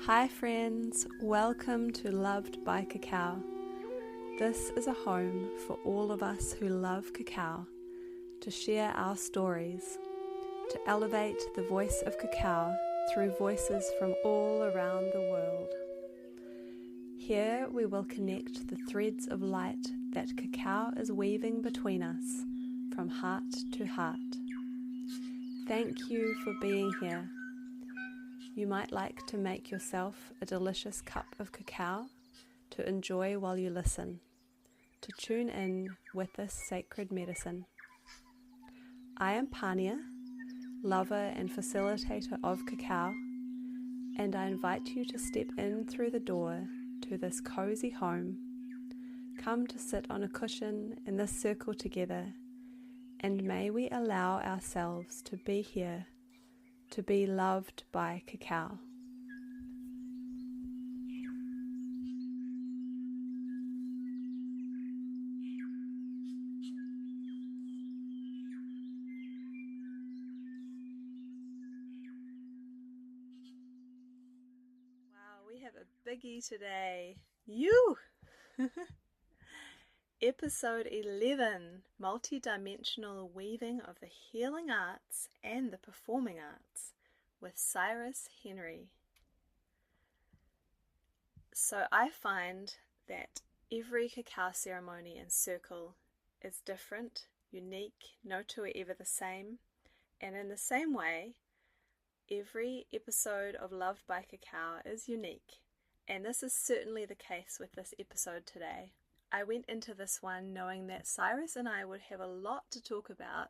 Hi friends, welcome to Loved by Cacao. This is a home for all of us who love cacao, to share our stories, to elevate the voice of cacao through voices from all around the world. Here we will connect the threads of light that cacao is weaving between us, from heart to heart. Thank you for being here. You might like to make yourself a delicious cup of cacao to enjoy while you listen, to tune in with this sacred medicine. I am Pania, lover and facilitator of cacao, and I invite you to step in through the door to this cozy home. Come to sit on a cushion in this circle together, and may we allow ourselves to be here, to be loved by cacao. Wow, we have a biggie today. Episode 11, Multidimensional Weaving of the Healing Arts and the Performing Arts with Cyrus Henry. So I find that every cacao ceremony and circle is different, unique, no two are ever the same, and in the same way, every episode of Loved by Cacao is unique, and this is certainly the case with this episode today. I went into this one knowing that Cyrus and I would have a lot to talk about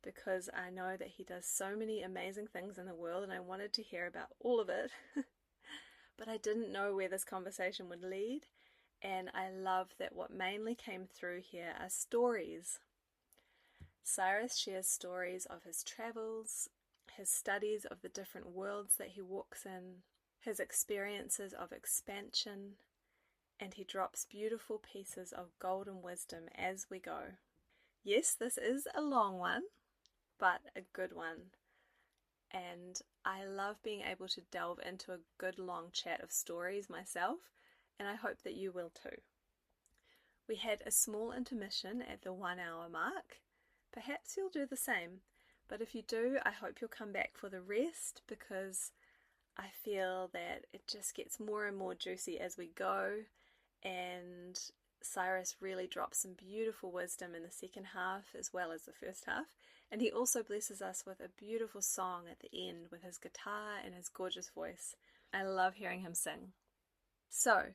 because I know that he does so many amazing things in the world and I wanted to hear about all of it. But I didn't know where this conversation would lead, and I love that what mainly came through here are stories. Cyrus shares stories of his travels, his studies of the different worlds that he walks in, his experiences of expansion, and he drops beautiful pieces of golden wisdom as we go. Yes, this is a long one, but a good one. And I love being able to delve into a good long chat of stories myself, and I hope that you will too. We had a small intermission at the 1 hour mark. Perhaps you'll do the same, but if you do, I hope you'll come back for the rest because I feel that it just gets more and more juicy as we go. And Cyrus really drops some beautiful wisdom in the second half as well as the first half, and he also blesses us with a beautiful song at the end with his guitar and his gorgeous voice. I love hearing him sing. So,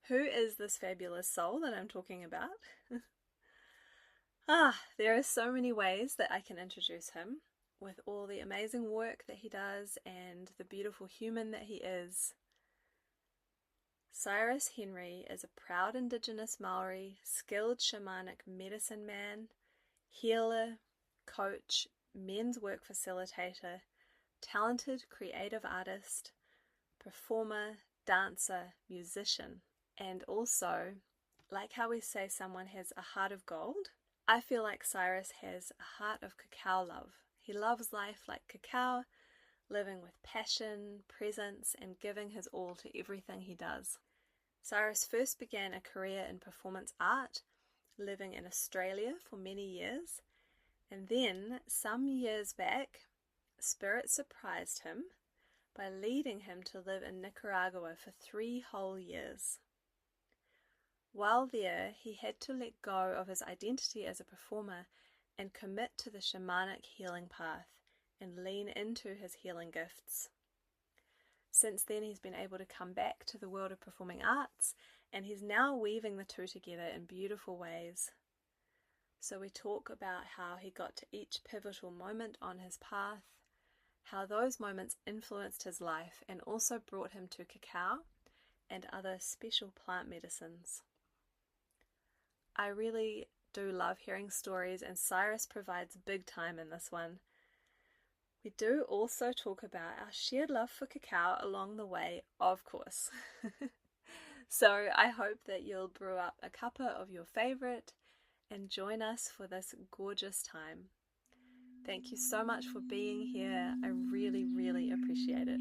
who is this fabulous soul that I'm talking about? There are so many ways that I can introduce him with all the amazing work that he does and the beautiful human that he is. Cyrus Henry is a proud indigenous Maori, skilled shamanic medicine man, healer, coach, men's work facilitator, talented creative artist, performer, dancer, musician, and also, like how we say someone has a heart of gold, I feel like Cyrus has a heart of cacao love. He loves life like cacao, living with passion, presence, and giving his all to everything he does. Cyrus first began a career in performance art, living in Australia for many years, and then, some years back, Spirit surprised him by leading him to live in Nicaragua for 3 whole years. While there, he had to let go of his identity as a performer and commit to the shamanic healing path and lean into his healing gifts. Since then, he's been able to come back to the world of performing arts, and he's now weaving the two together in beautiful ways. So we talk about how he got to each pivotal moment on his path, how those moments influenced his life and also brought him to cacao and other special plant medicines. I really do love hearing stories, and Cyrus provides big time in this one. We do also talk about our shared love for cacao along the way, of course. So I hope that you'll brew up a cuppa of your favorite and join us for this gorgeous time. Thank you so much for being here. I really, really appreciate it.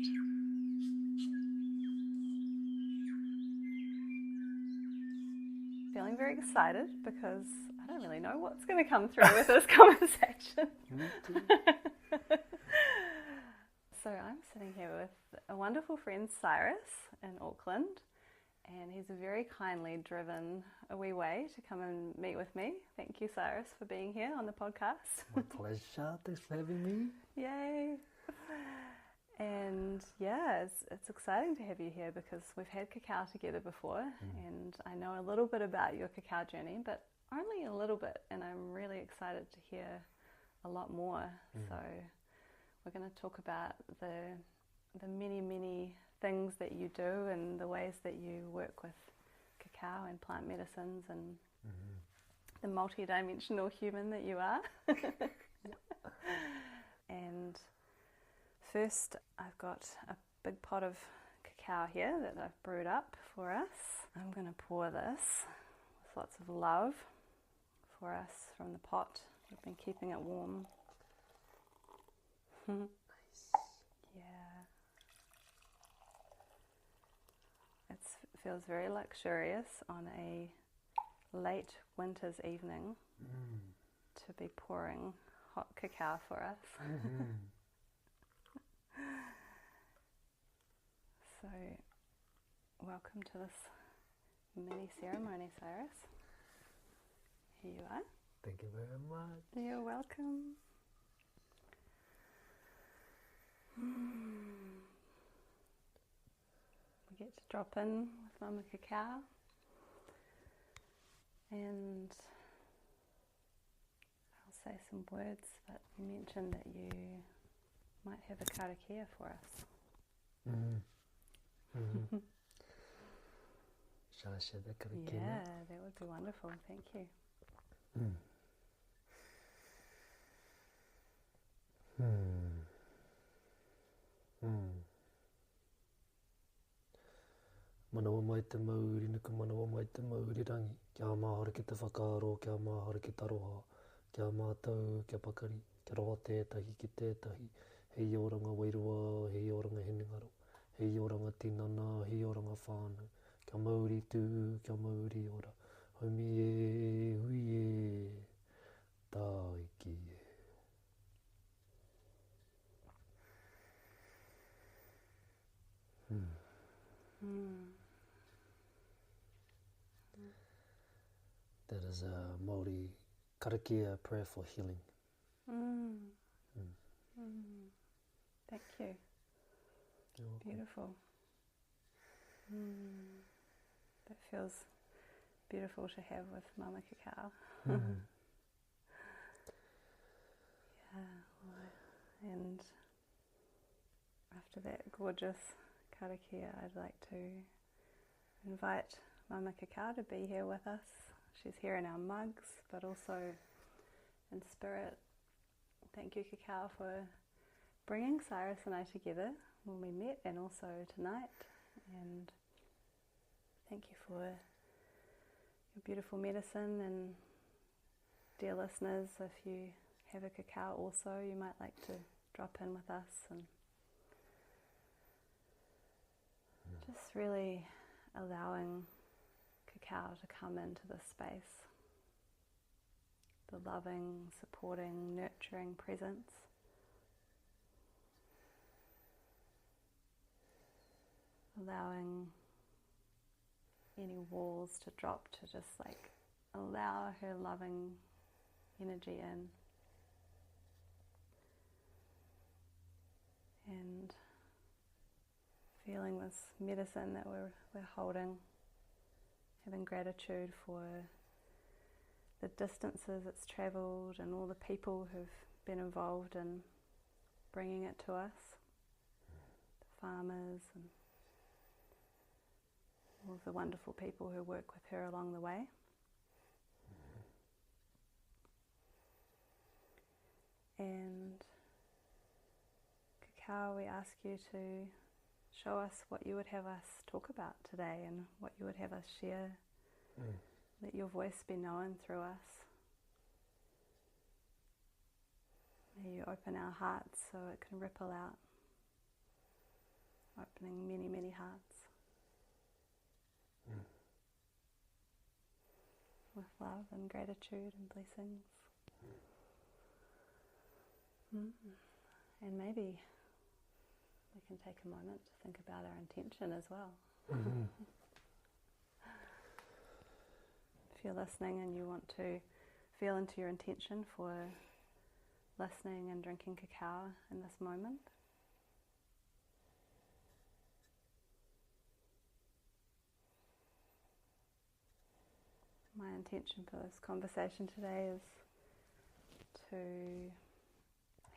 very excited because I don't really know what's going to come through with this conversation. Me too. So I'm sitting here with a wonderful friend, Cyrus, in Auckland, and he's very kindly driven a wee way to come and meet with me. Thank you, Cyrus, for being here on the podcast. My pleasure. Thanks for having me. Yay! And yeah, it's exciting to have you here because we've had cacao together before, and I know a little bit about your cacao journey, but only a little bit, and I'm really excited to hear a lot more. So we're going to talk about the many, many things that you do and the ways that you work with cacao and plant medicines and the multidimensional human that you are. And first, I've got a big pot of cacao here that I've brewed up for us. I'm going to pour this with lots of love for us from the pot. We've been keeping it warm. Nice. Yeah. It feels very luxurious on a late winter's evening to be pouring hot cacao for us. So, welcome to this mini ceremony, Cyrus. Here you are. Thank you very much. You're welcome. We get to drop in with Mama Cacao, and I'll say some words, but you mentioned that you might have a karakia for us. Shall I share the karakia? Yeah, that would be wonderful. Thank you. Manawa mai te mauri, nuku manawa mai te mauri rangi. Kia mahara ki te whakaaro, kia mahara ki taroha, kia mātou, kia pakari, kia roa tētahi ki tētahi. Hei oranga wairua, hei oranga henengaro, hei oranga tinana, hei oranga whānau. Kia mauri tū, kia mauri ora. Haumi e, hui e, tāiki e. That is a Maori karakia prayer for healing. Thank you. You're welcome. Beautiful. That feels beautiful to have with Mama Cacao. Yeah, and after that gorgeous karakia, I'd like to invite Mama Cacao to be here with us. She's here in our mugs, but also in spirit. Thank you, Cacao, for bringing Cyrus and I together when we met, and also tonight. And thank you for your beautiful medicine. And dear listeners, if you have a cacao also, you might like to drop in with us and just really allowing cacao to come into this space. The loving, supporting, nurturing presence. Allowing any walls to drop, to just like allow her loving energy in. And feeling this medicine that we're holding, having gratitude for the distances it's travelled and all the people who've been involved in bringing it to us, the farmers and all of the wonderful people who work with her along the way. And Cacao, we ask you to show us what you would have us talk about today and what you would have us share. Let your voice be known through us. May you open our hearts so it can ripple out, opening many, many hearts. with love and gratitude and blessings. And maybe we can take a moment to think about our intention as well. Mm-hmm. If you're listening and you want to feel into your intention for listening and drinking cacao in this moment. My intention for this conversation today is to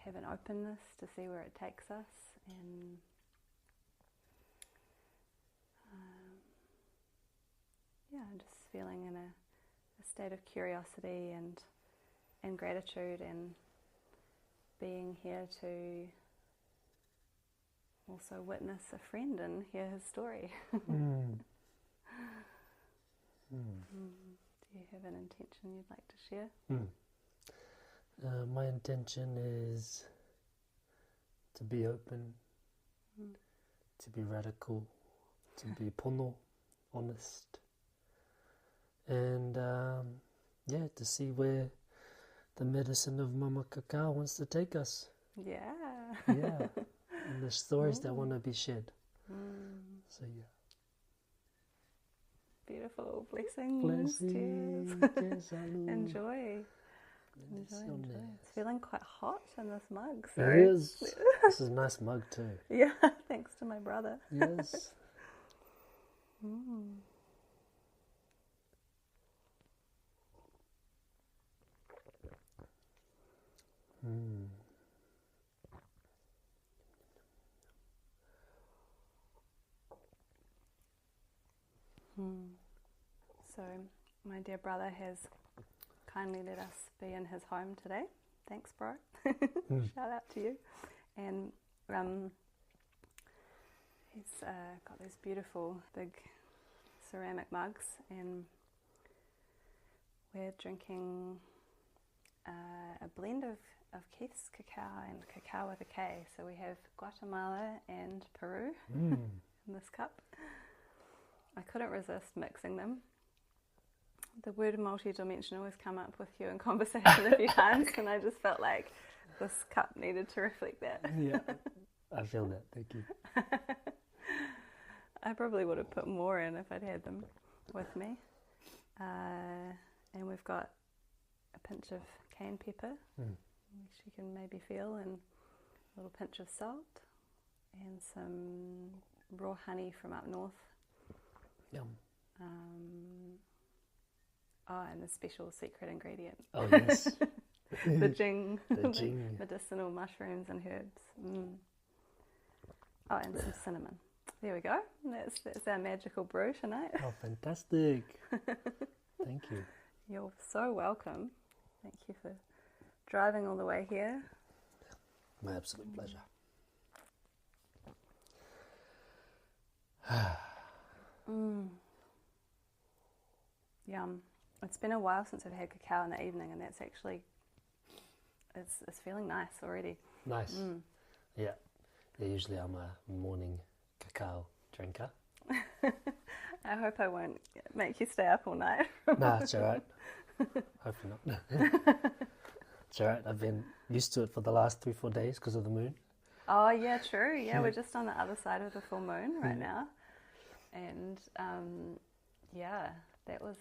have an openness to see where it takes us, and just feeling in a state of curiosity and gratitude, and being here to also witness a friend and hear his story. Do you have an intention you'd like to share? My intention is to be open, to be radical, to be pono, honest, and to see where the medicine of Mama Cacao wants to take us. Yeah. And the stories that want to be shared. So Beautiful. Blessings. Blessings. Cheers. Enjoy. It's feeling quite hot in this mug. So. It is. This is a nice mug too. Yeah, thanks to my brother. Yes. So, my dear brother has kindly let us be in his home today. Thanks, bro. Shout out to you. And he's got these beautiful big ceramic mugs, and we're drinking a blend of Keith's cacao and cacao with a K. So we have Guatemala and Peru in this cup. I couldn't resist mixing them. The word multidimensional has come up with you in conversation a few times, and I just felt like this cup needed to reflect that. Yeah, I feel that. Thank you. I probably would have put more in if I'd had them with me. And we've got a pinch of cayenne pepper, which you can maybe feel, and a little pinch of salt, and some raw honey from up north. Yum. And the special secret ingredient. Oh, yes. The jing. The jing. Medicinal mushrooms and herbs. Oh, and some cinnamon. There we go. That's our magical brew tonight. Oh, fantastic. Thank you. You're so welcome. Thank you for driving all the way here. My absolute pleasure. Yum. It's been a while since I've had cacao in the evening, and that's actually, it's feeling nice already. Nice. Yeah. Usually I'm a morning cacao drinker. I hope I won't make you stay up all night. Nah, it's alright. Hopefully not. It's alright. I've been used to it for the last 3-4 days because of the moon. Oh, yeah, true. Yeah, we're just on the other side of the full moon right now. And, that was,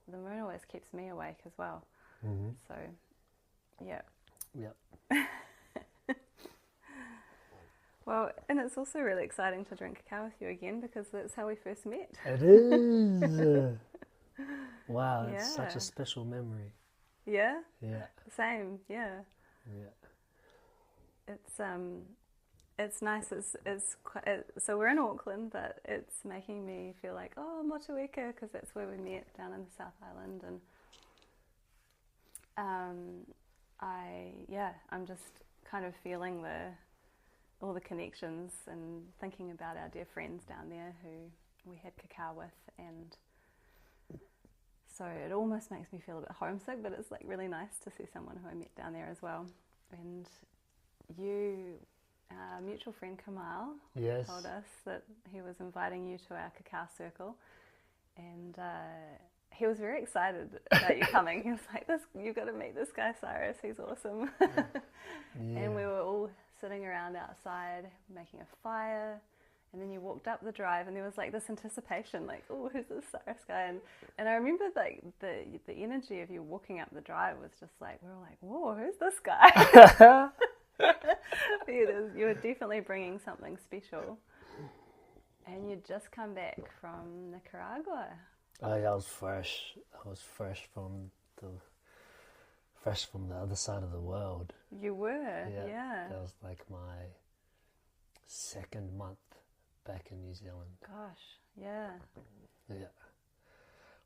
the moon always keeps me awake as well. So, yeah. Yep. Well, and it's also really exciting to drink cacao with you again, because that's how we first met. It is. Wow, it's such a special memory. Yeah? Yeah. Same, yeah. Yeah. It's nice. So we're in Auckland, but it's making me feel like, oh, Motueka, because that's where we met, down in the South Island, and I'm just kind of feeling all the connections and thinking about our dear friends down there who we had cacao with, and so it almost makes me feel a bit homesick, but it's like really nice to see someone who I met down there as well. And you, our mutual friend Kamal, told us that he was inviting you to our cacao circle, and he was very excited about you coming. He was like, "This, you got to meet this guy Cyrus. He's awesome." And we were all sitting around outside making a fire. And then you walked up the drive, and there was like this anticipation, like, "Oh, who's this Cyrus guy?" And I remember like the energy of you walking up the drive was just like, we were like, "Whoa, who's this guy?" You were definitely bringing something special. And you'd just come back from Nicaragua. Oh yeah, I was fresh. I was fresh from the other side of the world. You were, yeah. That was like my second month back in New Zealand. Gosh, yeah. Yeah.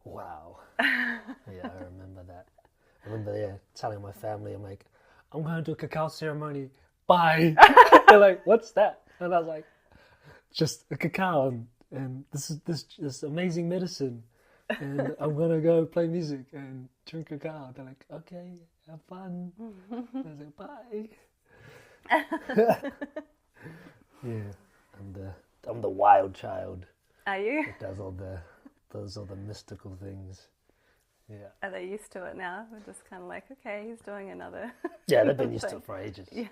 Wow. Yeah, I remember that. I remember, telling my family, I'm like, I'm going to a cacao ceremony. Bye. They're like, what's that? And I was like, just a cacao and this amazing medicine. And I'm going to go play music and drink cacao. They're like, okay, have fun. I was like, bye. Yeah, I'm the wild child. Are you? That does all the mystical things. Yeah. Are they used to it now? We're just kind of like, okay, he's doing another. Yeah, they've been used to it for ages. Yeah.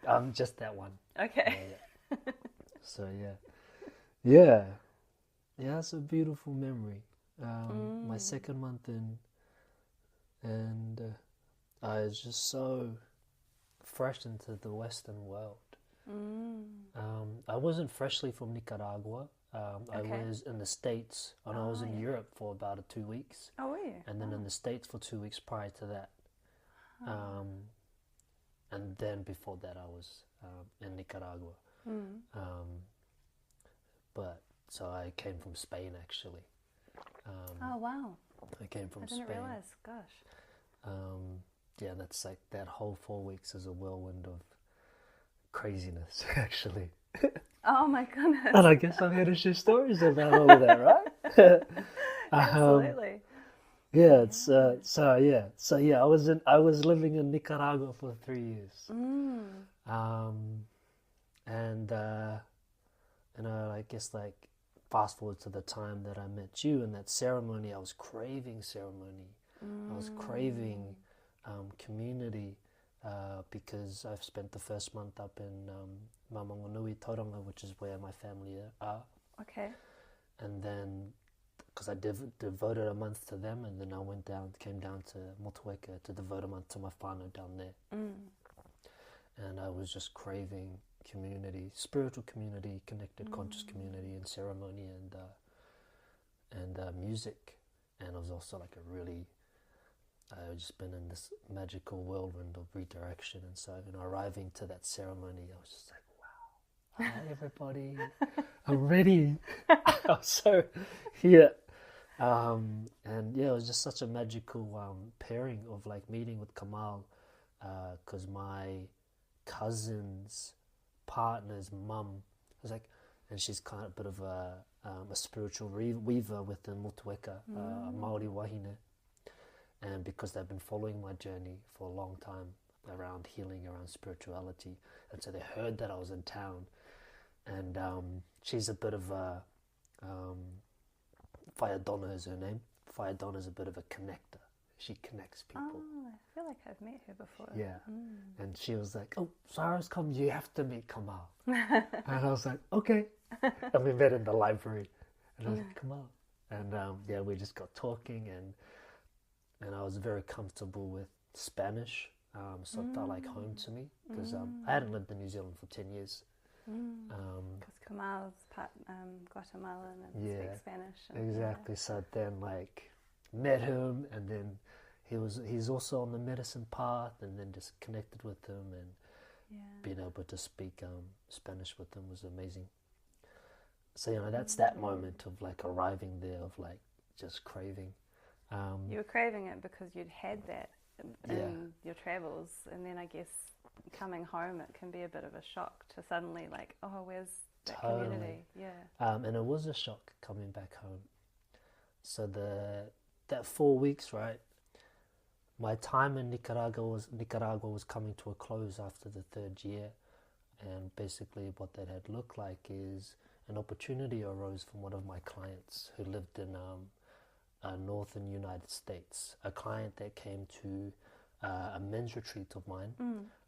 I'm just that one. Okay. Yeah. So yeah, it's a beautiful memory. My second month in, and I was just so fresh into the Western world. I wasn't freshly from Nicaragua. I was in the States, and I was in Europe for about 2 weeks. Oh, were you? And then in the States for 2 weeks prior to that. And then before that, I was in Nicaragua. But so I came from Spain, actually. Oh, wow. I came from Spain. I didn't realize. Gosh. Yeah, that's like that whole 4 weeks is a whirlwind of craziness, actually. Oh my goodness. And I guess I'm here to share stories about all of that, right? Absolutely. Yeah, it's I was living in Nicaragua for 3 years. And I guess like fast forward to the time that I met you and that ceremony, I was craving ceremony. I was craving community because I've spent the first month up in Mamangonui, Tauranga, which is where my family are. Okay. And then, because I devoted a month to them, and then I came down to Motueka to devote a month to my whānau down there. And I was just craving community, spiritual community, connected conscious community, and ceremony, and music. And I was also like I've just been in this magical whirlwind of redirection, and so arriving to that ceremony, I was just like, wow, hi everybody, I'm ready. I was so here. And yeah, it was just such a magical pairing of like meeting with Kamal, because my cousin's partner's mum was like, and she's kind of a bit of a spiritual weaver within Motueka, a Maori wahine. And because they've been following my journey for a long time around healing, around spirituality, and so they heard that I was in town. And she's a bit of a Whaiadonna is her name. Whaiadonna is a bit of a connector. She connects people. Oh, I feel like I've met her before. Yeah. And she was like, oh, Cyrus comes, you have to meet Kamal. And I was like, okay. And we met in the library. And I was like, Kamal. And yeah, we just got talking, and I was very comfortable with Spanish. So it felt like home to me, because I hadn't lived in New Zealand for 10 years. Because Kamal's part Guatemalan and speaks Spanish. And, exactly. So then met him, and then he's also on the medicine path, and then just connected with him, and being able to speak Spanish with him was amazing. So that's that moment of like arriving there, of like just craving. You were craving it because you'd had that in your travels, and then I guess coming home, it can be a bit of a shock to suddenly like, oh, where's that community? Yeah. And it was a shock coming back home. So that 4 weeks, right? My time in Nicaragua was coming to a close after the third year, and basically what that had looked like is an opportunity arose from one of my clients who lived in northern United States. A client that came to a men's retreat of mine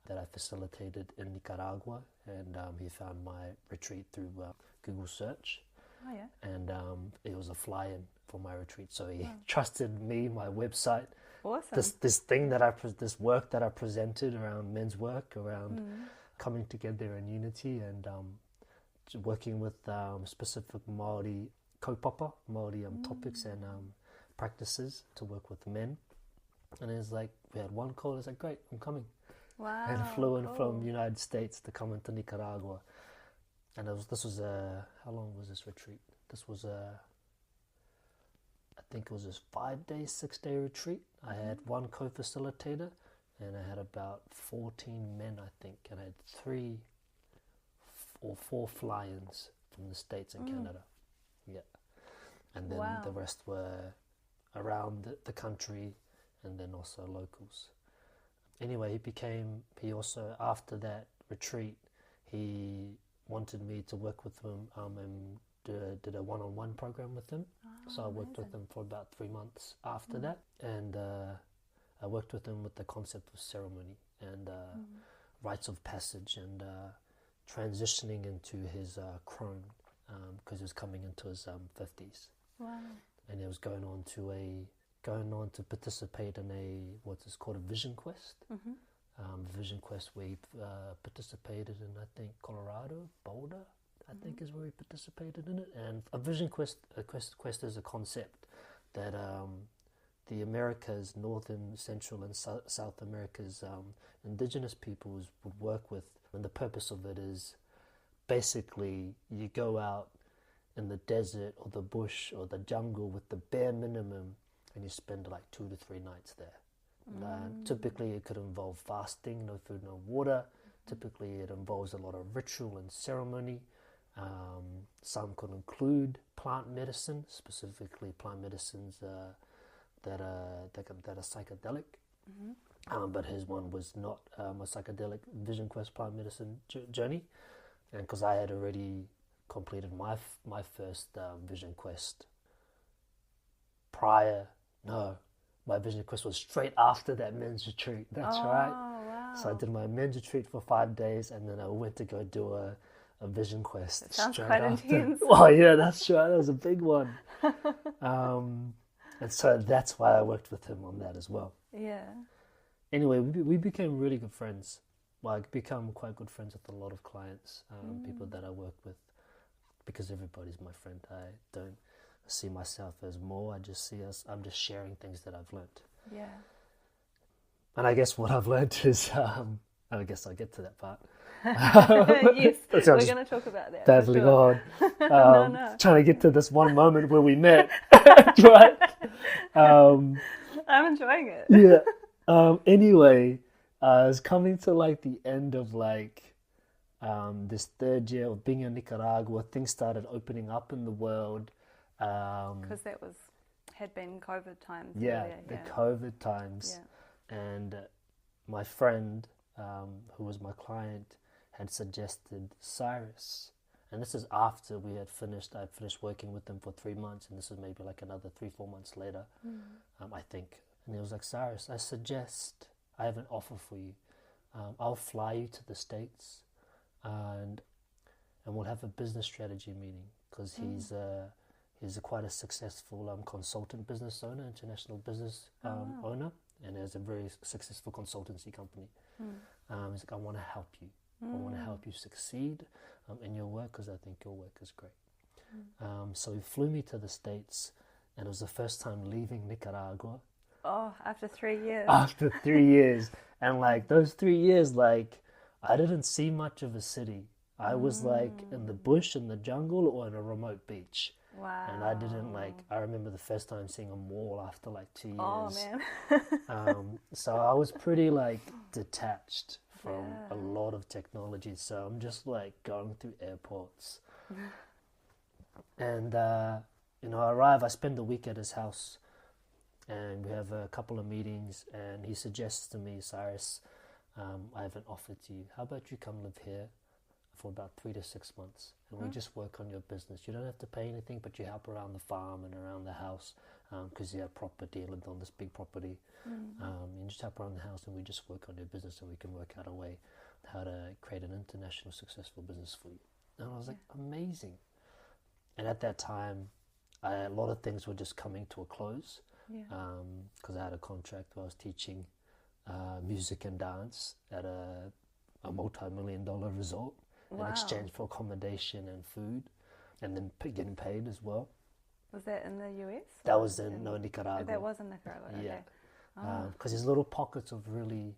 that I facilitated in Nicaragua, and he found my retreat through Google search. Oh, yeah. And it was a fly-in for my retreat, so he trusted me, my website, Awesome. this thing that this work that I presented around men's work, around coming together in unity, and working with specific Maori kaupapa, Maori topics and practices to work with men. And it's like, we had one call, it's like, great, I'm coming. Wow. And flew in from the United States to come into Nicaragua. And this was how long was this retreat? This was I think it was a 5-day, 6-day retreat. I had one co-facilitator, and I had about 14 men, I think, and I had 3 or 4 fly-ins from the States and Canada. Yeah. And then the rest were around the country, and then also locals. Anyway, he also, after that retreat, he wanted me to work with him and did a one-on-one program with him. So I worked with him for about 3 months after that, and I worked with him with the concept of ceremony and rites of passage, and transitioning into his crone, because he was coming into his 50s. Wow. And he was going on to participate in what's called a vision quest. Vision quest where he participated in, I think, Colorado, Boulder, I think is where he participated in it. And a vision quest is a concept that the Americas, Northern, Central and South America's indigenous peoples would work with. And the purpose of it is basically you go out in the desert or the bush or the jungle with the bare minimum, and you spend like 2 to 3 nights there. Typically it could involve fasting, no food, no water. Typically it involves a lot of ritual and ceremony. Some could include plant medicine, specifically plant medicines that are psychedelic. But his one was not a psychedelic vision quest plant medicine journey, and because I had already completed my first vision quest my vision quest was straight after that men's retreat. That's right. Wow. So I did my men's retreat for 5 days, and then I went to go do a vision quest. That sounds straight quite after. intense. Oh yeah, that's right. That was a big one. And so that's why I worked with him on that as well. Yeah. Anyway, we became really good friends. Well, I become quite good friends with a lot of clients, people that I work with, because everybody's my friend. I don't see myself as more. I'm just sharing things that I've learned. Yeah. And I guess what I've learned is, I guess I'll get to that part. Yes, we're going to talk about that. Definitely sure. No. Trying to get to this one moment where we met. Right? I'm enjoying it. Yeah. Anyway, I was coming to like the end of this 3rd year of being in Nicaragua. Things started opening up in the world. Because that had been COVID times. Yeah, earlier, the COVID times. Yeah. And my friend, who was my client, had suggested Cyrus. And this is after I'd finished working with them for 3 months, and this is maybe like another 3-4 months later, I think. And he was like, Cyrus, I have an offer for you. I'll fly you to the States, and we'll have a business strategy meeting, because he's quite a successful consultant business owner, international business owner, and has a very successful consultancy company. He's like, I want to help you. I want to help you succeed in your work, because I think your work is great. So he flew me to the States, and it was the first time leaving Nicaragua. Oh, after 3 years. After 3 years. And those 3 years, I didn't see much of a city. I was in the bush, in the jungle, or in a remote beach. Wow. And I didn't I remember the first time seeing a mall after 2 years. Oh, man. So I was pretty detached from a lot of technology. So I'm just going through airports. And, I arrive, I spend the week at his house, and we have a couple of meetings, and he suggests to me, Cyrus, I have an offer to you. How about you come live here for about 3 to 6 months, and we just work on your business. You don't have to pay anything, but you help around the farm and around the house, because you have property, lived on this big property. You just help around the house, and we just work on your business, and we can work out a way how to create an international successful business for you. And I was like, amazing. And at that time, a lot of things were just coming to a close, because I had a contract where I was teaching music and dance at a multi-million-dollar resort in exchange for accommodation and food, and then getting paid as well. Was that in the US? That was in Nicaragua. That was in Nicaragua, okay. Yeah. Because there's little pockets of really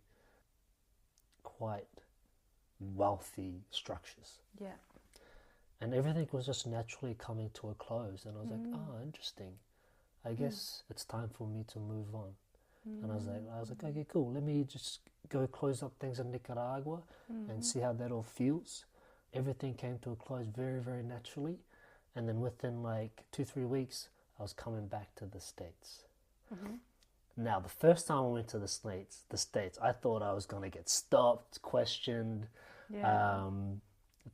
quite wealthy structures. Yeah. And everything was just naturally coming to a close. And I was like, oh, interesting. I guess it's time for me to move on. And I was like, okay, cool. Let me just go close up things in Nicaragua and see how that all feels. Everything came to a close very, very naturally. And then within like 2-3 weeks, I was coming back to the States. Now, the first time I went to the States, I thought I was going to get stopped, questioned,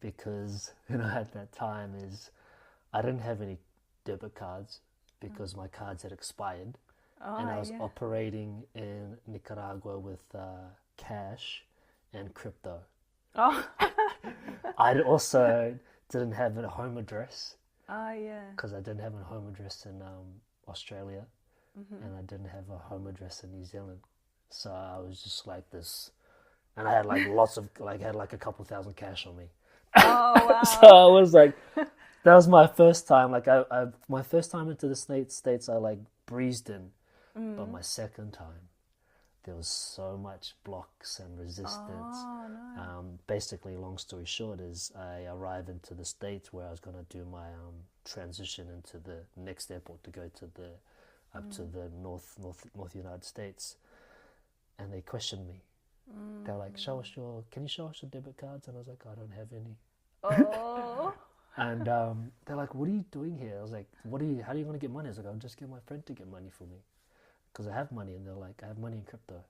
because, at that time I didn't have any debit cards because my cards had expired. And I was operating in Nicaragua with cash and crypto. I also didn't have a home address. Because I didn't have a home address in Australia, and I didn't have a home address in New Zealand. So I was just like this, and I had like had like a couple thousand cash on me. Oh wow! So I was like, that was my first time. Like my first time into the States, I like breezed in, but my second time, there was so much blocks and resistance. Basically, long story short, is I arrived into the States where I was going to do my transition into the next airport to go to the up to the North United States, and they questioned me. They're like, can you show us your debit cards? And I was like, I don't have any. And they're like, what are you doing here? I was like, how are you going to get money? I was like, I'll just get my friend to get money for me, because I have money. And they're like, I have money in crypto.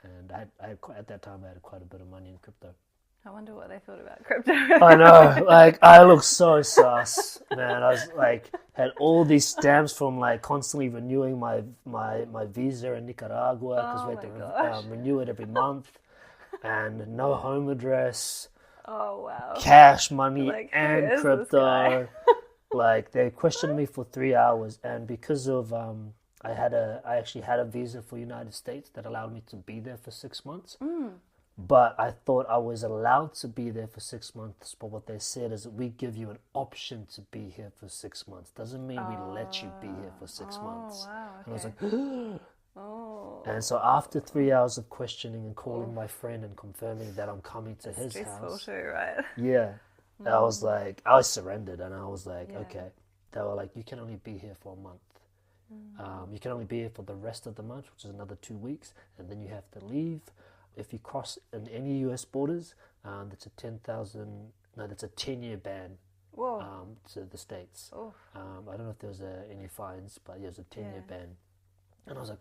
And I had at that time, I had quite a bit of money in crypto. I wonder what they thought about crypto. I know, like, I looked so sus, man. I was like, had all these stamps from like constantly renewing my visa in Nicaragua, because we had to renew it every month, and no home address. Oh wow! Cash, money, like, and crypto. Like, they questioned me for 3 hours, and because of I actually had a visa for United States that allowed me to be there for 6 months. But I thought I was allowed to be there for 6 months. But what they said is that we give you an option to be here for 6 months. Doesn't mean we let you be here for 6 months. Wow, okay. And I was like, And so after 3 hours of questioning and calling my friend and confirming that I'm coming to his house. Too, right? Yeah. I was like, I surrendered, and I was like, okay. They were like, you can only be here for a month. You can only be here for the rest of the month, which is another 2 weeks, and then you have to leave. If you cross in any US borders, that's a 10-year ban to the States. I don't know if there was any fines, but there's a 10-year ban. And I was like,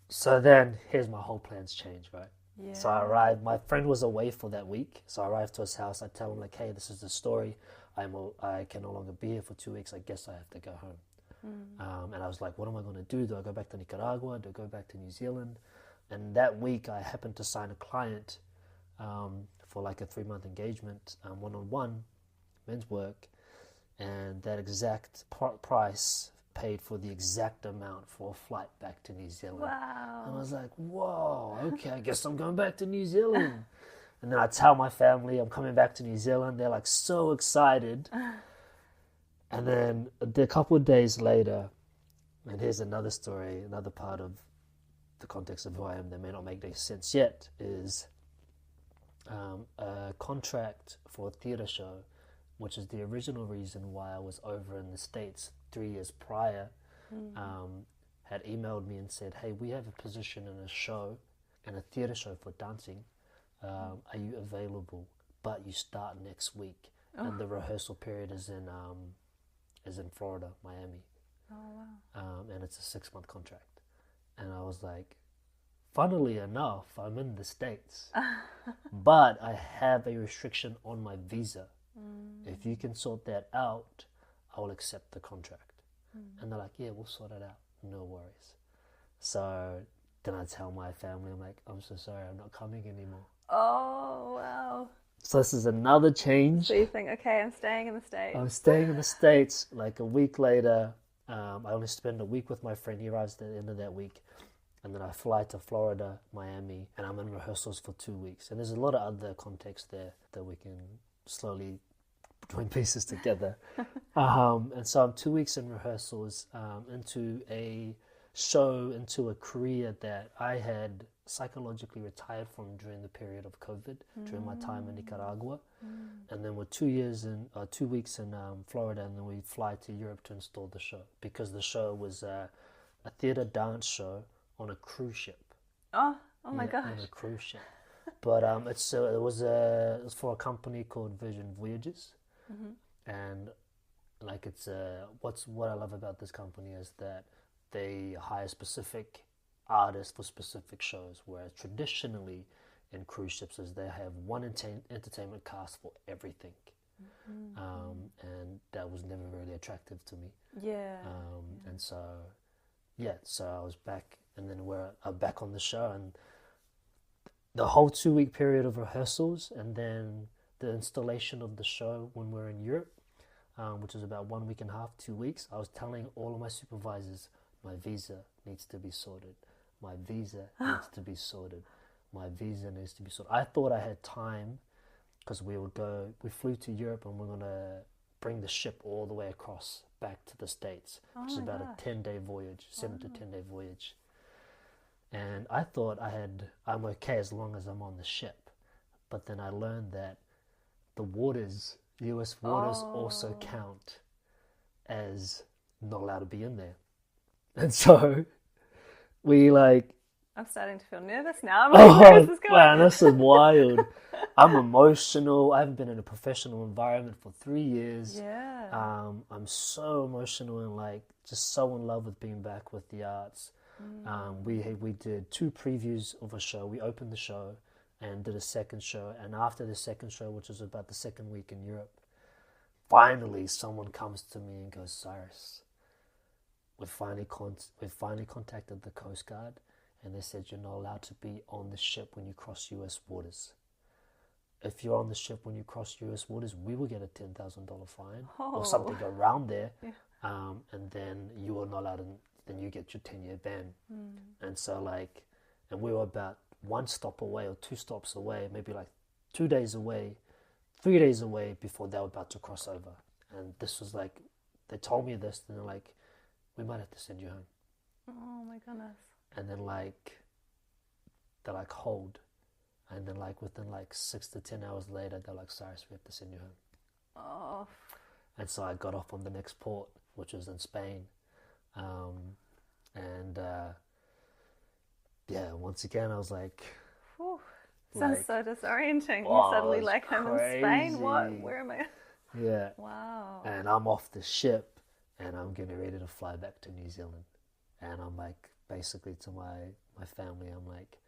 so then here's my whole plans change, right? Yeah. So I arrived, my friend was away for that week, so I arrived to his house. I tell him like, hey, this is the story. I can no longer be here for 2 weeks. I guess I have to go home. And I was like, what am I going to do? Do I go back to Nicaragua? Do I go back to New Zealand? And that week I happened to sign a client for like a 3-month engagement, one-on-one, men's work, and that exact price paid for the exact amount for a flight back to New Zealand. Wow. And I was like, whoa, okay, I guess I'm going back to New Zealand. And then I tell my family I'm coming back to New Zealand. They're like so excited. And then a couple of days later, and here's another story, another part of the context of who I am that may not make any sense yet, is a contract for a theatre show, which is the original reason why I was over in the States 3 years prior, had emailed me and said, hey, we have a position in a show, in a theatre show for dancing. Are you available? But you start next week. And the rehearsal period is in Florida, Miami. Oh, wow. And it's a 6-month contract. And I was like, funnily enough, I'm in the States, but I have a restriction on my visa. If you can sort that out, I will accept the contract. And they're like, yeah, we'll sort it out. No worries. So then I tell my family, I'm like, I'm so sorry, I'm not coming anymore. Oh, wow. So this is another change. So you think, okay, I'm staying in the States. I'm staying in the States. Like a week later, I only spend a week with my friend. He arrives at the end of that week. And then I fly to Florida, Miami, and I'm in rehearsals for 2 weeks. And there's a lot of other context there that we can slowly join pieces together. And so I'm 2 weeks in rehearsals, into a show, into a career that I had psychologically retired from during the period of COVID, during my time in Nicaragua. And then we're 2 weeks in Florida, and then we fly to Europe to install the show, because the show was a theater dance show on a cruise ship. Oh my gosh. On a cruise ship. But it was for a company called Vision Voyages. And like what I love about this company is that they hire specific artists for specific shows, whereas traditionally in cruise ships is they have one entertainment cast for everything. And that was never really attractive to me. And so I was back, and then we're back on the show, and the whole 2 week period of rehearsals, and then the installation of the show when we're in Europe, which is about 1 week and a half, 2 weeks. I was telling all of my supervisors, my visa needs to be sorted. My visa needs to be sorted. My visa needs to be sorted. I thought I had time, because we flew to Europe, and we're going to bring the ship all the way across back to the States, which is about a 10-day voyage, 7 to 10-day voyage. And I thought I'm okay as long as I'm on the ship. But then I learned that the waters, US waters, also count as not allowed to be in there. And so I'm starting to feel nervous now. I'm like, where is this going? Man, this is wild. I'm emotional. I haven't been in a professional environment for 3 years. Yeah. I'm so emotional and just so in love with being back with the arts. We did 2 previews of a show. We opened the show and did a second show. And after the second show, which was about the second week in Europe, finally someone comes to me and goes, Cyrus, we finally contacted the Coast Guard, and they said you're not allowed to be on the ship when you cross US waters. If you're on the ship when you cross US waters, we will get a $10,000 fine or something around there. Yeah. And then you are not allowed to, then you get your 10-year ban. And so and we were about 1 stop away or 2 stops away, maybe 2 days away, 3 days away before they were about to cross over. And this was they told me this, and they're like, we might have to send you home. Oh my goodness. And then they're like, hold. And then within 6 to 10 hours later, they're like, Cyrus, we have to send you home. Oh. And so I got off on the next port, which was in Spain. Once again, I was like... Whew. Sounds so disorienting. You're suddenly I'm in Spain. What? Where am I? Yeah. Wow. And I'm off the ship, and I'm getting ready to fly back to New Zealand. And I'm basically to my family, I'm like,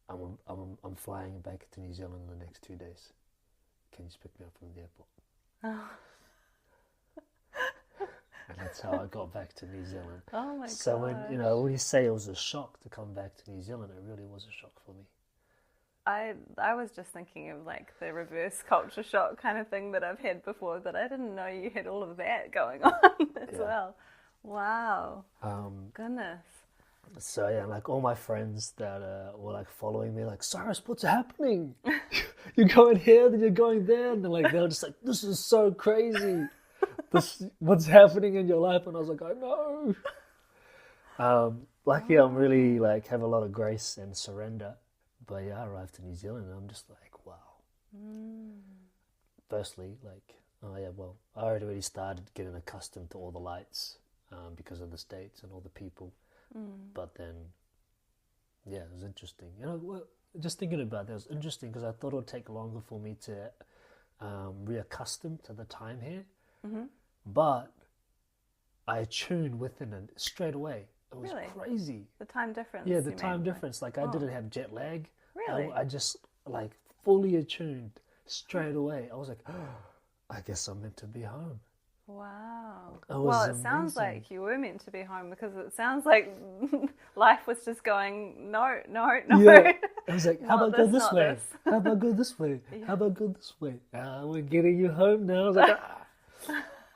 I'm flying back to New Zealand in the next 2 days. Can you just pick me up from the airport? Oh. And that's how I got back to New Zealand. Oh my god. So when you say it was a shock to come back to New Zealand, it really was a shock for me. I was just thinking of the reverse culture shock kind of thing that I've had before, but I didn't know you had all of that going on as well. Wow. Goodness. So all my friends that were following me, Cyrus, what's happening? You're going here, then you're going there, and they were just this is so crazy. What's happening in your life? And I was like, I know. Lucky I'm really have a lot of grace and surrender. But yeah, I arrived to New Zealand, and I'm just wow. Firstly, I already started getting accustomed to all the lights because of the States and all the people. But then, yeah, it was interesting. Just thinking about that, it was interesting because I thought it would take longer for me to reaccustom to the time here. But I tuned within it straight away. It was crazy. The time difference. Yeah, the time difference. I didn't have jet lag. Really? I just fully attuned straight away. I was like, oh, I guess I'm meant to be home. Wow. It was Well, it sounds amazing. like you were meant to be home, because it sounds like life was just going, no. Yeah. I was like, how Not about go this, this not way? this. How about go this way? Yeah. How about go this way? We're getting you home now. I was like,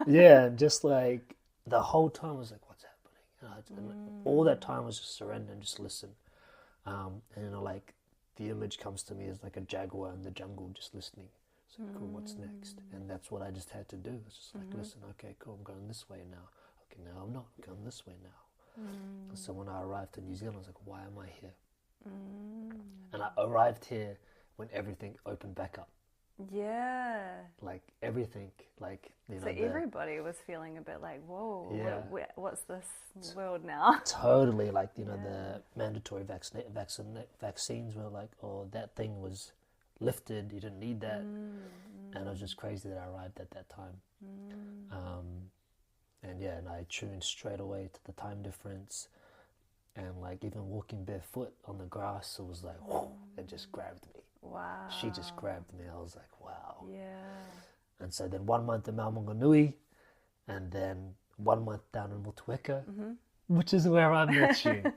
yeah, and just like the whole time I was like, what's happening? And all that time was just surrender and just listen. And like the image comes to me as like a jaguar in the jungle just listening. So cool, what's next? And that's what I just had to do. It's just like, listen, okay, cool, I'm going this way now. Okay, now I'm not, I'm going this way now. So when I arrived in New Zealand, I was like, why am I here? And I arrived here when everything opened back up. Yeah. Like everything, like, So everybody was feeling a bit like, whoa, Yeah. what's this world now? Totally, like, the mandatory vaccines were like, oh, that thing was lifted, you didn't need that. And it was just crazy that I arrived at that time. And I tuned straight away to the time difference. And like even walking barefoot on the grass, it was like, whoo, it just grabbed me. Wow. She just grabbed me. I was like, wow. Yeah. And so then 1 month in Maunganui, and then 1 month down in Motueka, which is where I met you.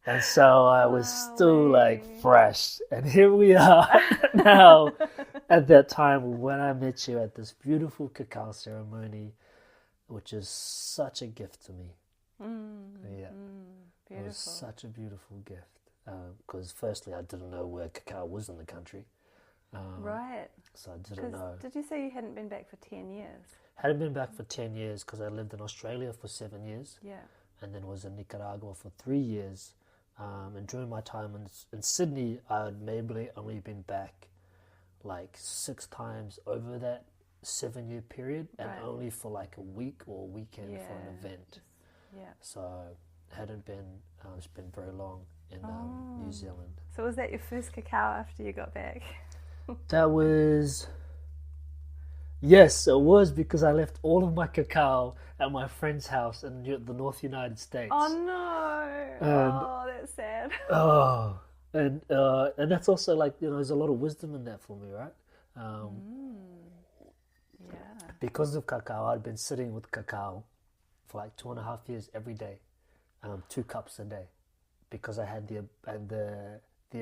And so I was still like fresh. And here we are now at that time when I met you at this beautiful cacao ceremony, which is such a gift to me. Yeah. Beautiful. It was such a beautiful gift. Because firstly, I didn't know where cacao was in the country. Right. So I didn't know. Did you say you hadn't been back for 10 years? Hadn't been back for 10 years because I lived in Australia for 7 years. Yeah. And then was in Nicaragua for 3 years. And during my time in Sydney, I had maybe only been back like 6 times over that 7-year period, and only for like a week or a weekend for an event. Yeah. So hadn't been spent very long in New Zealand. So was that your first cacao after you got back? That was... Yes, it was, because I left all of my cacao at my friend's house in the North United States. Oh no! That's sad. And that's also like, there's a lot of wisdom in that for me, right? Yeah. Because of cacao, I'd been sitting with cacao for like 2.5 years every day, 2 cups a day, because I had the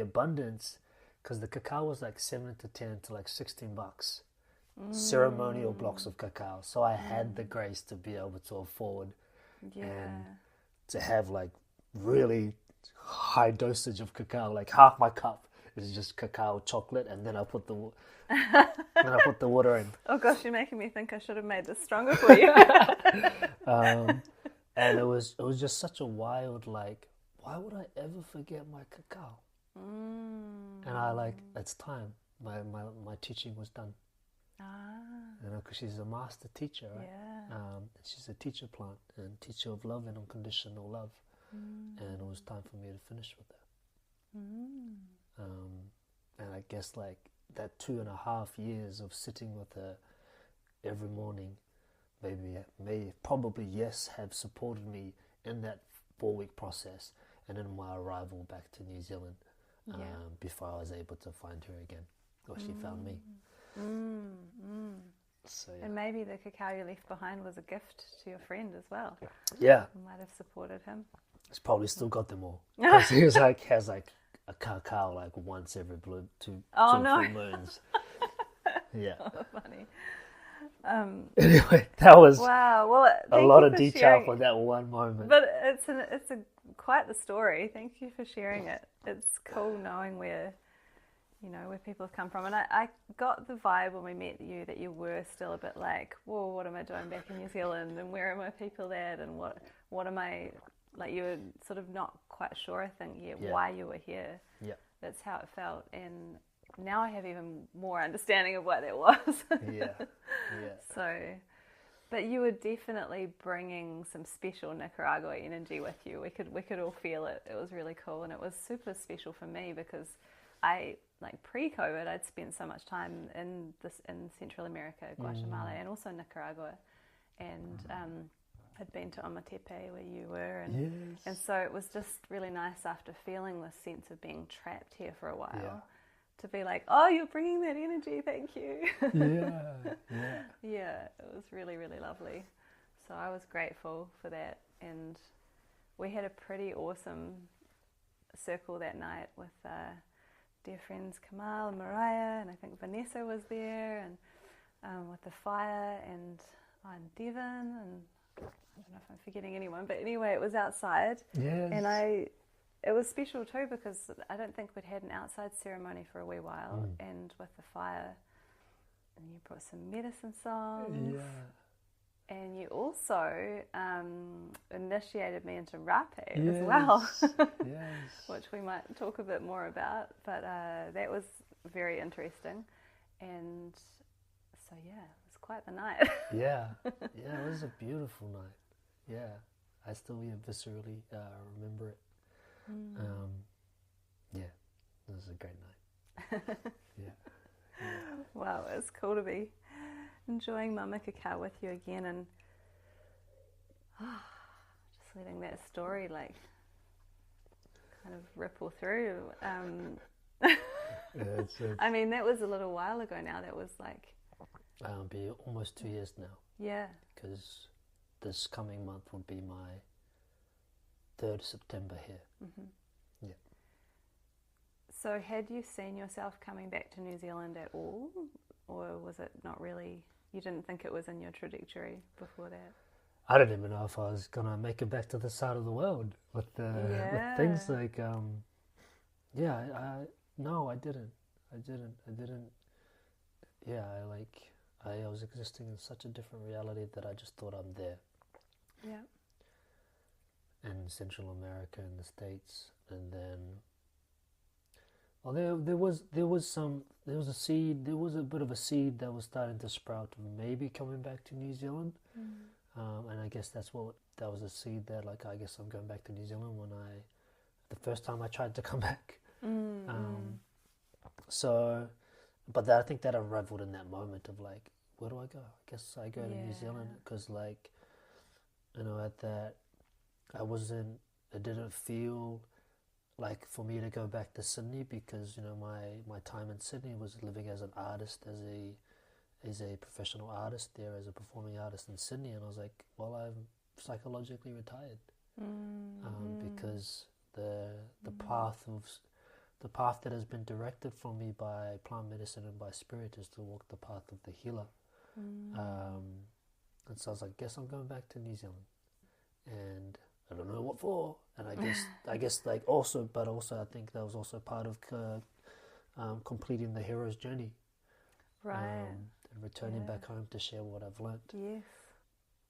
abundance, because the cacao was like 7 to 10 to like $16. Ceremonial blocks of cacao, so I had the grace to be able to afford and to have like really high dosage of cacao. Like half my cup is just cacao chocolate, and then I put the water in. Oh gosh, you're making me think I should have made this stronger for you. And it was just such a wild, like, why would I ever forget my cacao? And I like, it's time. My teaching was done. Because she's a master teacher, right? Yeah. She's a teacher plant and teacher of love and unconditional love. And it was time for me to finish with that. And I guess like that 2.5 years of sitting with her every morning, probably have supported me in that 4-week process and in my arrival back to New Zealand before I was able to find her again, or she found me. So, yeah. And maybe the cacao you left behind was a gift to your friend as well. Yeah. You might have supported him. He's probably still got them all. Because he was like, has like a cacao like once every two full moons. Yeah. Oh, funny. Anyway, that was wow. Well, a lot of detail for that one moment. But it's quite the story. Thank you for sharing it. It's cool knowing where people have come from. And I got the vibe when we met you that you were still a bit like, whoa, what am I doing back in New Zealand? And where are my people at? And what am I, like, you were sort of not quite sure, I think, why you were here. Yeah. That's how it felt. And now I have even more understanding of what that was. Yeah. So, but you were definitely bringing some special Nicaragua energy with you. We could all feel it. It was really cool. And it was super special for me because pre-COVID, I'd spent so much time in Central America, Guatemala, and also Nicaragua, and I'd been to Ometepe where you were, and so it was just really nice after feeling this sense of being trapped here for a while, to be like, oh, you're bringing that energy, thank you. Yeah, it was really, really lovely. So I was grateful for that, and we had a pretty awesome circle that night with dear friends Kamal and Mariah, and I think Vanessa was there, and with the fire, and Devon, and I don't know if I'm forgetting anyone, but anyway, it was outside. Yes. And it was special too, because I don't think we'd had an outside ceremony for a wee while, and with the fire, and you brought some medicine songs. Yeah. And you also initiated me into rape as well, which we might talk a bit more about, but that was very interesting. And so, yeah, it was quite the night. Yeah, it was a beautiful night. Yeah, I still viscerally remember it. Yeah, it was a great night. Yeah. Wow, it's cool to be enjoying Mama Cacao with you again, and just letting that story like kind of ripple through. I mean, that was a little while ago now. That was like be almost 2 years now. Yeah. Because this coming month will be my 3rd September here. Yeah. So had you seen yourself coming back to New Zealand at all? Or was it not really, you didn't think it was in your trajectory before that? I don't even know if I was going to make it back to this side of the world with things like, no, I didn't. Yeah, I was existing in such a different reality that I just thought I'm there. Yeah. In Central America and the States, and then there was a bit of a seed that was starting to sprout of maybe coming back to New Zealand, and I guess that was a seed that I guess I'm going back to New Zealand the first time I tried to come back. So, but I think that unraveled in that moment of where do I go? I guess I go to New Zealand, because at that it didn't feel like for me to go back to Sydney, because my time in Sydney was living as an artist, as a professional artist there, as a performing artist in Sydney, and I was like, well, I'm psychologically retired, because the path that has been directed for me by plant medicine and by spirit is to walk the path of the healer, and so I was like, guess I'm going back to New Zealand, and I don't know what for, and I guess also I think that was also part of completing the hero's journey, right? And returning back home to share what I've learned. Yes.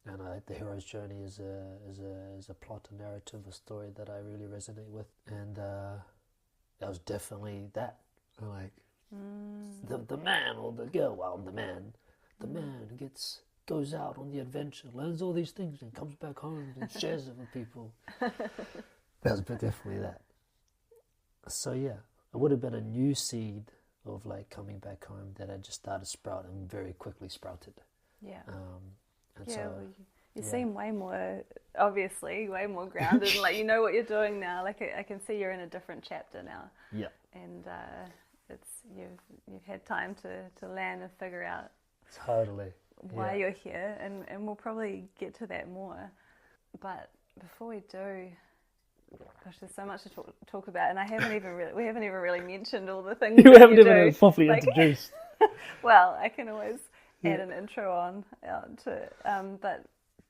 And the hero's journey is a plot, a narrative, a story that I really resonate with, and that was definitely that. The man or the girl, well, the man goes out on the adventure, learns all these things, and comes back home and shares it with people. That was definitely that. So yeah, it would have been a new seed of coming back home that had just started sprouting and very quickly sprouted. Yeah. You seem way more, obviously, way more grounded, and you know what you're doing now. I can see you're in a different chapter now. Yeah. And you've had time to land and figure out. Totally. Why you're here, and we'll probably get to that more. But before we do, gosh, there's so much to talk about, and we haven't even really mentioned all the things you haven't even properly introduced. Well, I can always add an intro on to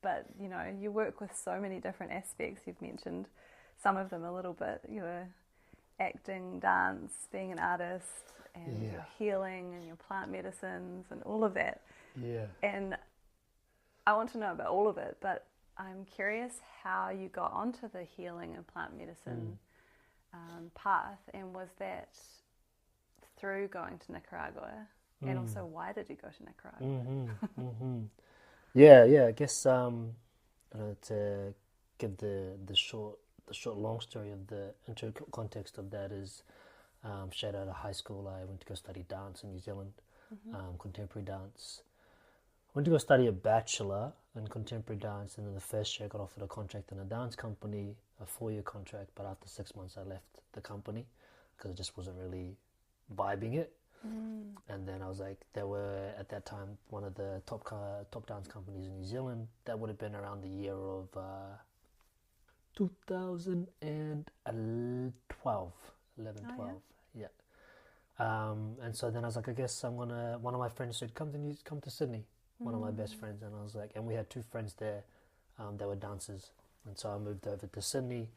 but you work with so many different aspects. You've mentioned some of them a little bit. Your acting, dance, being an artist, and your healing and your plant medicines and all of that. Yeah. And I want to know about all of it, but I'm curious how you got onto the healing and plant medicine path, and was that through going to Nicaragua? And also, why did you go to Nicaragua? Yeah. I guess to give the short long story of the intro context of that is, straight out of high school, I went to go study dance in New Zealand, contemporary dance. Went to go study a bachelor in contemporary dance, and in the first year I got offered a contract in a dance company, a 4-year contract, but after 6 months I left the company because it just wasn't really vibing it. And then I was like, there were at that time one of the top dance companies in New Zealand. That would have been around the year of 2012, 11, 12, yeah. And so then I was like, I guess one of my friends said, come to Sydney, one of my best friends. And I was like, and we had 2 friends there that were dancers. And so I moved over to Sydney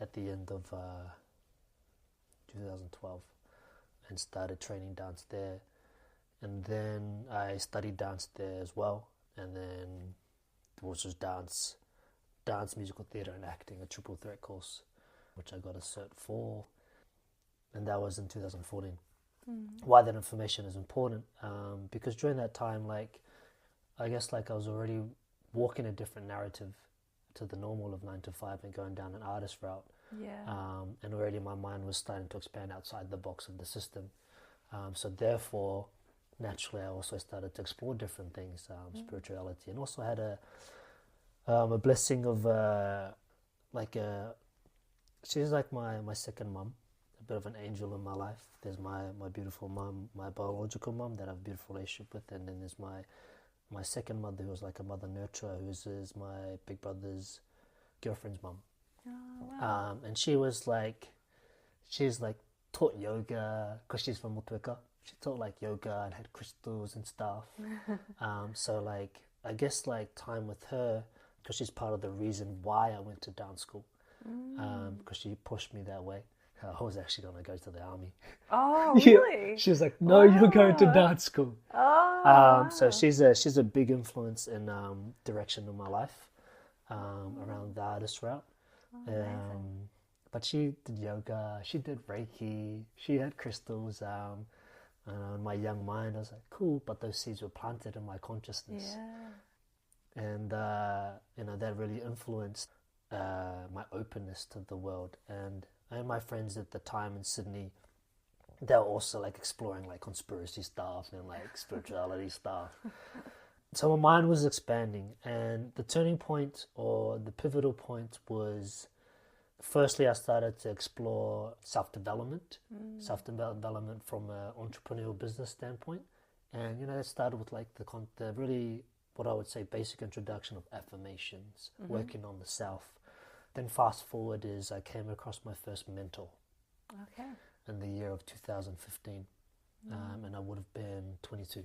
at the end of 2012 and started training dance there. And then I studied dance there as well. And then it was just dance, musical theatre and acting, a triple threat course, which I got a cert for. And that was in 2014. Why that information is important, because during that time, like, I guess like I was already walking a different narrative to the normal of 9 to 5 and going down an artist route. And already my mind was starting to expand outside the box of the system. So therefore, naturally, I also started to explore different things, spirituality, and also had a blessing of she's like my second mum, a bit of an angel in my life. There's my beautiful mum, my biological mum that I have a beautiful relationship with, and then there's my second mother, who was like a mother nurturer, who is my big brother's girlfriend's mum. And she's taught yoga, because she's from Motueka. She taught like yoga and had crystals and stuff. So like, I guess like time with her, because she's part of the reason why I went to dance school, because she pushed me that way. I was actually going to go to the army. Oh, really? Yeah. She was like, no, you're going to dance school. So she's a big influence in direction in my life, around the artist route. But she did yoga, she did Reiki, she had crystals. In my young mind, I was like, cool, but those seeds were planted in my consciousness. And, that really influenced my openness to the world. And my friends at the time in Sydney, they were also like exploring like conspiracy stuff and like spirituality stuff. So my mind was expanding, and the turning point or the pivotal point was, firstly, I started to explore self-development from an entrepreneurial business standpoint. And, it started with like the really, what I would say, basic introduction of affirmations, working on the self. Then fast forward is I came across my first mentor in the year of 2015. And I would have been 22.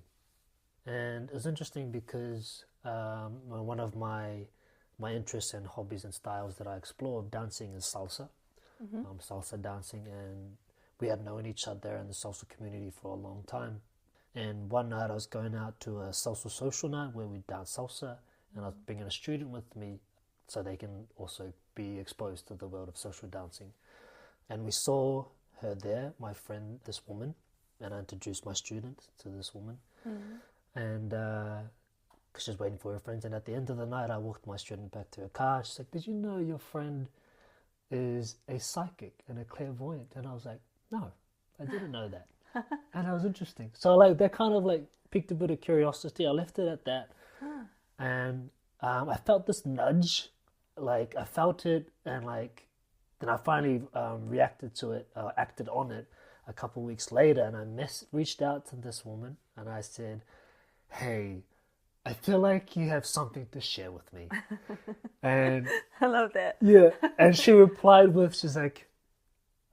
And it's interesting because one of my interests and hobbies and styles that I explore of dancing is salsa, salsa dancing, and we had known each other in the salsa community for a long time. And one night I was going out to a salsa social night where we dance salsa, and I was bringing a student with me so they can also be exposed to the world of social dancing. And we saw her there, my friend, this woman, and I introduced my student to this woman. And because she was waiting for her friends, and at the end of the night I walked my student back to her car. She's like, did you know your friend is a psychic and a clairvoyant? And I was like, no, I didn't know that. And that was interesting. So like that kind of like piqued a bit of curiosity. I left it at that. And I felt this nudge, like I felt it, and like then I finally reacted to it, acted on it a couple of weeks later, and I reached out to this woman and I said, hey, I feel like you have something to share with me. And I love that. Yeah. And she replied with, she's like,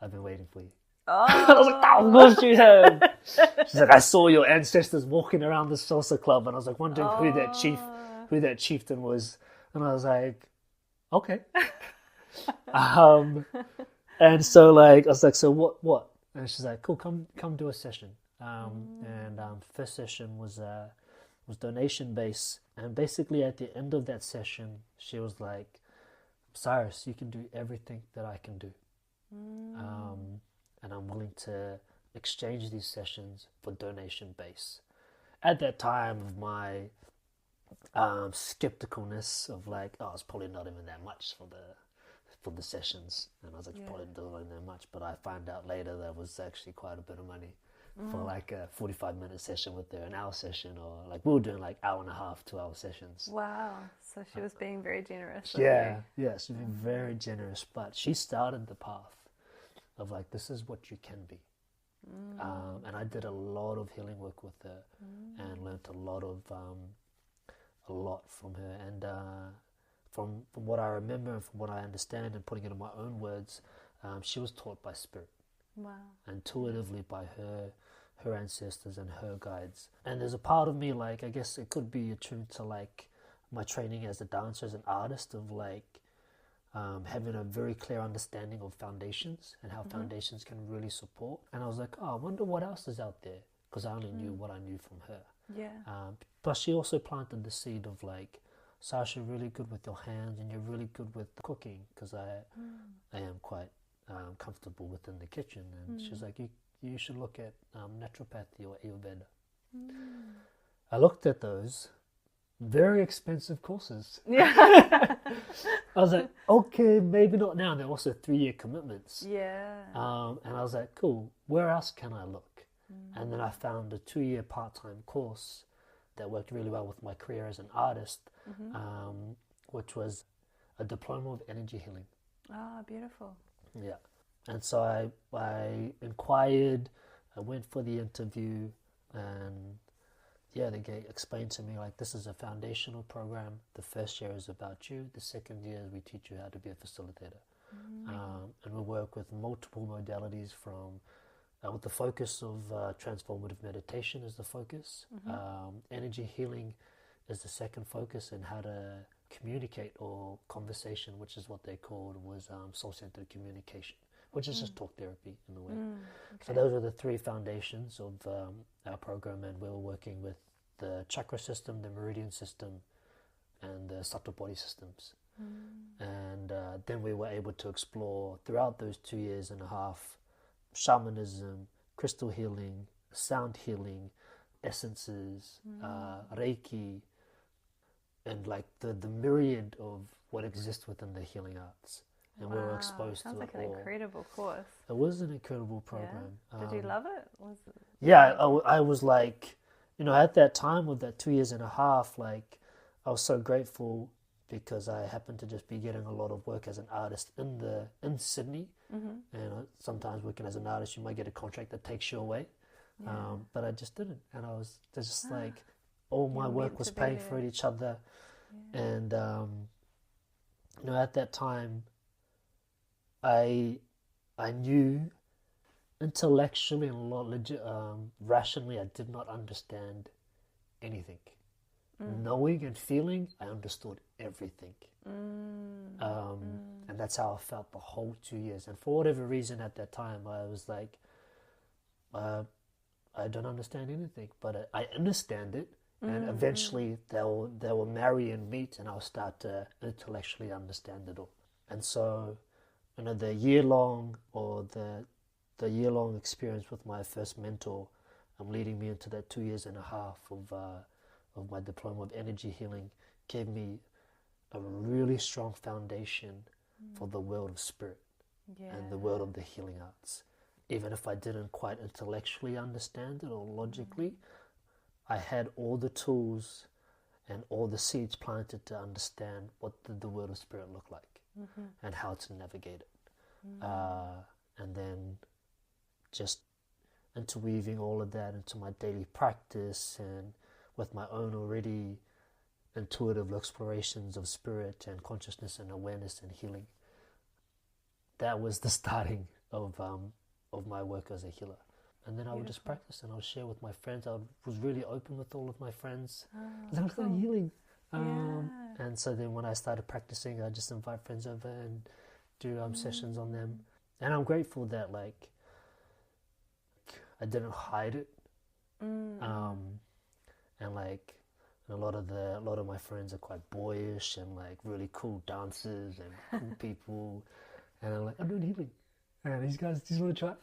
I've been waiting for you. Oh. I was like, of course you have. She's like, I saw your ancestors walking around the salsa club, and I was like wondering who that chieftain was. And I was like, okay. And so like I was like, so what? And she's like, cool, come do a session. And first session was donation based, and basically at the end of that session she was like, Cyrus, you can do everything that I can do, and I'm willing to exchange these sessions for donation base. At that time of my skepticalness of like, oh, it's probably not even that much for the sessions, and I was like, probably not even that much, but I found out later that was actually quite a bit of money for like a 45-minute session with her, an hour session, or like we were doing like hour and a half, 2-hour sessions. Wow. So she was being very generous. Yeah, she was being very generous, but she started the path of like, this is what you can be. And I did a lot of healing work with her and learnt a lot from her. And from what I remember and from what I understand and putting it in my own words, she was taught by spirit. Wow. Intuitively by her ancestors and her guides. And there's a part of me, like, I guess it could be attuned to like my training as a dancer, as an artist, of like having a very clear understanding of foundations and how foundations can really support. And I was like, oh, I wonder what else is out there, because I only knew what I knew from her. Yeah. Plus she also planted the seed of like, Sasha, you're really good with your hands and you're really good with cooking, because I am quite comfortable within the kitchen. And she's like, you should look at naturopathy or Ayurveda. I looked at those very expensive courses. Yeah. I was like, okay, maybe not now. They're also 3-year commitments. Yeah. And I was like, cool, where else can I look? And then I found a 2-year part-time course that worked really well with my career as an artist, which was a diploma of energy healing. Ah, beautiful. Yeah. And so I inquired, I went for the interview, and yeah, they explained to me, like, this is a foundational program. The first year is about you. The second year, we teach you how to be a facilitator. And we work with multiple modalities from, with the focus of transformative meditation is the focus. Energy healing is the second focus, and how to communicate, or conversation, which is what they called, was soul-centered communication, which is just talk therapy in a way. So those are the 3 foundations of our program, and we were working with the chakra system, the meridian system, and the subtle body systems. And then we were able to explore throughout those 2 years and a half shamanism, crystal healing, sound healing, essences, Reiki, and like the myriad of what exists within the healing arts. And we were exposed to it all. Sounds like an incredible course. It was an incredible program. Yeah. Did you love it? Yeah, I was like, at that time, with that 2 years and a half, like, I was so grateful, because I happened to just be getting a lot of work as an artist in Sydney. And sometimes working as an artist, you might get a contract that takes you away. But I just didn't. And I was just like, all my work was paying for each other. And, at that time, I knew intellectually and rationally, I did not understand anything. Knowing and feeling, I understood everything. And that's how I felt the whole 2 years. And for whatever reason at that time, I was like, I don't understand anything, but I understand it. And eventually they will marry and meet, and I'll start to intellectually understand it all. And so, the year-long experience with my first mentor, leading me into that 2 years and a half of my diploma of energy healing, gave me a really strong foundation for the world of spirit and the world of the healing arts. Even if I didn't quite intellectually understand it or logically, I had all the tools and all the seeds planted to understand what the world of spirit looked like and how to navigate it. And then just interweaving all of that into my daily practice, and with my own already intuitive explorations of spirit and consciousness and awareness and healing. That was the starting of my work as a healer. And then I would just practice, and I would share with my friends. I was really open with all of my friends. I was like, healing. And so then when I started practicing, I just invite friends over and do sessions on them. And I'm grateful that, like, I didn't hide it. And like, a lot of my friends are quite boyish and like really cool dancers and cool people. And I'm like, I'm doing healing. And these guys just want to try.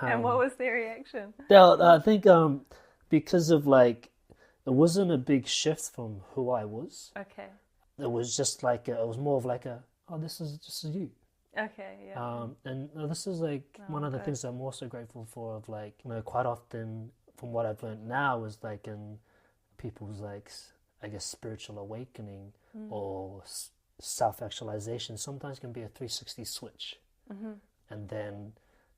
And what was their reaction? I think because of like, it wasn't a big shift from who I was. Okay. It was just like, it was more of like this is you. Okay, yeah. And this is like one of the things I'm also grateful for, of like, quite often from what I've learned now is like in people's like, I guess, spiritual awakening or self-actualization sometimes can be a 360 switch. And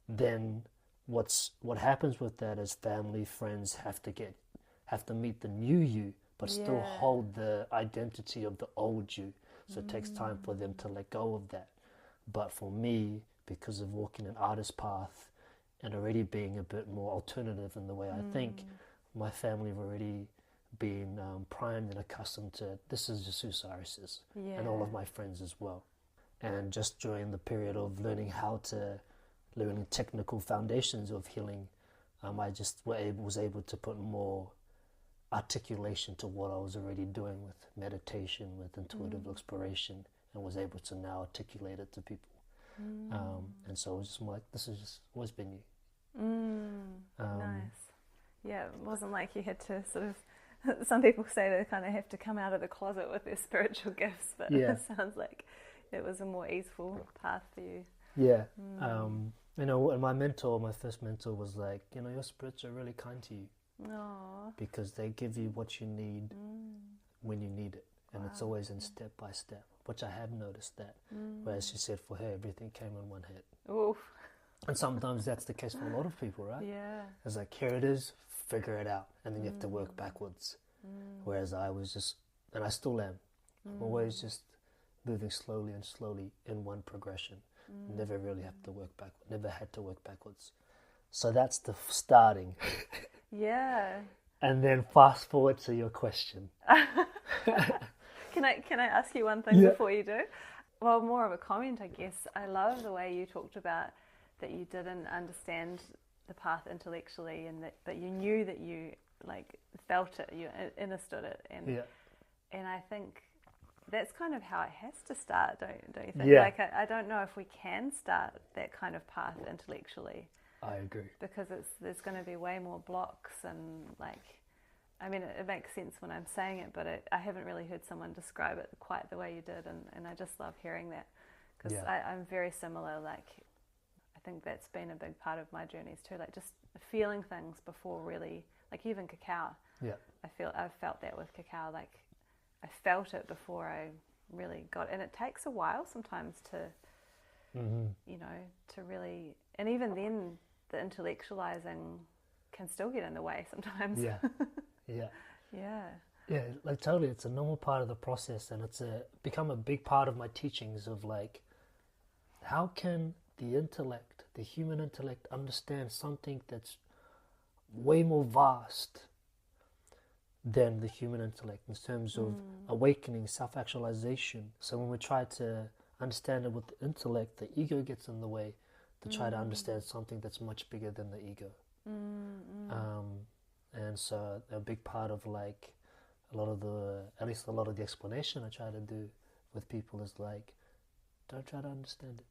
then what happens with that is family, friends have to meet the new you, but still hold the identity of the old you. So it takes time for them to let go of that. But for me, because of walking an artist path and already being a bit more alternative in the way I think, my family have already been primed and accustomed to, this is just who Cyrus is, and all of my friends as well. And just during the period of learning technical foundations of healing, I just was able to put more articulation to what I was already doing with meditation, with intuitive exploration, and was able to now articulate it to people. And so it was just more like, this has just always been you. Nice. Yeah, it wasn't like you had to sort of, some people say they kind of have to come out of the closet with their spiritual gifts, but it sounds like it was a more easeful path for you. Yeah. You know, and my first mentor was like, you know, your spirits are really kind to you. Aww. Because they give you what you need when you need it. And it's always in step by step, which I have noticed that. Whereas she said for her, everything came in one hit. Oof. And sometimes that's the case for a lot of people, right? Yeah. It's like, here it is, figure it out. And then you have to work backwards. Whereas I was just, and I still am, I'm always just moving slowly and slowly in one progression. Never really have to work backwards, never had to work backwards. So that's the starting. Yeah. And then fast forward to your question. Can I ask you one thing before you do? Well, more of a comment, I guess. I love the way you talked about that you didn't understand the path intellectually, and but you knew that you like felt it, you understood it, and I think that's kind of how it has to start, don't you think? Yeah. Like I don't know if we can start that kind of path intellectually. I agree. Because there's going to be way more blocks, and like, I mean, it makes sense when I'm saying it, but I haven't really heard someone describe it quite the way you did, and I just love hearing that, because I'm very similar. Like, I think that's been a big part of my journeys too, like just feeling things before really, like even cacao. Yeah. I've felt that with cacao, like I felt it before I really got, and it takes a while sometimes to, you know, to really, and even then, the intellectualizing can still get in the way sometimes. Yeah, like totally, it's a normal part of the process, and it's become a big part of my teachings of like, how can the human intellect understand something that's way more vast than the human intellect in terms of awakening, self-actualization. So when we try to understand it with the intellect, the ego gets in the way to try to understand something that's much bigger than the ego. And so a big part of like at least a lot of the explanation I try to do with people is like, don't try to understand it.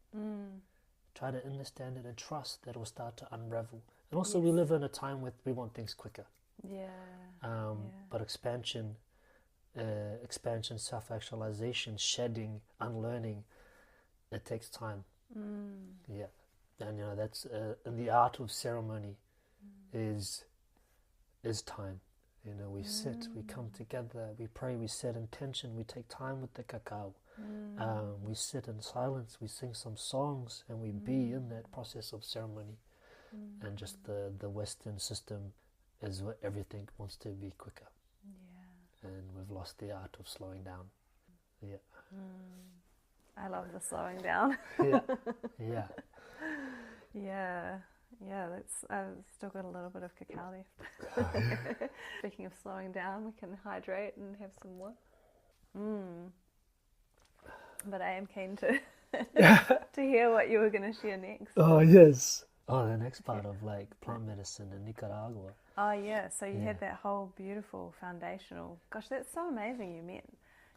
Try to understand it and trust that it will start to unravel. And also we live in a time where we want things quicker. But expansion, self-actualization, shedding, unlearning, it takes time. And you know, that's in the art of ceremony is time. You know, we sit, we come together, we pray, we set intention, we take time with the cacao. We sit in silence, we sing some songs, and we be in that process of ceremony. And just the Western system is what everything wants to be quicker. And we've lost the art of slowing down. I love the slowing down. That's, I've still got a little bit of cacao left. Speaking of slowing down, we can hydrate and have some more. But I am keen to to hear what you were going to share next. Oh yes. Oh, the next part of like plant medicine in Nicaragua. Oh yeah, so you had that whole beautiful foundational. Gosh, that's so amazing. You met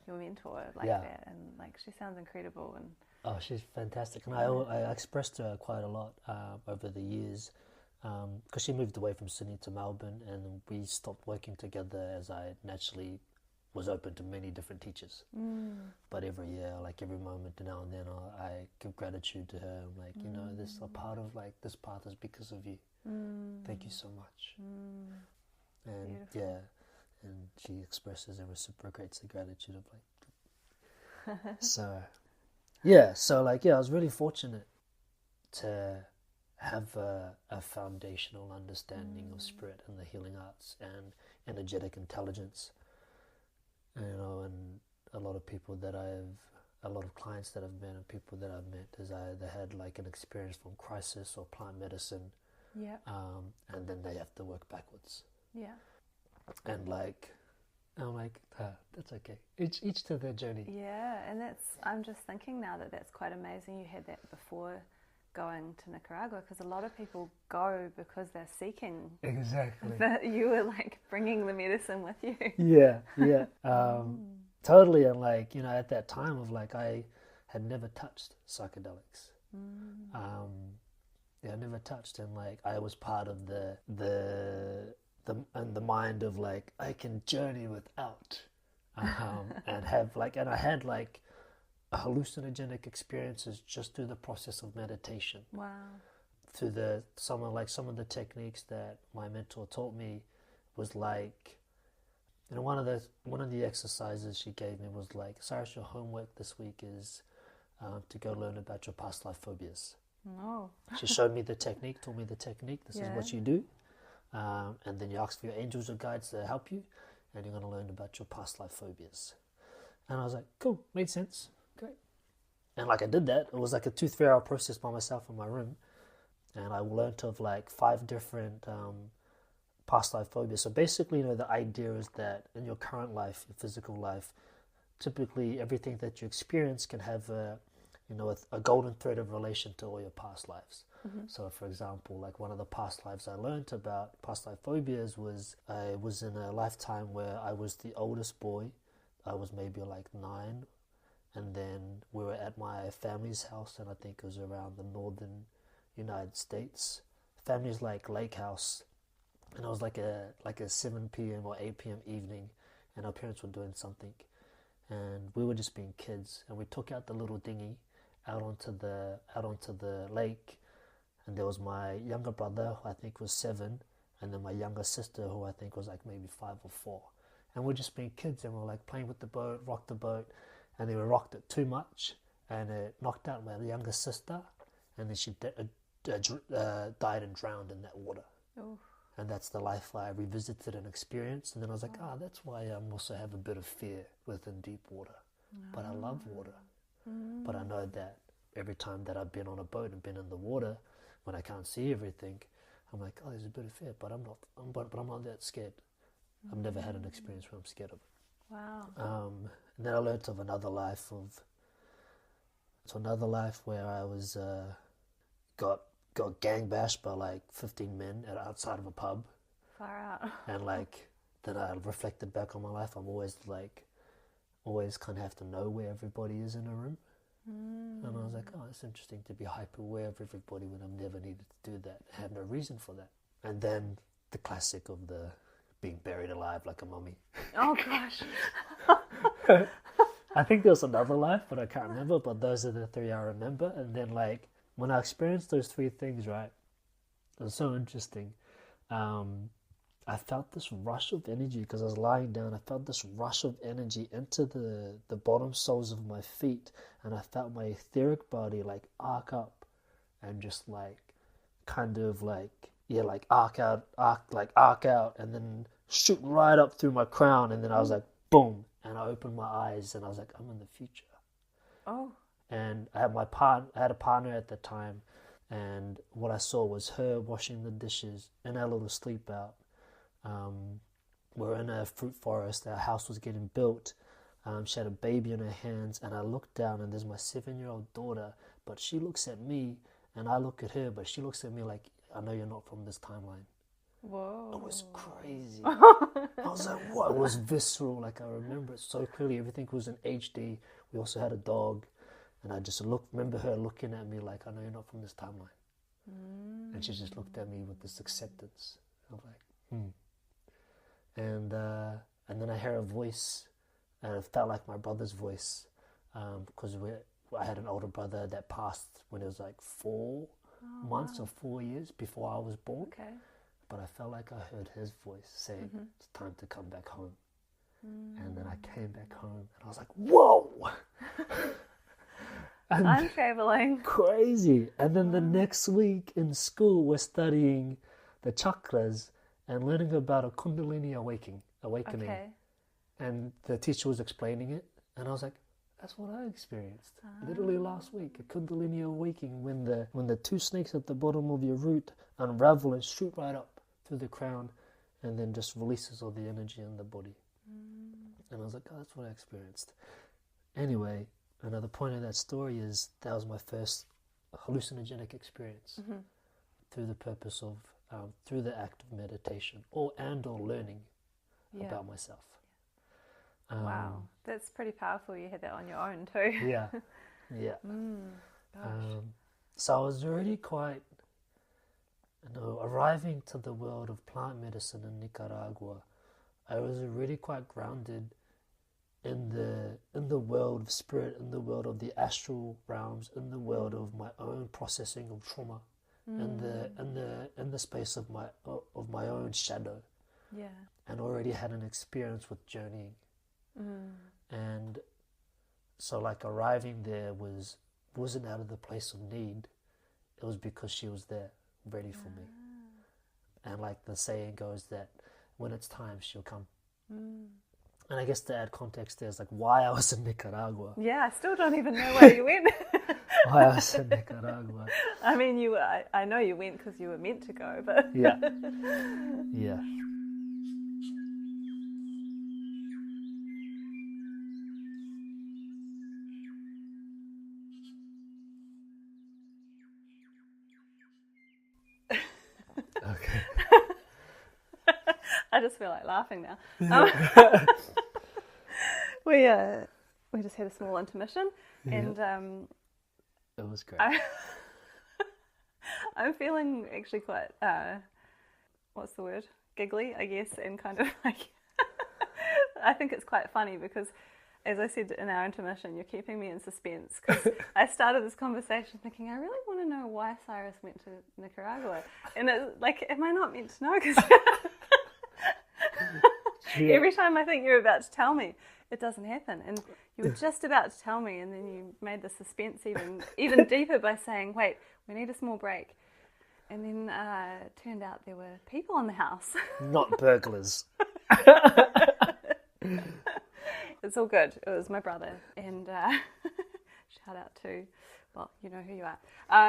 your mentor like that, and like she sounds incredible. And oh, she's fantastic, and I expressed to her quite a lot over the years, because she moved away from Sydney to Melbourne, and we stopped working together as I naturally was open to many different teachers. But every year, like every moment now and then, I give gratitude to her. I'm like, you know, this a part of like this path is because of you. Thank you so much. And beautiful. And she expresses a reciprocates the gratitude of like. So like I was really fortunate to have a foundational understanding of spirit and the healing arts and energetic intelligence. You know, and a lot of clients that I've met and people that I've met is they had like an experience from crisis or plant medicine, and then they have to work backwards. Yeah. And like, I'm like, that's okay. Each to their journey. Yeah, and I'm just thinking now that's quite amazing you had that before going to Nicaragua, because a lot of people go because they're seeking. Exactly. That you were like bringing the medicine with you. Yeah. Totally. And like, you know, at that time of like, I had never touched psychedelics. I never touched, and like I was part of the mind of like I can journey without, and I had like hallucinogenic experiences just through the process of meditation. Wow. Through some of the techniques that my mentor taught me was like, you know, one of the exercises she gave me was like, Cyrus, your homework this week is to go learn about your past life phobias. Oh. She showed me the technique, taught me the technique. This is what you do. And then you ask for your angels or guides to help you, and you're going to learn about your past life phobias. And I was like, cool, made sense, great. And like I did that. It was like a 2-3 hour process by myself in my room, and I learned of like 5 different past life phobias. So basically, you know, the idea is that in your current life, your physical life, typically everything that you experience can have a golden thread of relation to all your past lives. So, for example, like one of the past lives I learned about, past life phobias, was I was in a lifetime where I was the oldest boy. I was maybe like 9, and then we were at my family's house, and I think it was around the northern United States. Family's like lake house, and it was like a 7 p.m. or 8 p.m. evening, and our parents were doing something, and we were just being kids, and we took out the little dinghy out onto the lake. And there was my younger brother, who I think was 7, and then my younger sister, who I think was like maybe 5 or 4. And we're just being kids, and we're like playing with the boat, rocked the boat, and then we rocked it too much, and it knocked out my younger sister, and then she died and drowned in that water. Oh. And that's the life I revisited and experienced. And then I was like, that's why I also have a bit of fear within deep water. But I love water. But I know that every time that I've been on a boat and been in the water, when I can't see everything, I'm like, there's a bit of fear, but I'm not that scared. I've never had an experience where I'm scared of it. Wow. And then I learned of another life where I was got gang bashed by like 15 men outside of a pub. Far out. And like then I reflected back on my life. I'm always kind of have to know where everybody is in a room. And I was like, it's interesting to be hyper aware of everybody when I've never needed to do that. I have no reason for that. And then the classic of the being buried alive like a mummy. Oh gosh. I think there was another life, but I can't remember. But those are the 3 I remember. And then like when I experienced those 3 things, right, it was so interesting. I felt this rush of energy because I was lying down. I felt this rush of energy into the bottom soles of my feet, and I felt my etheric body like arc up and just like kind of like arc out and then shoot right up through my crown, and then I was like boom, and I opened my eyes and I was like, I'm in the future. Oh. And I had a partner at the time, and what I saw was her washing the dishes in our little sleep out. We're in a fruit forest. Our house was getting built. She had a baby in her hands, and I looked down, and there's my 7-year-old daughter, but she looks at me, and I look at her, but she looks at me like, I know you're not from this timeline. Whoa. It was crazy. I was like, what? It was visceral. Like, I remember it so clearly. Everything was in HD. We also had a dog, and I just remember her looking at me like, I know you're not from this timeline. And she just looked at me with this acceptance. I'm like, And then I hear a voice, and it felt like my brother's voice, because I had an older brother that passed when it was like 4 months or 4 years before I was born. Okay. But I felt like I heard his voice saying, it's time to come back home. And then I came back home, and I was like, whoa! And I'm traveling. crazy. And then the next week in school, we're studying the chakras and learning about a Kundalini awakening. Okay. And the teacher was explaining it, and I was like, that's what I experienced literally last week, a Kundalini awakening, when the two snakes at the bottom of your root unravel and shoot right up through the crown, and then just releases all the energy in the body. And I was like, oh, that's what I experienced. Anyway, another point of that story is that was my first hallucinogenic experience through the purpose of, through the act of meditation or learning about myself. Wow, that's pretty powerful. You had that on your own too. Yeah. So I was already quite, arriving to the world of plant medicine in Nicaragua, I was already quite grounded in the world of spirit, in the world of the astral realms, in the world of my own processing of trauma, in the space of my own shadow. Yeah. And already had an experience with journeying. And so like arriving there wasn't out of the place of need. It was because she was there ready for me. And like the saying goes that when it's time, she'll come. And I guess to add context, there's like why I was in Nicaragua. Yeah, I still don't even know where you went. Why I was in Nicaragua. I mean, I know you went because you were meant to go, but... Yeah. Okay. I just feel like laughing now. We just had a small intermission, and it was great. I'm feeling actually quite what's the word? Giggly, I guess, and kind of like I think it's quite funny because, as I said in our intermission, you're keeping me in suspense because I started this conversation thinking, I really want to know why Cyrus went to Nicaragua. And it's like, am I not meant to know? Because every time I think you're about to tell me, it doesn't happen. And you were just about to tell me, and then you made the suspense even deeper by saying, wait, we need a small break. And then it turned out there were people in the house. Not burglars. It's all good. It was my brother. And shout out to, well, you know who you are.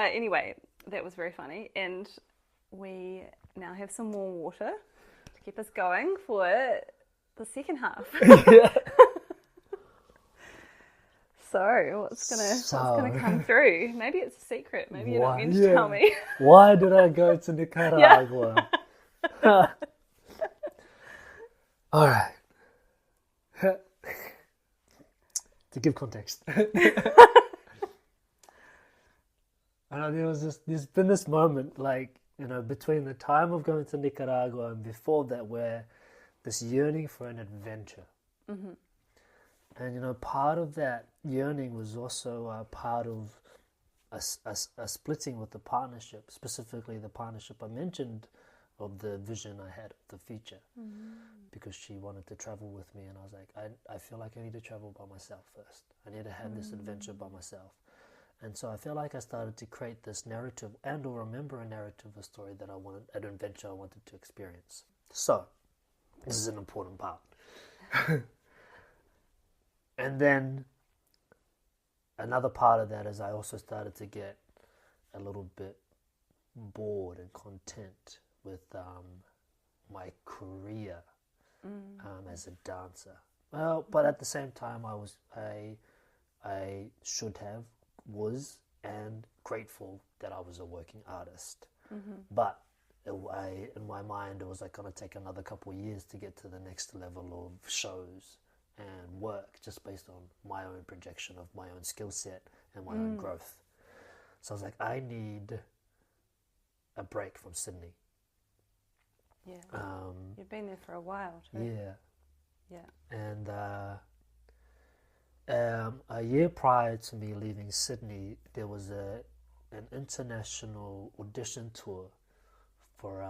Anyway, that was very funny. And we now have some more water to keep us going for the second half. So what's gonna come through? Maybe it's a secret. Maybe you're not meant to tell me. Why did I go to Nicaragua? All right. To give context, there's been this moment, like, between the time of going to Nicaragua and before that, where this yearning for an adventure. And part of that yearning was also a part of a splitting with the partnership, specifically the partnership I mentioned of the vision I had of the future, because she wanted to travel with me, and I was like, I feel like I need to travel by myself first. I need to have this adventure by myself. And so I feel like I started to create this narrative or remember a narrative, a story that I wanted, an adventure I wanted to experience. So this is an important part. And then another part of that is I also started to get a little bit bored and content with my career as a dancer. Well, but at the same time, I was grateful that I was a working artist. But in my mind, it was like going to take another couple of years to get to the next level of shows and work, just based on my own projection of my own skill set and my own growth. So I was like, I need a break from Sydney. Yeah. You've been there for a while too. Yeah. And a year prior to me leaving Sydney, there was an international audition tour for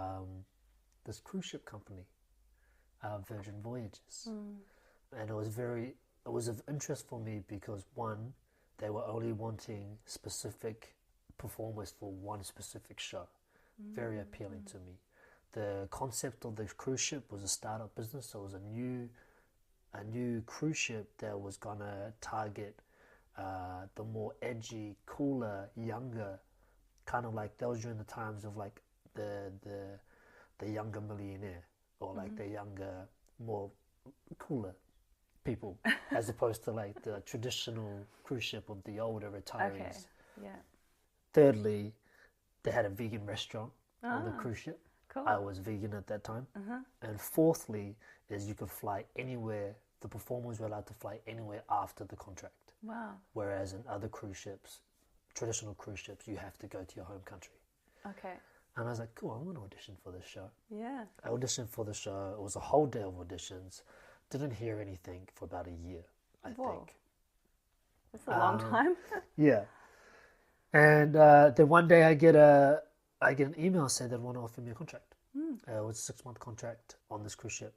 this cruise ship company, Virgin Voyages. And it was of interest for me because, one, they were only wanting specific performers for one specific show. Very appealing to me. The concept of the cruise ship was a startup business, so it was a new cruise ship that was gonna target the more edgy, cooler, younger, kind of like that was during the times of like the younger millionaire, or like the younger, more cooler people, as opposed to like the traditional cruise ship of the older retirees. Okay. Yeah. Thirdly, they had a vegan restaurant on the cruise ship. Cool. I was vegan at that time. And fourthly is you could fly anywhere. The performers were allowed to fly anywhere after the contract. Wow. Whereas in other cruise ships, traditional cruise ships, you have to go to your home country. Okay. And I was like, cool, I'm going to audition for this show. Yeah. I auditioned for the show. It was a whole day of auditions. Didn't hear anything for about a year, I think. That's a long time. Yeah. And then one day I get an email saying they want to offer me a contract. It was a 6-month contract on this cruise ship.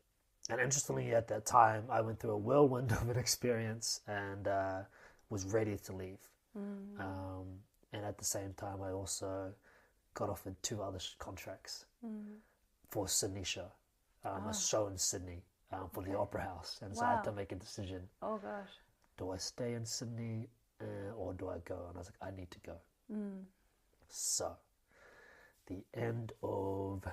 And interestingly, at that time, I went through a whirlwind of an experience and was ready to leave. And at the same time, I also got offered 2 other contracts for Sydney show, a show in Sydney for the Opera House. And so I had to make a decision. Oh, gosh. Do I stay in Sydney or do I go? And I was like, I need to go. So, the end of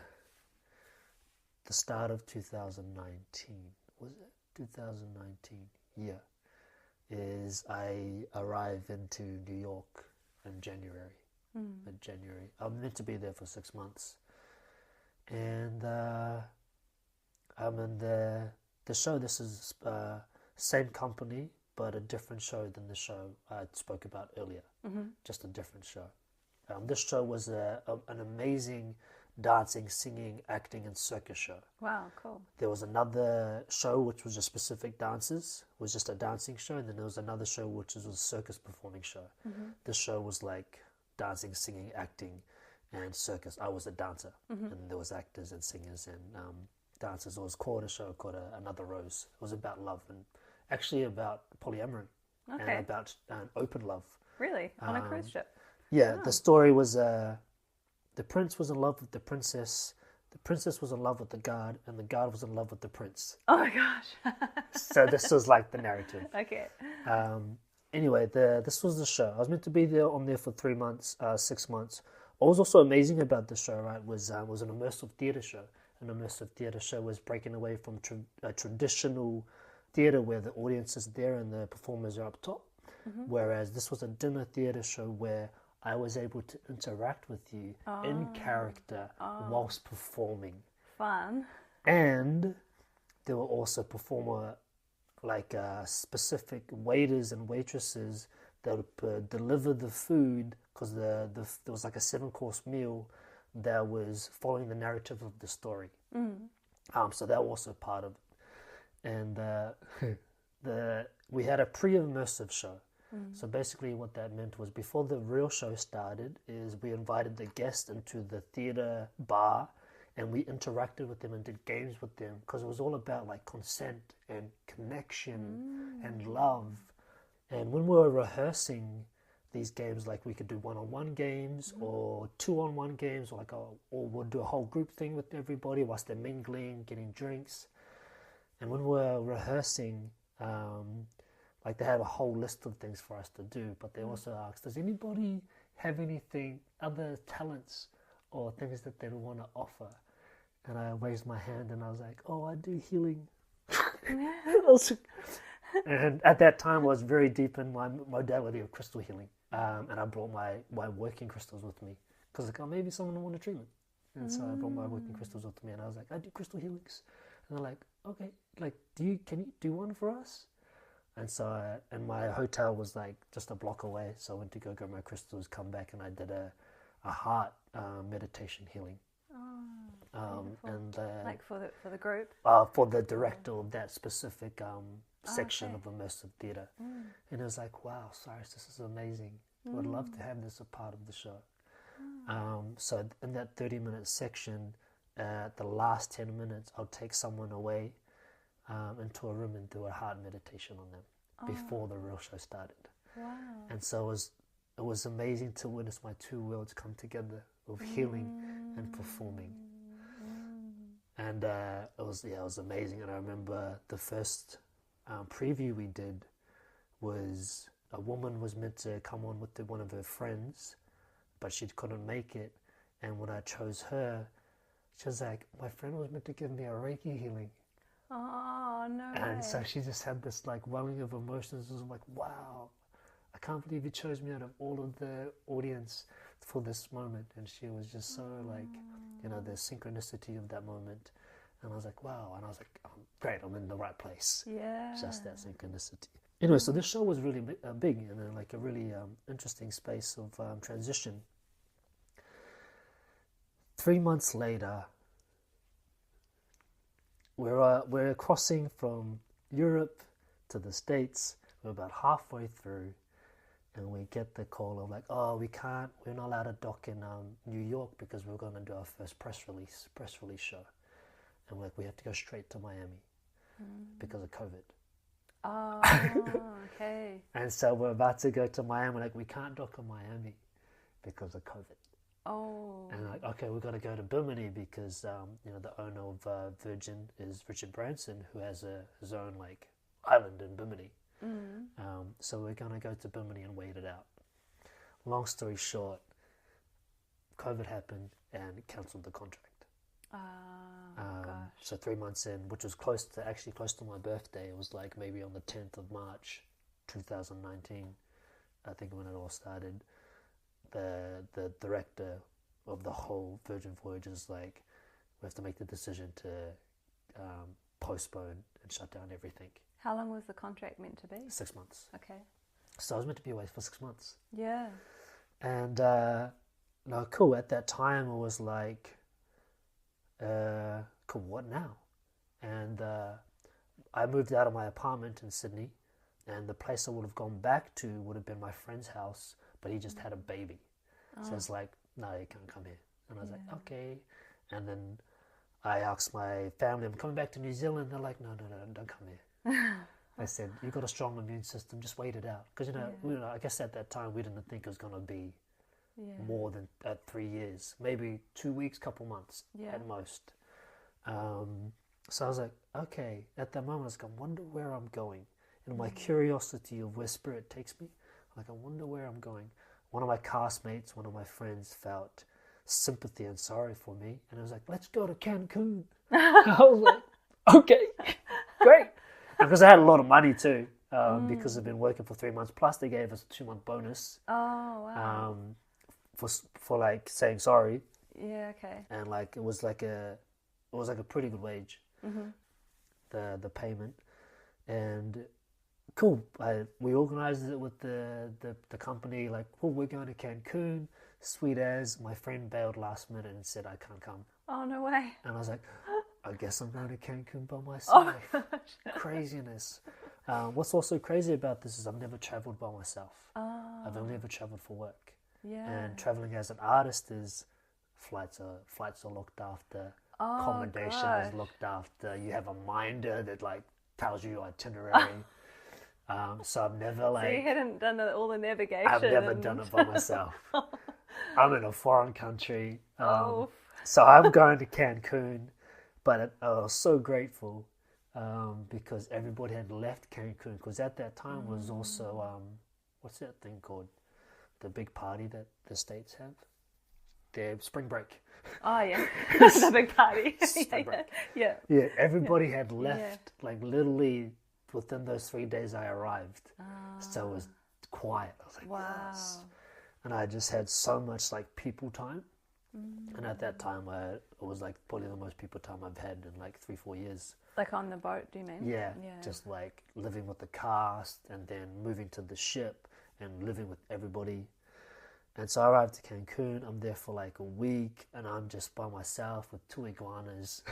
the start of 2019, was it 2019? Yeah, is I arrive into New York in January. Mid-January. I'm meant to be there for 6 months, and I'm in the show. This is same company, but a different show than the show I spoke about earlier. Just a different show. This show was an amazing dancing, singing, acting, and circus show. Wow, cool. There was another show which was just specific dances, was just a dancing show, and then there was another show which was a circus performing show. This show was like dancing, singing, acting, and circus. I was a dancer, and there was actors and singers and dancers. It was called a show called Another Rose. It was about love and actually about polyamory and about open love. Really? On a cruise ship? Yeah, the story was the prince was in love with the princess was in love with the guard, and the guard was in love with the prince. Oh my gosh. So this was like the narrative. Okay. Anyway, this was the show. I was meant to be there for 3 months, 6 months. What was also amazing about the show, right, was an immersive theatre show. An immersive theatre show was breaking away from a traditional theatre where the audience is there and the performers are up top. Whereas this was a dinner theatre show where I was able to interact with you in character whilst performing. Fun. And there were also specific waiters and waitresses that would deliver the food, because there was like a 7-course meal that was following the narrative of the story. So that was also part of it. And we had a pre-immersive show. So basically what that meant was, before the real show started, is we invited the guests into the theatre bar and we interacted with them and did games with them, because it was all about like consent and connection and love. And when we were rehearsing these games, like we could do one-on-one games or 2-on-1 games, or we'll do a whole group thing with everybody whilst they're mingling, getting drinks. And when we were rehearsing, they had a whole list of things for us to do, but they also asked, does anybody have anything, other talents or things that they want to offer? And I raised my hand and I was like, oh, I do healing. And at that time I was very deep in my modality of crystal healing. And I brought my working crystals with me, because maybe someone will want a treatment. And so I brought my working crystals with me, and I was like, I do crystal healings. And they're like, okay, can you do one for us? And so, and my hotel was like just a block away. So I went to go get my crystals, come back, and I did a heart meditation healing. And for the group? For the director of that specific section of immersive theatre. And it was like, wow, Cyrus, this is amazing. I would love to have this a part of the show. So in that 30-minute section, the last 10 minutes, I'll take someone away into a room and do a heart meditation on them before the real show started. Wow. And so it was amazing to witness my two worlds come together of healing and performing. And it was amazing. And I remember the first preview we did was a woman was meant to come on with one of her friends, but she couldn't make it. And when I chose her, she was like, my friend was meant to give me a Reiki healing. Oh, no And way. so she just had this like welling of emotions. It was like, wow, I can't believe you chose me out of all of the audience for this moment. And she was just so like, you know, the synchronicity of that moment. And I was like, wow. And I was like, oh, great, I'm in the right place. Yeah. Just that synchronicity. Anyway, so this show was really big and like a really interesting space of transition. 3 months later, we're crossing from Europe to the States. We're about halfway through, and we get the call of like, oh, we're not allowed to dock in New York because we're going to do our first press release show, and we have to go straight to Miami because of COVID. Oh, okay. And so we're about to go to Miami. Like, we can't dock in Miami because of COVID. Oh. And like, okay, we've got to go to Bimini because you know, the owner of Virgin is Richard Branson, who has his own like island in Bimini. So we're going to go to Bimini and wait it out. Long story short, COVID happened and cancelled the contract. Gosh. So 3 months in, which was actually close to my birthday. It was like maybe on the 10th of March 2019, I think, when it all started. The director of the whole Virgin Voyage is like, we have to make the decision to postpone and shut down everything. How long was the contract meant to be? 6 months. Okay. So I was meant to be away for 6 months. Yeah. And no, cool. At that time, it was like, cool, what now? And I moved out of my apartment in Sydney, and the place I would have gone back to would have been my friend's house, but he just had a baby. So it's like, no, you can't come here. And I was like, okay. And then I asked my family, I'm coming back to New Zealand. They're like, no, don't come here. I said, you've got a strong immune system, just wait it out. Because, you know, I guess at that time we didn't think it was going to be more than 3 years, maybe 2 weeks, couple months at most. So I was like, okay. At that moment, I was like, I wonder where I'm going. And my curiosity of where spirit takes me, like, I wonder where I'm going. One of my castmates, one of my friends felt sympathy and sorry for me. And I was like, let's go to Cancun. I was like, okay, great. And because I had a lot of money too, because I've been working for 3 months. Plus they gave us a 2-month bonus. Oh, wow. For like saying sorry. Yeah, okay. And like, it was like a pretty good wage, the payment. And cool. We organized it with the company. Like, oh, we're going to Cancun. Sweet as. My friend bailed last minute and said, I can't come. Oh, no way. And I was like, I guess I'm going to Cancun by myself. Oh, gosh. Craziness. What's also crazy about this is I've never traveled by myself. Oh. I've only ever traveled for work. Yeah. And traveling as an artist is flights are looked after. Accommodation is looked after. You have a minder that like tells you your itinerary. So I've never like... So you hadn't done all the navigation? I've never done it by myself. I'm in a foreign country. So I'm going to Cancun, but I was so grateful because everybody had left Cancun, because at that time was also, what's that thing called? The big party that the States have? Their spring break. Oh, yeah. The big party. Spring break. Yeah. Yeah, everybody had left, like literally within those 3 days I arrived. So it was quiet. I was like, wow. yes. And I just had so much like people time. And at that time, it was like probably the most people time I've had in like 3-4 years. Like on the boat, do you mean? Yeah, just like living with the cast and then moving to the ship and living with everybody. And so I arrived to Cancun. I'm there for like a week, and I'm just by myself with 2 iguanas,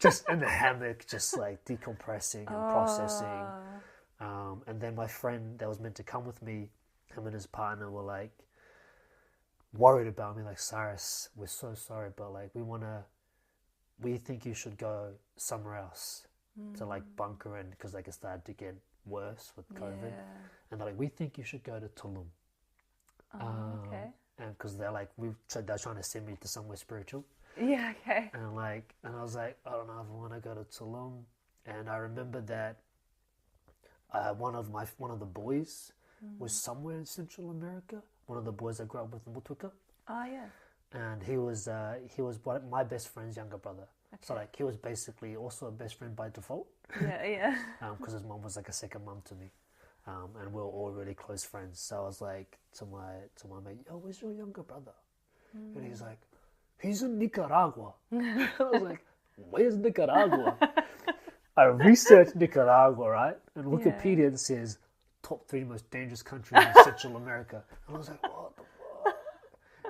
just in the hammock, just like decompressing and processing. And then my friend that was meant to come with me, him and his partner were like worried about me, like, Cyrus, we're so sorry, but like we think you should go somewhere else to like bunker in, because like it started to get worse with COVID. Yeah. And they're like, we think you should go to Tulum. Okay. And because they're like, they're trying to send me to somewhere spiritual. Yeah, okay. And I was like, I don't know if I want to go to Tulum. And I remember that one of the boys was somewhere in Central America. One of the boys I grew up with in Motueka. Oh, yeah. And he was my best friend's younger brother. Okay. So like he was basically also a best friend by default. Yeah. Because his mom was like a second mom to me. And we were all really close friends. So I was like to my mate, yo, where's your younger brother? And he's like, he's in Nicaragua. I was like, where's Nicaragua? I researched Nicaragua, right? And Wikipedia says top 3 most dangerous countries in Central America. And I was like, what the fuck?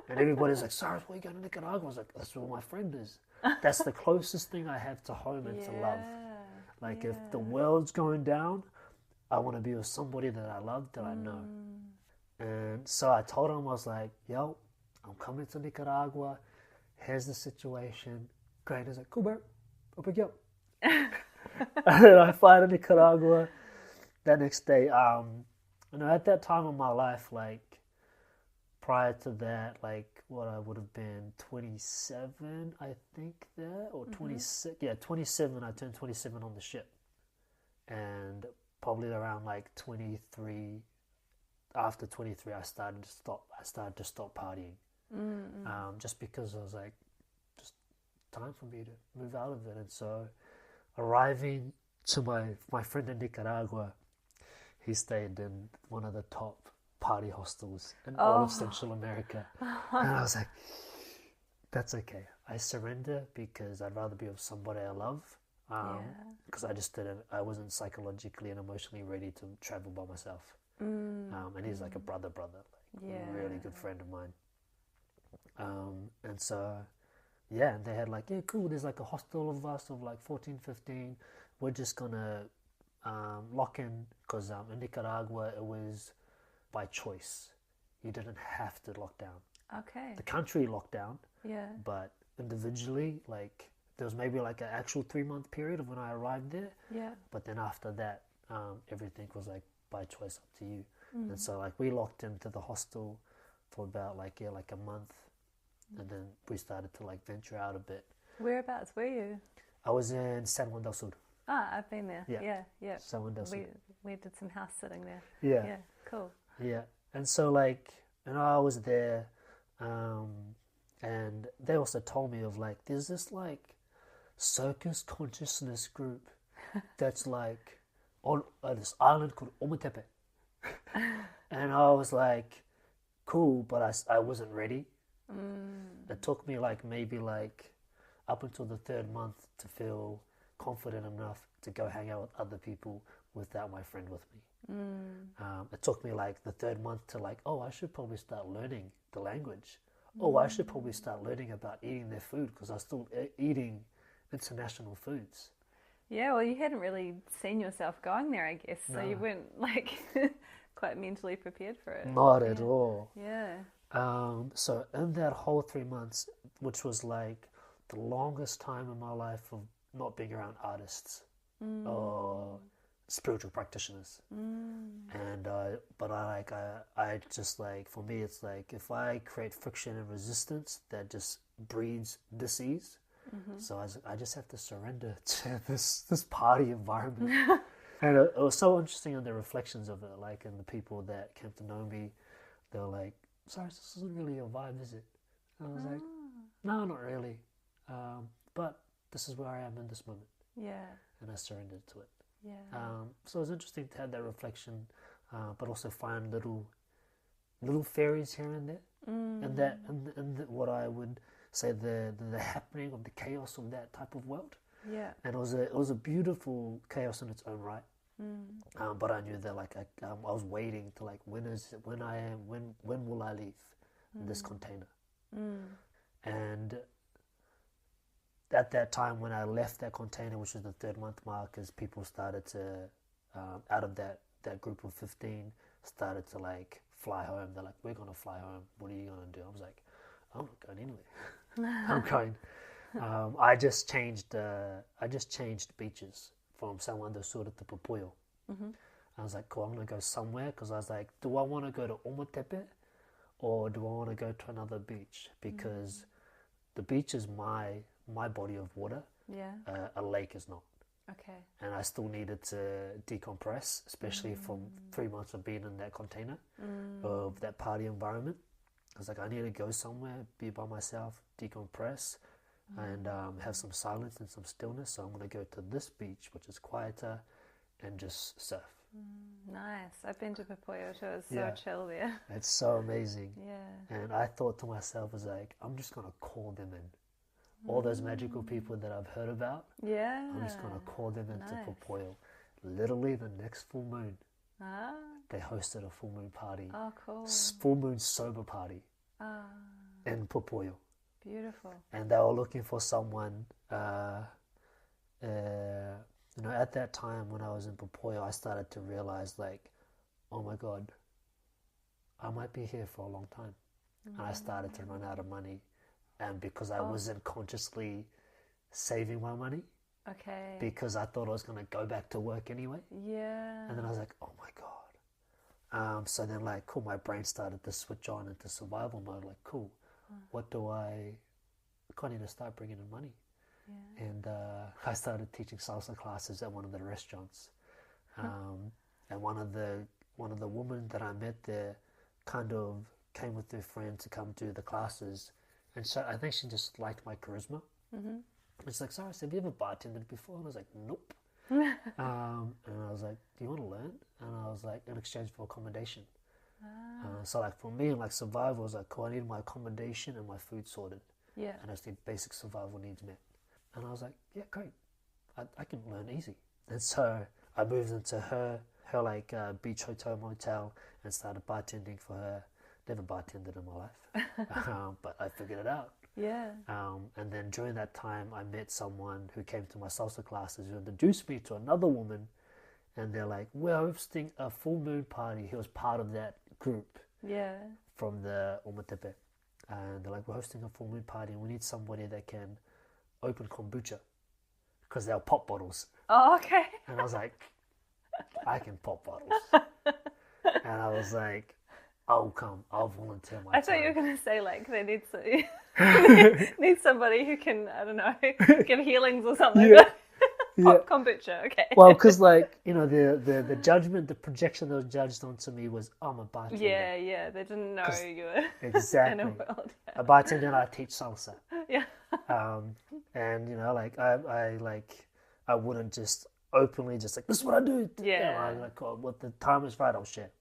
And everybody's like, Cyrus, why are you going to Nicaragua? I was like, that's where my friend is. That's the closest thing I have to home and to love. Like if the world's going down, I want to be with somebody that I love, that I know. And so I told him, I was like, yo, I'm coming to Nicaragua. Here's the situation. Great. He's like, cool, bro. I'll pick you up. And I fly to Nicaragua that next day. At that time of my life, like prior to that, like what I would have been 27, I think there, or 26. Yeah, 27. I turned 27 on the ship. And probably around like 23, after 23, I started to stop partying. Just because I was like, just time for me to move out of it. And so arriving to my friend in Nicaragua, he stayed in one of the top party hostels in all of Central America. And I was like, that's okay. I surrender because I'd rather be with somebody I love. Because I wasn't psychologically and emotionally ready to travel by myself. And he's like a brother, like a really good friend of mine. And so, and they had like, yeah, cool, there's like a hostel of us of like 14, 15. We're just gonna lock in, because in Nicaragua it was by choice. You didn't have to lock down. Okay. The country locked down. Yeah. But individually, like there was maybe like an actual 3-month period of when I arrived there. Yeah. But then after that, everything was like by choice, up to you. And so like we locked into the hostel for about like a month, and then we started to like venture out a bit. Whereabouts were you? I was in San Juan del Sur. Ah, I've been there. Yeah. San Juan del Sur. We did some house sitting there. Yeah, cool. Yeah, and so like, I was there, and they also told me of like, there's this like circus consciousness group that's like on this island called Ometepe. And I was like, cool, but I wasn't ready. It took me like maybe like up until the 3rd month to feel confident enough to go hang out with other people without my friend with me. It took me like the 3rd month to like, I should probably start learning the language. I should probably start learning about eating their food, because I was still eating international foods. Yeah, well, you hadn't really seen yourself going there, I guess, so you weren't like quite mentally prepared for it. Not at all. Yeah. So in that whole 3 months, which was like the longest time in my life of not being around artists or spiritual practitioners, and but I just like, for me it's like, if I create friction and resistance, that just breeds disease. So I just have to surrender to this party environment. And it was so interesting in the reflections of it, like, and the people that came to know me, they were like, sorry, this isn't really your vibe, is it? And I was like, no, not really, but this is where I am in this moment. Yeah. And I surrendered to it. Yeah. So it was interesting to have that reflection, but also find little fairies here and there, and what I would say the happening of the chaos of that type of world. Yeah. And it was a beautiful chaos in its own right. But I knew that like I was waiting to like, when will I leave this container? And at that time when I left that container, which was the 3rd month mark, as people started to out of that group of 15 started to like fly home. They're like, we're gonna fly home. What are you gonna do? I was like, I'm not going anywhere. I'm going. I just changed beaches from San Juan del Sur to Popoyo. I was like, cool, I'm going to go somewhere, because I was like, do I want to go to Ometepe or do I want to go to another beach? Because the beach is my body of water. Yeah. A lake is not. Okay. And I still needed to decompress, especially from 3 months of being in that container of that party environment. I was like, I need to go somewhere, be by myself, decompress, and have some silence and some stillness. So I'm going to go to this beach, which is quieter, and just surf. Nice. I've been to Papoyo too. It's so chill there. It's so amazing. Yeah. And I thought to myself, I was like, I'm just going to call them in. All those magical people that I've heard about, I'm just going to call them into Papoyo. Literally the next full moon, they hosted a full moon party. Oh, cool. Full moon sober party in Papoyo. Beautiful. And they were looking for someone, you know, at that time when I was in Papoyo, I started to realize, like, oh my God, I might be here for a long time. And I started to run out of money. And because I wasn't consciously saving my money. Okay. Because I thought I was going to go back to work anyway. Yeah. And then I was like, oh my God. So then, like, cool, my brain started to switch on into survival mode. Like, cool, what do I kind of need to start bringing in money. Yeah. And I started teaching salsa classes at one of the restaurants. And one of the women that I met there kind of came with her friend to come do the classes. And so I think she just liked my charisma. Mm-hmm. It's like, Cyrus, have you ever bartended before? And I was like, nope. And I was like, do you want to learn? And I was like, in exchange for accommodation. So like for me, like survival was like, cool, I need my accommodation and my food sorted. Yeah. And I just need basic survival needs met. And I was like, yeah, great. I can learn easy. And so I moved into her like beach hotel motel and started bartending for her. Never bartended in my life, but I figured it out. Yeah. And then during that time, I met someone who came to my salsa classes who introduced me to another woman. And they're like, we're hosting a full moon party. He was part of that group. Yeah. From the Ometepe. And they're like, we're hosting a full moon party and we need somebody that can open kombucha. Because they're pop bottles. Oh, okay. And I was like, I can pop bottles. And I was like, I'll come. I'll volunteer my time. I thought you were going to say, like, they need need somebody who can, I don't know, give healings or something. Yeah. Pop kombucha, okay. Well, because, like, you know, the judgment, the projection that was judged onto me was, I'm a bartender. Yeah, they didn't know you were exactly. in a world. Yeah. A bartender, and I teach salsa. Yeah. And, you know, like, I wouldn't just openly just like, this is what I do. Yeah. I was like, oh, when the time is right, I'll share.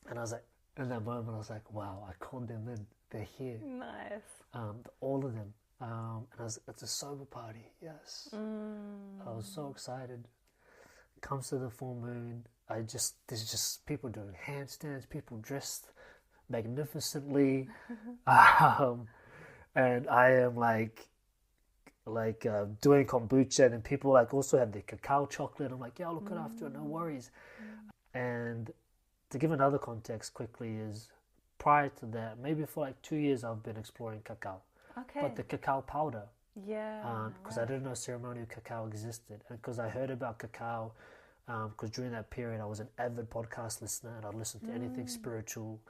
And I was like, in that moment, I was like, wow, I called them in. They're here. Nice. All of them. And I was like, it's a sober party. Yes. I was so excited. Comes to the full moon. There's just people doing handstands, people dressed magnificently. And I am like doing kombucha, and people like also have their cacao chocolate. I'm like, yeah, I'll look it after, no worries. And to give another context quickly is prior to that, maybe for like 2 years, I've been exploring cacao. Okay. But the cacao powder. Yeah. Because I didn't know ceremonial cacao existed. And because I heard about cacao, because during that period, I was an avid podcast listener and I'd listen to anything spiritual,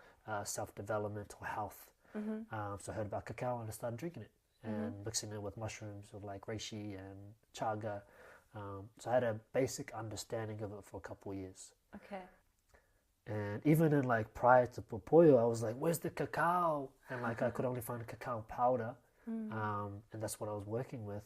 self-development or health. So I heard about cacao and I started drinking it and mixing it with mushrooms with like reishi and chaga. So I had a basic understanding of it for a couple of years. Okay. And even in like prior to Papoyo, I was like, where's the cacao? And like I could only find cacao powder. And that's what I was working with.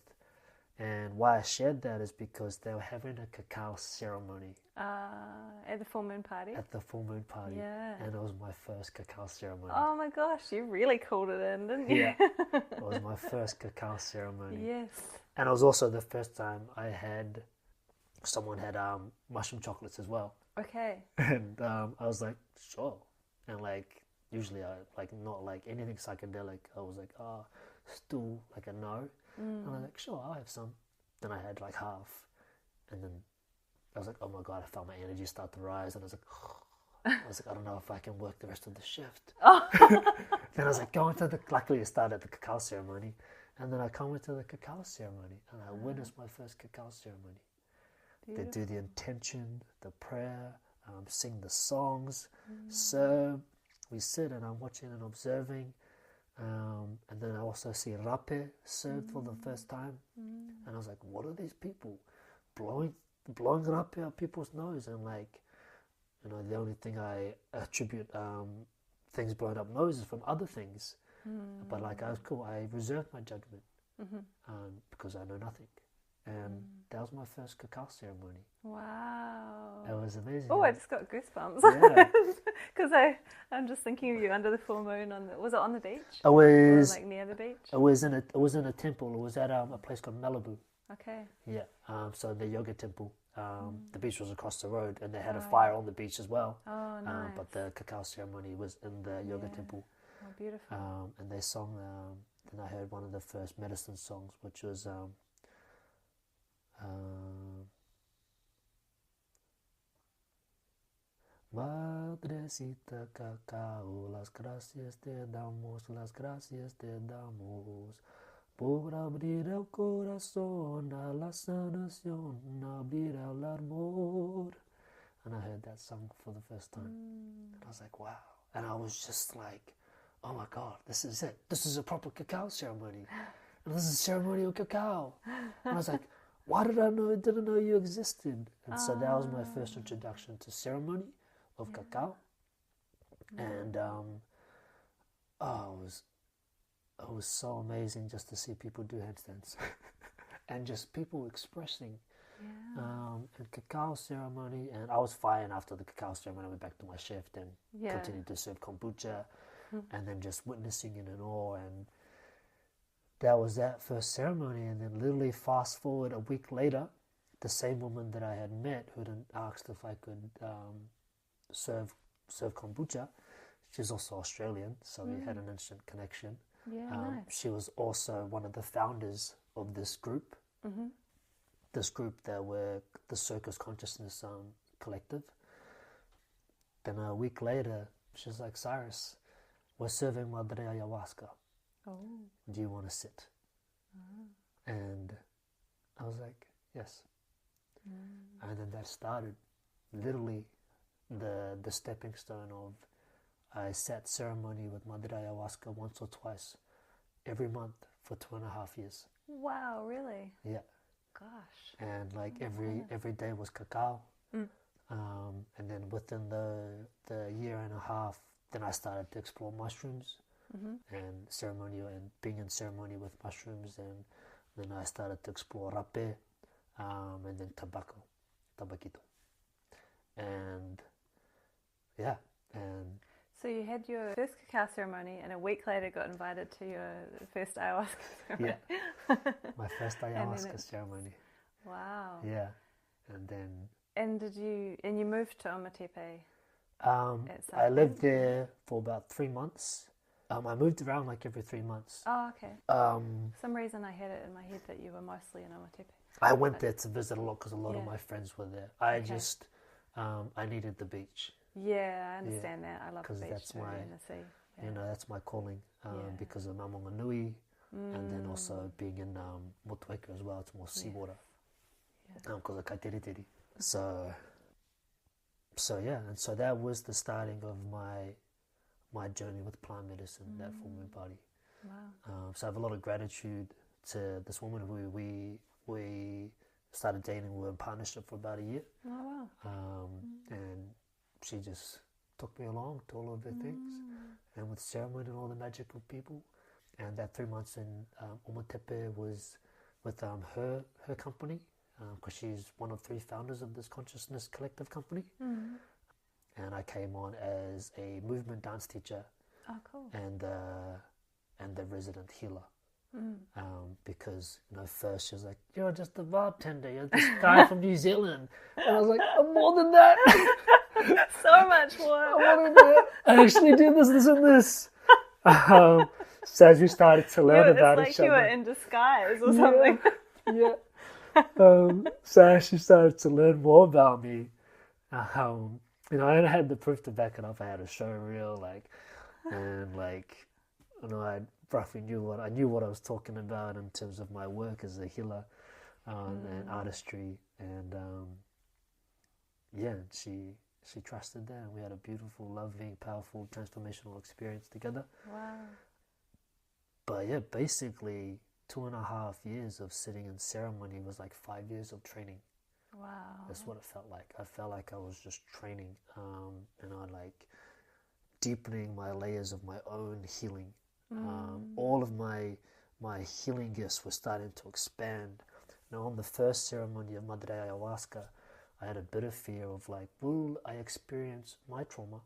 And why I shared that is because they were having a cacao ceremony. At the full moon party? At the full moon party. Yeah. And it was my first cacao ceremony. Oh my gosh, you really called it in, didn't you? Yeah. It was my first cacao ceremony. Yes. And it was also the first time someone had mushroom chocolates as well. Okay. And I was like, sure. And like, usually I like not like anything psychedelic. I was like, still like a no. And I was like, sure, I'll have some. Then I had like half. And then I was like, oh my God, I felt my energy start to rise. And I was like, I don't know if I can work the rest of the shift. Then I was like, luckily it started at the cacao ceremony. And then I come into the cacao ceremony and I witnessed my first cacao ceremony. Beautiful. They do the intention, the prayer, sing the songs, serve. We sit and I'm watching and observing. And then I also see rape served for the first time. And I was like, what are these people blowing rape out people's nose? And like, you know, the only thing I attribute things blowing up noses from other things. But like, I was cool. I reserved my judgment because I know nothing. And that was my first cacao ceremony. Wow. It was amazing. Oh, I just got goosebumps. Yeah. Because I'm just thinking of you under the full moon was it on the beach? It was or like near the beach? It was in a temple. It was at a place called Malibu. Okay. Yeah. So the yoga temple. The beach was across the road, and they had a fire on the beach as well. Oh, nice. But the cacao ceremony was in the yoga temple. Oh, beautiful. And they sung. Then I heard one of the first medicine songs, which was Madrecita cacao, las gracias te damos, por abrir el corazón a la sanación, abrir el amor. And I heard that song for the first time. And I was like, wow. And I was just like, oh my God, this is it. This is a proper cacao ceremony. And this is ceremonial cacao. And I was like, why didn't know you existed? And so that was my first introduction to ceremony of cacao. And it was so amazing just to see people do handstands and just people expressing and cacao ceremony. And I was fine after the cacao ceremony. I went back to my shift and continued to serve kombucha and then just witnessing it in awe. And that was that first ceremony. And then literally fast forward a week later, the same woman that I had met who had asked if I could serve kombucha, she's also Australian, so we had an instant connection. Nice. She was also one of the founders of this group. This group that were the Circus Consciousness Collective. Then a week later, she's like, Cyrus, we're serving Madre Ayahuasca. Oh. Do you want to sit? And I was like, yes. And then that started literally the stepping stone of I sat ceremony with Madre Ayahuasca once or twice every month for 2.5 years. Wow, really? Yeah. Gosh. And like every day was cacao. And then within the year and a half, then I started to explore mushrooms and ceremonial and being in ceremony with mushrooms. And then I started to explore rape and then tabaquito. And yeah, and so you had your first cacao ceremony, and a week later got invited to your first ayahuasca ceremony. Yeah, my first ayahuasca ceremony. Wow. Yeah, and then. And you moved to Ometepe? I lived there for about 3 months. I moved around like every 3 months. Oh, okay. For some reason I had it in my head that you were mostly in Ometepe. I went there to visit a lot because a lot of my friends were there. I needed the beach. Yeah, I understand that. I love the beach that's too, and the sea. Yeah. You know, that's my calling because of Mamonga Nui and then also being in Motueka as well. It's more seawater because of Kaiteritiri. So yeah, and so that was the starting of my journey with plant medicine, that full moon body. Wow. So I have a lot of gratitude to this woman who we started dating. We were in partnership for about a year. Oh, wow. And she just took me along to all of the things, and with ceremony and all the magic of people. And that 3 months in Ometepe was with her company, because she's one of 3 founders of this consciousness collective company. And I came on as a movement dance teacher. Oh, cool. And the resident healer. Because, you know, first she was like, you're just a bartender, you're this guy from New Zealand. And I was like, I'm more than that. So much more. I'm more than that. I actually do this, and this. So as we started to learn about each other. It's like you were in disguise or something. Yeah. So I actually started to learn more about me. You know, I had the proof to back it up. I had a show reel, and you know, I roughly knew what I was talking about in terms of my work as a healer and artistry. And she She trusted that, and we had a beautiful, loving, powerful, transformational experience together. Wow. But yeah, basically 2.5 years of sitting in ceremony was like 5 years of training. Wow. That's what it felt like. I felt like I was just training, like deepening my layers of my own healing. All of my healing gifts were starting to expand. Now, on the first ceremony of Madre Ayahuasca, I had a bit of fear of like, will I experience my trauma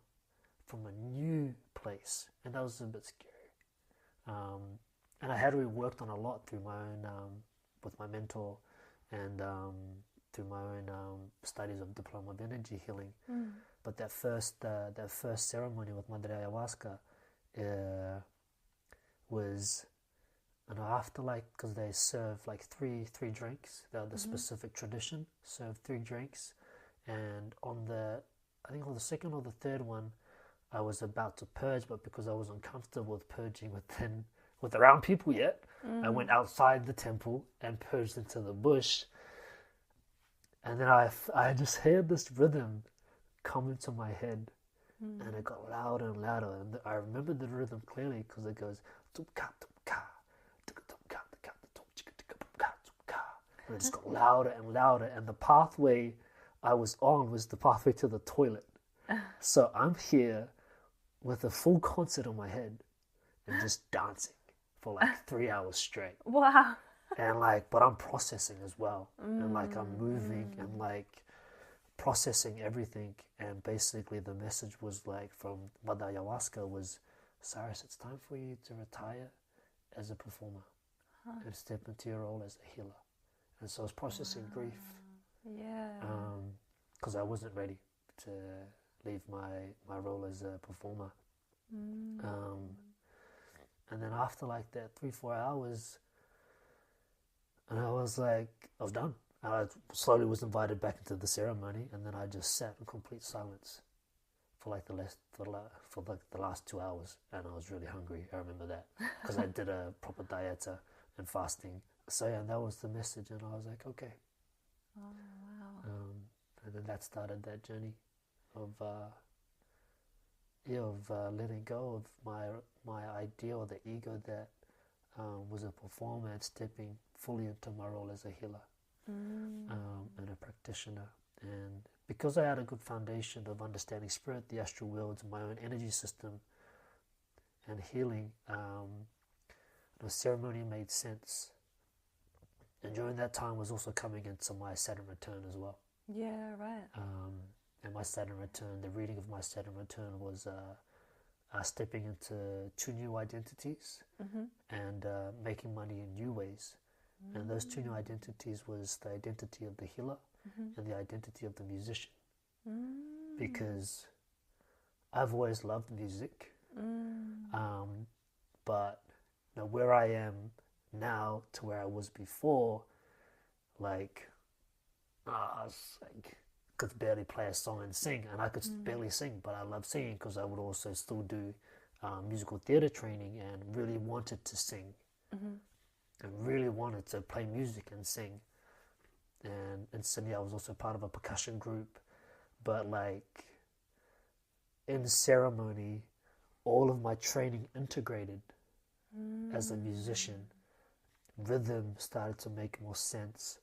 from a new place? And that was a bit scary. And I had already worked on a lot through my own, with my mentor, and through my own studies of diploma of energy healing. But that first ceremony with Madre Ayahuasca was, and after like, because they serve like three drinks, the specific tradition served 3 drinks, and on the second or the third one, I was about to purge, but because I wasn't comfortable with purging with around people yet, I went outside the temple and purged into the bush, and then I just heard this rhythm come into my head, and it got louder and louder, and I remember the rhythm clearly because it goes and it just got louder and louder, and the pathway I was on was the pathway to the toilet. So I'm here with a full concert in my head and just dancing for like 3 hours straight. Wow. And like, but I'm processing as well, and like I'm moving and like processing everything. And basically the message was like from Mother Ayahuasca was, Cyrus, it's time for you to retire as a performer and step into your role as a healer. And so I was processing grief. Yeah. Because I wasn't ready to leave my role as a performer. And then after like that 3-4 hours, and I was done. I slowly was invited back into the ceremony, and then I just sat in complete silence for like the last 2 hours, and I was really hungry. I remember that because I did a proper dieta and fasting. So yeah, that was the message, and I was like, okay. Oh wow. And then that started that journey of letting go of my idea or the ego that was a performer and stepping fully into my role as a healer and a practitioner. And because I had a good foundation of understanding spirit, the astral worlds, my own energy system, and healing, the ceremony made sense. And during that time was also coming into my Saturn return as well. Yeah, right. And my Saturn return, the reading of my Saturn return was stepping into 2 new identities and making money in new ways. And those 2 new identities was the identity of the healer and the identity of the musician. Because I've always loved music, but where I am now to where I was before, I could barely play a song and sing, and I could barely sing, but I love singing because I would also still do musical theatre training and really wanted to sing and really wanted to play music and sing. And in Sydney I was also part of a percussion group, but like in ceremony all of my training integrated as a musician. Rhythm started to make more sense.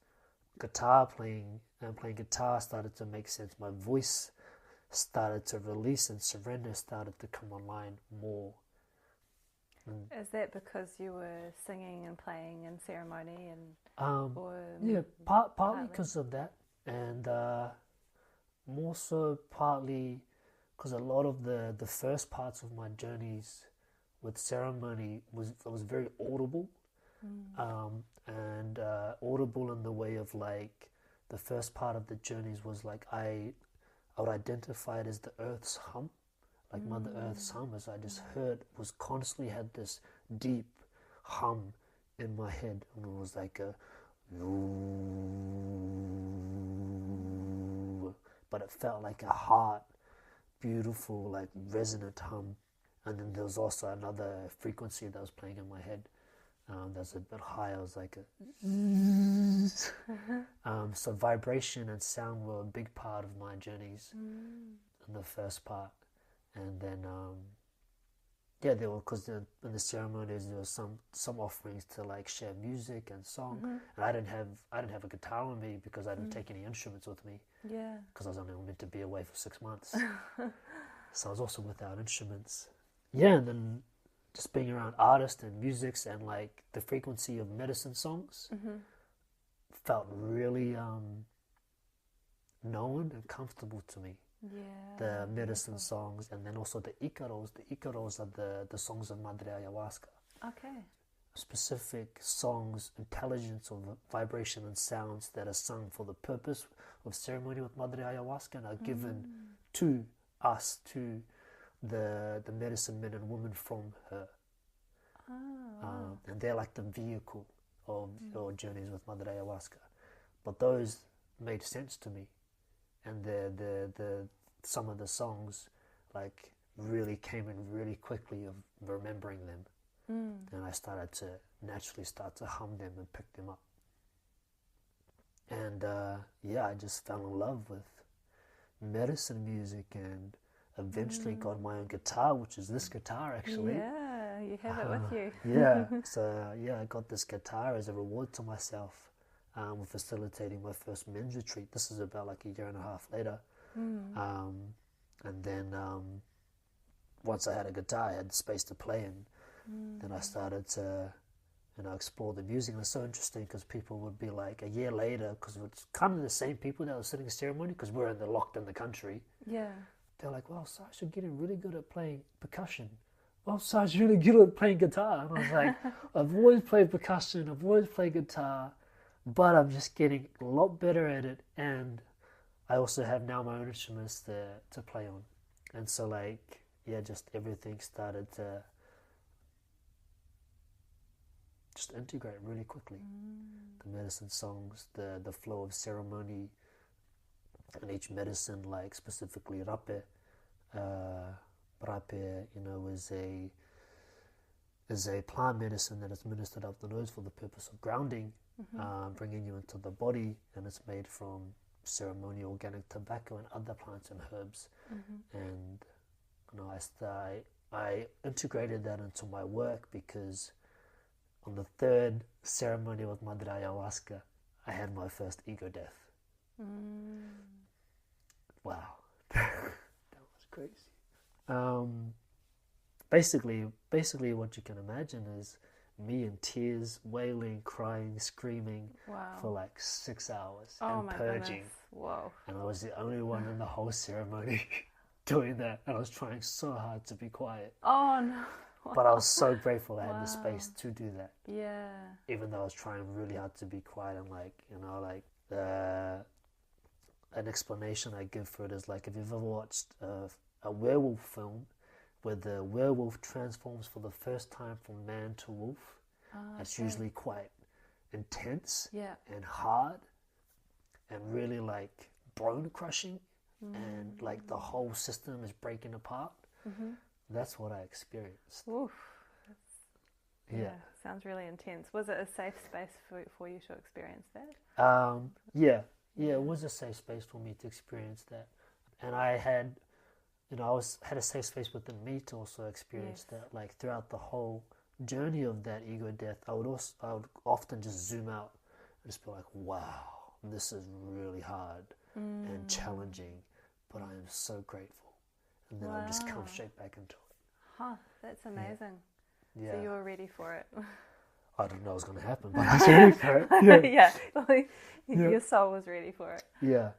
Playing guitar started to make sense. My voice started to release and surrender started to come online more. Is that because you were singing and playing in ceremony partly because of that, and more so partly because a lot of the first parts of my journeys with ceremony was very audible. And audible in the way of like the first part of the journeys was like I would identify it as the earth's hum, like Mother Earth's hum, as I just heard, was constantly had this deep hum in my head, and it was like a but it felt like a heart, beautiful, like resonant hum. And then there was also another frequency that was playing in my head. That's a bit high. I was like so vibration and sound were a big part of my journeys in the first part. And then there were, because in the ceremonies there was some offerings to like share music and song, and I didn't have a guitar with me because I didn't take any instruments with me. Yeah. Because I was only meant to be away for 6 months, so I was also without instruments. Yeah, and then just being around artists and musics and like the frequency of medicine songs felt really known and comfortable to me. Yeah. The medicine songs, and then also the ikaros. The ikaros are the songs of Madre Ayahuasca. Okay. Specific songs, intelligence of vibration and sounds that are sung for the purpose of ceremony with Madre Ayahuasca and are given to us, to the medicine men and women from her. And they're like the vehicle of your journeys with Madre Ayahuasca. But those made sense to me. And the some of the songs like really came in really quickly of remembering them, and I started to naturally hum them and pick them up. And I just fell in love with medicine music, and eventually got my own guitar, which is this guitar actually. Yeah, you have it with you. So I got this guitar as a reward to myself. With facilitating my first men's retreat. This is about like a year and a half later. And then once I had a guitar, I had the space to play in. Then I started to, explore the music. And it's so interesting because people would be like, a year later, because it's kind of the same people that were sitting in ceremony, because we're locked in the country. Yeah. They're like, well, Sarge, you're getting really good at playing percussion. Well, Sarge, you're really good at playing guitar. And I was like, I've always played percussion, I've always played guitar, but I'm just getting a lot better at it, and I also have now my own instruments to play on. And so just everything started to just integrate really quickly. The medicine songs, the flow of ceremony, and each medicine, like specifically rape. Rape, is a plant medicine that is ministered up the nose for the purpose of grounding. Bringing you into the body, and it's made from ceremonial organic tobacco and other plants and herbs. And I integrated that into my work, because on the third ceremony with Madre Ayahuasca, I had my first ego death. Wow, that was crazy. Basically, what you can imagine is me in tears, wailing, crying, screaming for like 6 hours and purging. Goodness. Whoa. And I was the only one in the whole ceremony doing that. And I was trying so hard to be quiet. Oh no. Wow. But I was so grateful I had the space to do that. Yeah. Even though I was trying really hard to be quiet, and an explanation I give for it is like, if you've ever watched a werewolf film, where the werewolf transforms for the first time from man to wolf, it's usually quite intense and hard and really like bone crushing, and like the whole system is breaking apart. That's what I experienced. Oof. Yeah. Sounds really intense. Was it a safe space for you to experience that? It was a safe space for me to experience that, and I had had a safe space within me to also experience that. Like throughout the whole journey of that ego death, I would often just zoom out and just be like, wow, this is really hard and challenging, but I am so grateful. And then I'll just come straight back into it. Huh, that's amazing. Yeah. So you were ready for it. I didn't know it was going to happen, but I was ready for it. Your soul was ready for it. Yeah.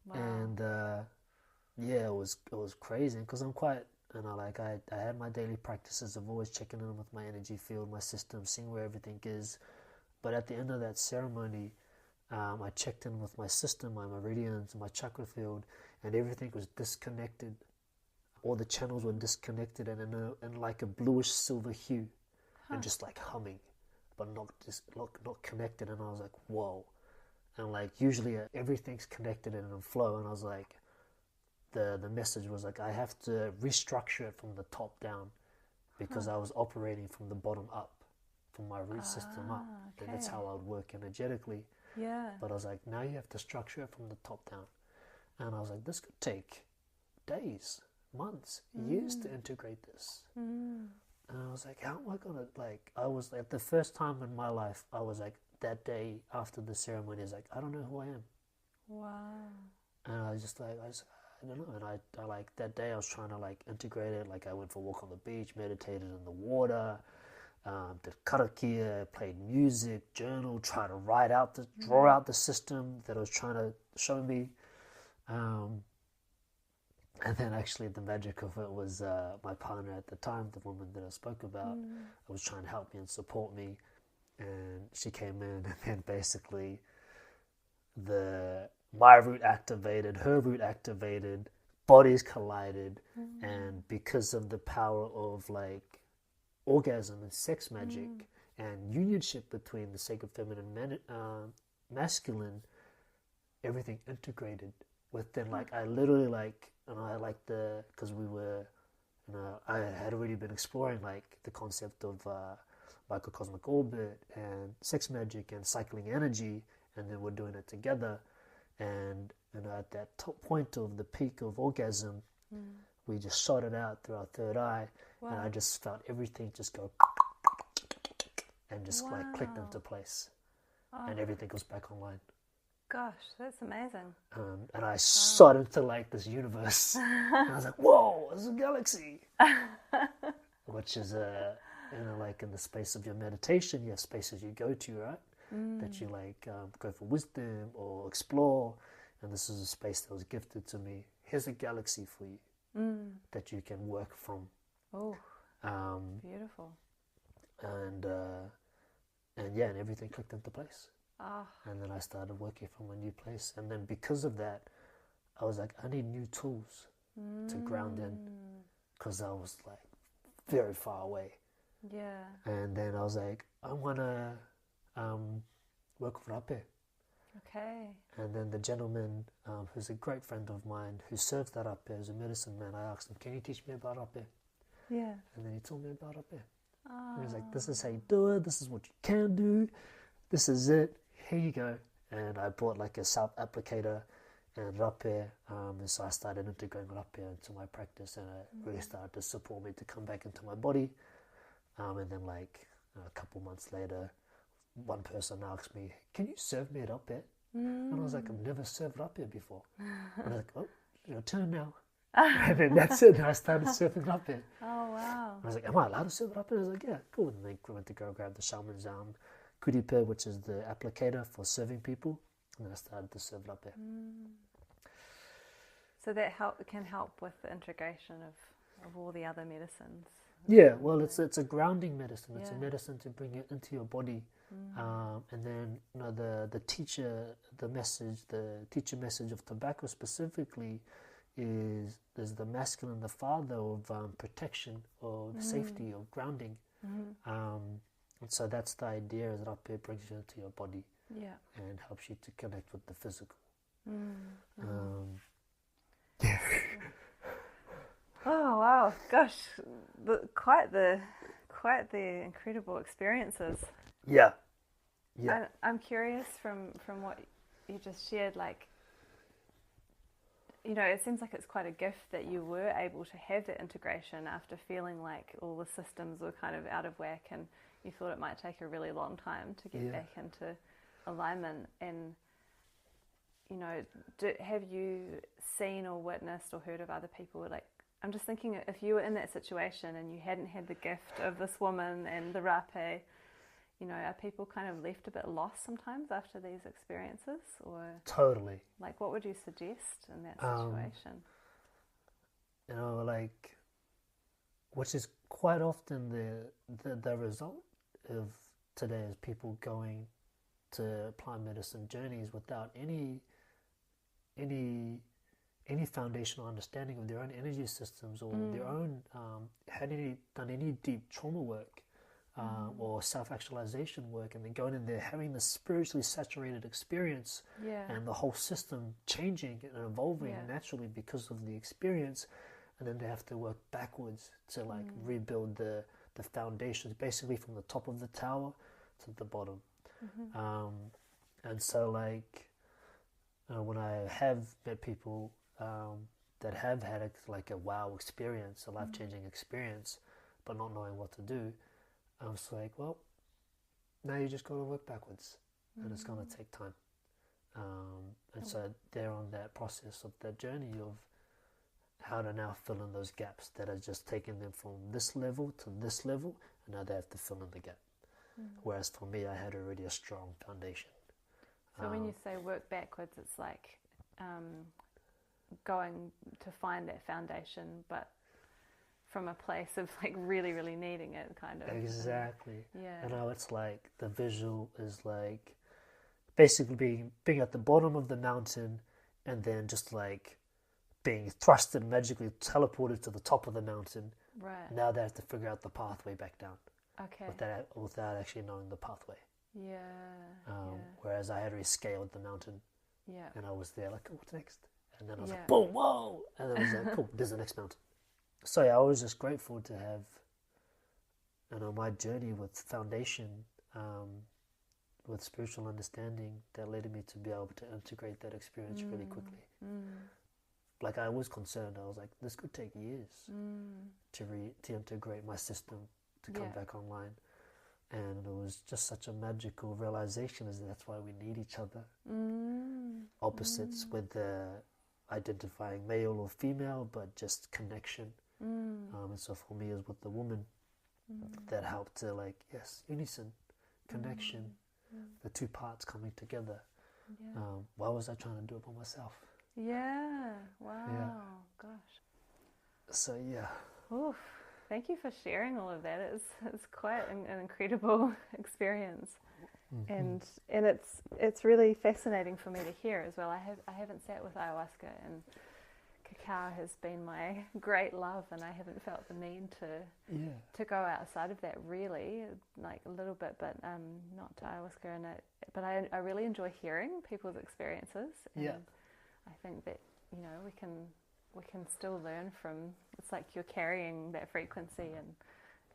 Wow. And it was crazy, because I'm quite, I had my daily practices of always checking in with my energy field, my system, seeing where everything is. But at the end of that ceremony, I checked in with my system, my meridians, my chakra field, and everything was disconnected. All the channels were disconnected and in like a bluish silver hue, and just like humming, but not connected. And I was like, whoa. And like usually everything's connected and in flow, and I was like, the message was like, I have to restructure it from the top down, because I was operating from the bottom up. from my root system up. Okay. And that's how I would work energetically. Yeah. But I was like, now you have to structure it from the top down. And I was like, this could take days, months, years to integrate this. And I was like, how am I going to, like, I was like, the first time in my life, I was like, that day after the ceremony, I was like, I don't know who I am. Wow. And I was just like, I don't know. And I like, that day I was trying to like integrate it. Like I went for a walk on the beach, meditated in the water, did karakia, played music, journal, tried to draw out the system that I was trying to show me. And then actually the magic of it was my partner at the time, the woman that I spoke about, was trying to help me and support me. And she came in, and then basically my root activated, her root activated, bodies collided, and because of the power of like orgasm and sex magic and unionship between the sacred feminine and masculine, everything integrated within like, I literally like, and I like because we were, I had already been exploring like the concept of microcosmic orbit and sex magic and cycling energy, and then we're doing it together. And at that top point of the peak of orgasm, we just shot it out through our third eye. Wow. And I just felt everything just go and just like clicked into place. And everything goes back online. Gosh, that's amazing. And I shot into like this universe. And I was like, whoa, this is a galaxy. Which is, like in the space of your meditation, you have spaces you go to, right? That you like go for wisdom or explore. And this is a space that was gifted to me. Here's a galaxy for you that you can work from. Oh, beautiful. And yeah, and everything clicked into place. Oh. And then I started working from a new place. And then because of that, I was like, I need new tools to ground in, because I was like very far away. Yeah. And then I was like, I want to work with rape. Okay. And then the gentleman, who's a great friend of mine, who serves that rape as a medicine man, I asked him, can you teach me about rape? Yeah. And then he told me about rape. Oh. He was like, this is how you do it. This is what you can do. This is it. Here you go. And I bought like a self-applicator and rape. And so I started integrating rape into my practice, and it really started to support me to come back into my body. And then like a couple months later, one person asked me, can you serve me rape? And I was like, I've never served rape before. And I was like, oh, your turn now. And then that's it. And I started serving rape. Oh, wow. And I was like, am I allowed to serve rape? And I was like, yeah, cool. And then I went to go grab the shaman's kuripe, which is the applicator for serving people. And I started to serve rape. So that can help with the integration of all the other medicines. Yeah, well, it's a grounding medicine. It's a medicine to bring it into your body. And then the teacher message of tobacco specifically is there's the masculine, the father of protection, of safety, of grounding. And so that's the idea, is that up here brings you into your body and helps you to connect with the physical. Yeah. Oh wow, gosh, quite the incredible experiences. Yeah. I'm curious from what you just shared, like, it seems like it's quite a gift that you were able to have that integration after feeling like all the systems were kind of out of whack, and you thought it might take a really long time to get back into alignment. And have you seen or witnessed or heard of other people, like, I'm just thinking, if you were in that situation and you hadn't had the gift of this woman and the rape, are people kind of left a bit lost sometimes after these experiences? Or totally. Like, what would you suggest in that situation? Which is quite often the result of today, is people going to plant medicine journeys without any foundational understanding of their own energy systems, or their own done any deep trauma work or self-actualization work, and then going in there having this spiritually saturated experience, and the whole system changing and evolving naturally because of the experience, and then they have to work backwards to like rebuild the the foundations, basically from the top of the tower to the bottom. And so like when I have met people that have had a wow experience, a life-changing experience, but not knowing what to do, I'm just like, well, now you just got to work backwards, and it's going to take time. And so they're on that process of that journey of how to now fill in those gaps that are just taking them from this level to this level, and now they have to fill in the gap. Whereas for me, I had already a strong foundation. So when you say work backwards, it's like going to find that foundation, but from a place of like really, really needing it, kind of. Exactly. Yeah. And how it's like the visual is like basically being at the bottom of the mountain, and then just like being thrusted, magically teleported to the top of the mountain. Right. Now they have to figure out the pathway back down. Okay. Without actually knowing the pathway. Yeah. Whereas I had already scaled the mountain. Yeah. And I was there like, oh, what's next? And then I was Yeah. like, boom, whoa! And then I was like, cool, there's the next mountain. So yeah, I was just grateful to have, my journey with foundation, with spiritual understanding that led me to be able to integrate that experience really quickly. Like I was concerned, I was like, this could take years to integrate my system, to come back online. And it was just such a magical realization, is that's why we need each other. Opposites, whether identifying male or female, but just connection. And so for me, it was with the woman that helped to like, yes, unison, connection, the two parts coming together. Why was I trying to do it by myself? Yeah. Wow. Yeah. Gosh. So yeah. Oof. Thank you for sharing all of that. It's quite an incredible experience, and it's really fascinating for me to hear as well. I haven't sat with ayahuasca, and cacao has been my great love, and I haven't felt the need to go outside of that really, like a little bit, but not to ayahuasca. But I really enjoy hearing people's experiences. And I think that we can still learn from. It's like you're carrying that frequency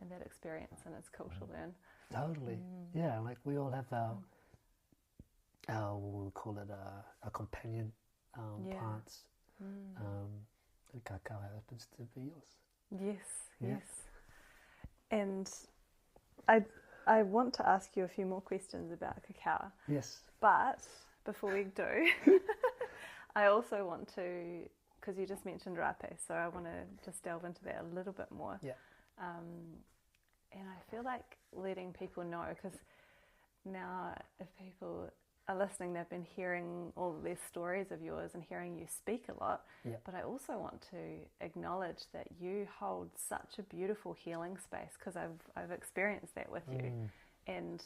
and that experience, and it's cool to learn. Totally. Yeah, like we all have our we'll call it our companion plants. And cacao happens to be yours. Yes. And I want to ask you a few more questions about cacao. Yes. But before we do, I also want to, because you just mentioned rape, so I want to just delve into that a little bit more. Yeah. And I feel like letting people know, because now if people are listening, they've been hearing all of these stories of yours and hearing you speak a lot. Yeah. But I also want to acknowledge that you hold such a beautiful healing space, because I've experienced that with you. And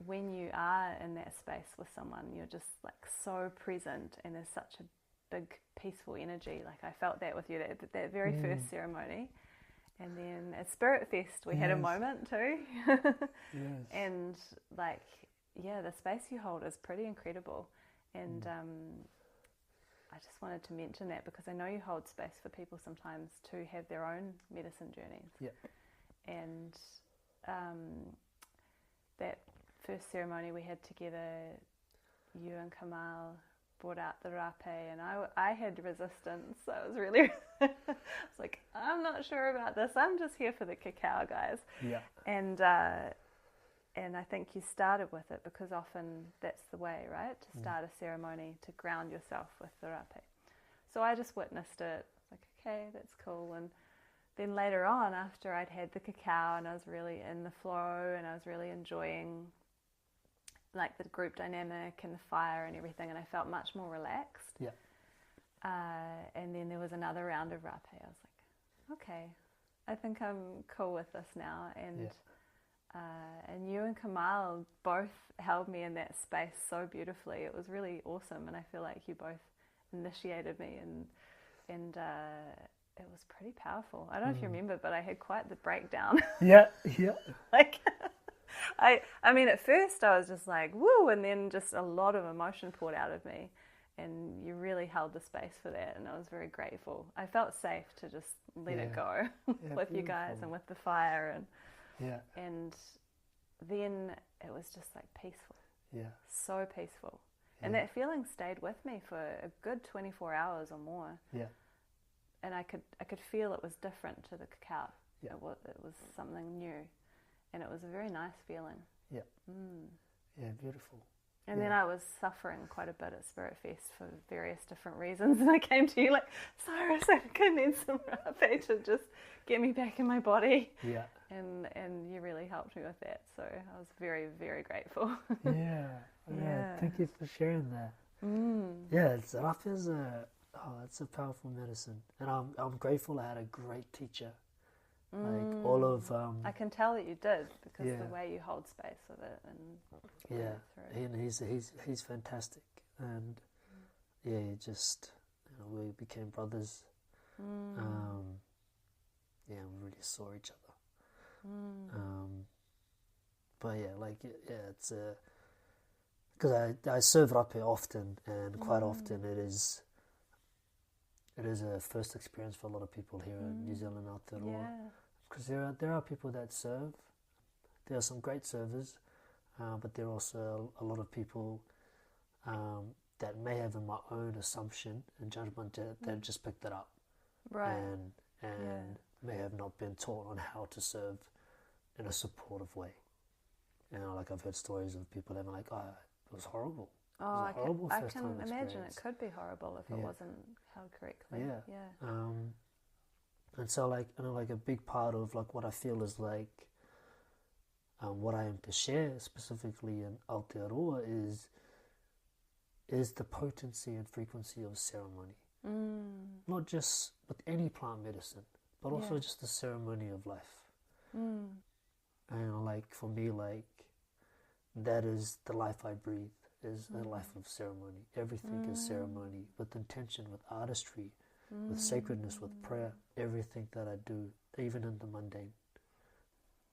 when you are in that space with someone, you're just like so present, and there's such a big peaceful energy. Like I felt that with you, that very first ceremony. And then at Spirit Fest we had a moment too. And like, the space you hold is pretty incredible. And I just wanted to mention that, because I know you hold space for people sometimes to have their own medicine journeys. Yeah. And that first ceremony we had together, you and Kamal brought out the rape, and I had resistance. So I was really, I was like, I'm not sure about this. I'm just here for the cacao, guys. Yeah. And I think you started with it because often that's the way, right? To start a ceremony, to ground yourself with the rape. So I just witnessed it. It's like, okay, that's cool. And then later on, after I'd had the cacao and I was really in the flow and I was really enjoying like the group dynamic and the fire and everything, and I felt much more relaxed. Yeah. And then there was another round of rape. I was like, okay, I think I'm cool with this now. And you and Kamal both held me in that space so beautifully. It was really awesome, and I feel like you both initiated me, and it was pretty powerful. I don't know if you remember, but I had quite the breakdown. Yeah. Like, I mean, at first I was just like, woo, and then just a lot of emotion poured out of me, and you really held the space for that, and I was very grateful. I felt safe to just let it go with you guys and with the fire, and Yeah. And then it was just like peaceful. Yeah. So peaceful. Yeah. And that feeling stayed with me for a good 24 hours or more. Yeah. And I could feel it was different to the cacao. Yeah. It was something new. And it was a very nice feeling. Yeah. Yeah, beautiful. And then I was suffering quite a bit at Spirit Fest for various different reasons. And I came to you like, Cyrus, I think I need some rape to just get me back in my body. Yeah. And you really helped me with that. So I was very, very grateful. Yeah. Thank you for sharing that. Yeah, rap is it's a powerful medicine. And I'm grateful I had a great teacher. Like all of I can tell that you did, because the way you hold space with it and he's fantastic. And he just we became brothers. We really saw each other. But it's because I serve rape often, and quite often it is a first experience for a lot of people here in New Zealand, Aotearoa. Because there are people that serve. There are some great servers, but there are also a lot of people that may have, in my own assumption and judgment, that just picked it up, and may have not been taught on how to serve in a supportive way. Like I've heard stories of people having like, it was horrible. Oh, it was a horrible I first can time imagine experience. it could be horrible if it wasn't held correctly. And so like a big part of like what I feel is like what I am to share specifically in Aotearoa is the potency and frequency of ceremony. Not just with any plant medicine, but also just the ceremony of life. And like for me, like that is the life I breathe, is a life of ceremony. Everything is ceremony, with intention, with artistry, with sacredness, with prayer. Everything that I do, even in the mundane.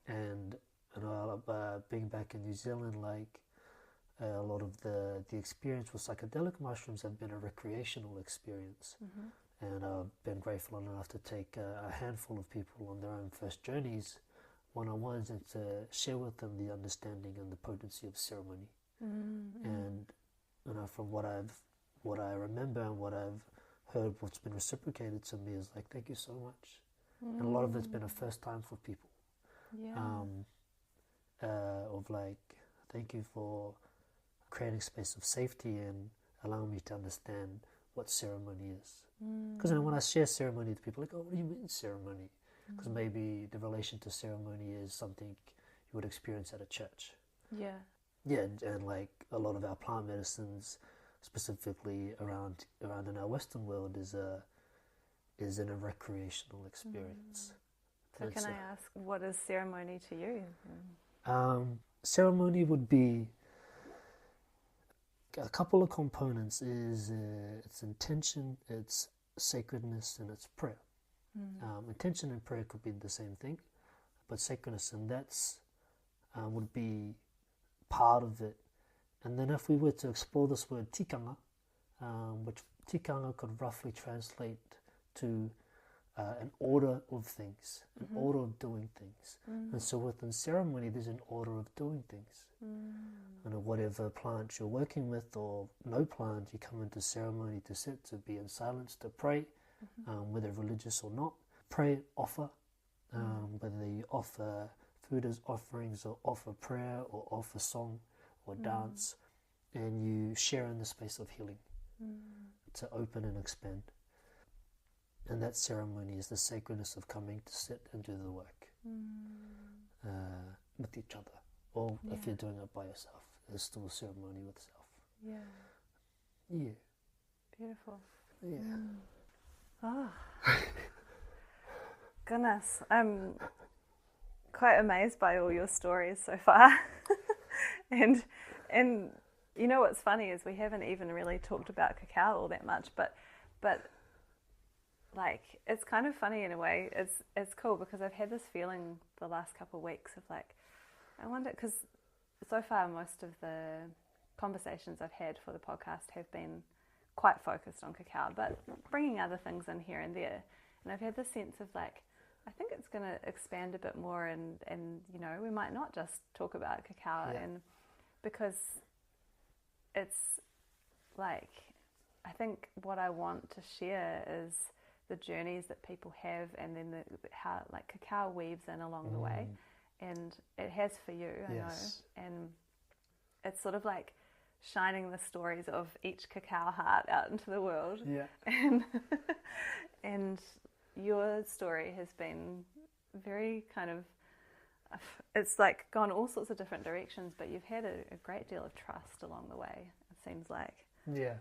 And being back in New Zealand, like a lot of the experience with psychedelic mushrooms have been a recreational experience. And I've been grateful enough to take a handful of people on their own first journeys, one-on-ones, and to share with them the understanding and the potency of ceremony. And from what I remember and what I've heard, what's been reciprocated to me is like, thank you so much. And a lot of it's been a first time for people. Of like, thank you for creating space of safety and allowing me to understand what ceremony is. Because when I share ceremony to people, like, oh, what do you mean ceremony? Because maybe the relation to ceremony is something you would experience at a church. And like a lot of our plant medicines, specifically around in our Western world, is in a recreational experience. So can I ask, what is ceremony to you? Ceremony would be a couple of components. Is its intention, its sacredness, and its prayer. Intention and prayer could be the same thing, but sacredness, and that's would be part of it. And then if we were to explore this word tikanga, which tikanga could roughly translate to an order of things, an order of doing things. And so within ceremony, there's an order of doing things. And whatever plant you're working with, or no plant, you come into ceremony to sit, to be in silence, to pray, whether religious or not. Pray, offer, whether you offer food as offerings, or offer prayer, or offer song, or dance, and you share in the space of healing to open and expand. And that ceremony is the sacredness of coming to sit and do the work with each other. Or if you're doing it by yourself, there's still a ceremony with self. Beautiful. Oh. Goodness, I'm quite amazed by all your stories so far. and you know what's funny is we haven't even really talked about cacao all that much, but like, it's kind of funny in a way. It's cool because I've had this feeling the last couple of weeks of like, I wonder, because so far most of the conversations I've had for the podcast have been quite focused on cacao, but bringing other things in here and there. And I've had this sense of like, I think it's going to expand a bit more, and you know, we might not just talk about cacao, and because it's like, I think what I want to share is the journeys that people have, and then how like cacao weaves in along the way, and it has for you, I know, and it's sort of like shining the stories of each cacao heart out into the world, and your story has been very kind of, it's like gone all sorts of different directions, but you've had a great deal of trust along the way, it seems like. Yeah.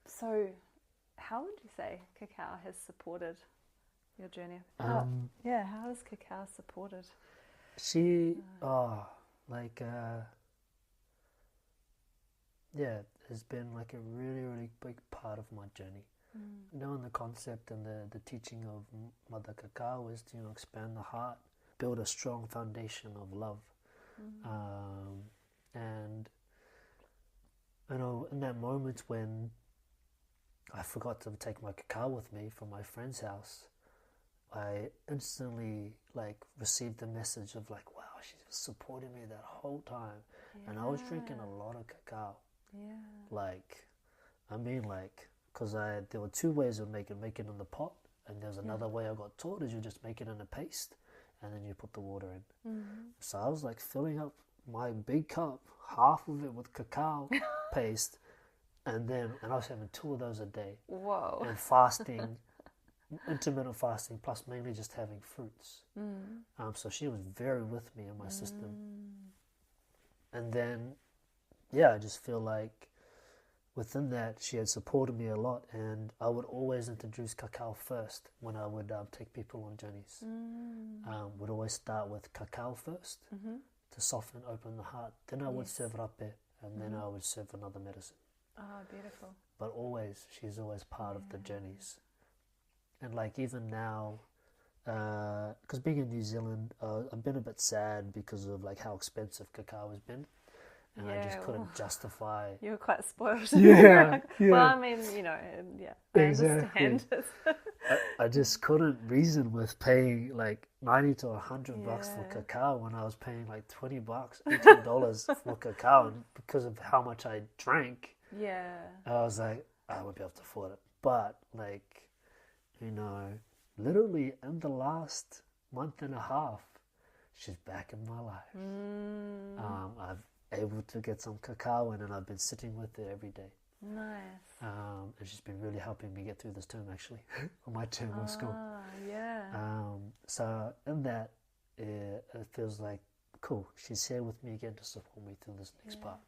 So how would you say cacao has supported your journey? How has cacao supported? She, has been like a really, really big part of my journey. Knowing the concept and the teaching of Mother Cacao is to, you know, expand the heart, build a strong foundation of love. And, you know, in that moment when I forgot to take my cacao with me from my friend's house, I instantly like received the message of like, wow, she's supporting me that whole time. And I was drinking a lot of cacao. Like, I mean, like, because there were two ways of make it in the pot, and there's another way I got taught is you just make it in a paste and then you put the water in. So I was like filling up my big cup, half of it with cacao paste, and I was having 2 of those a day. Whoa. And fasting, intermittent fasting, plus mainly just having fruits. So she was very with me in my system. And then, I just feel like within that, she had supported me a lot, and I would always introduce cacao first when I would take people on journeys. Would always start with cacao first to soften and open the heart. Then I would serve rape, and then I would serve another medicine. Oh, beautiful. But always, she's always part of the journeys. And like even now, because being in New Zealand, I've been a bit sad because of like how expensive cacao has been. And I just couldn't justify. You were quite spoiled. Yeah. Well, I mean, you know, I understand. I just couldn't reason with paying like $90 to $100 for cacao when I was paying like $20, $18 for cacao, and because of how much I drank. I was like, I won't be able to afford it. But like, you know, literally in the last month and a half, she's back in my life. I've able to get some cacao in, and I've been sitting with her every day. Nice. And she's been really helping me get through this term, actually, on my term of school. So in that, it feels like, cool, she's here with me again to support me through this next part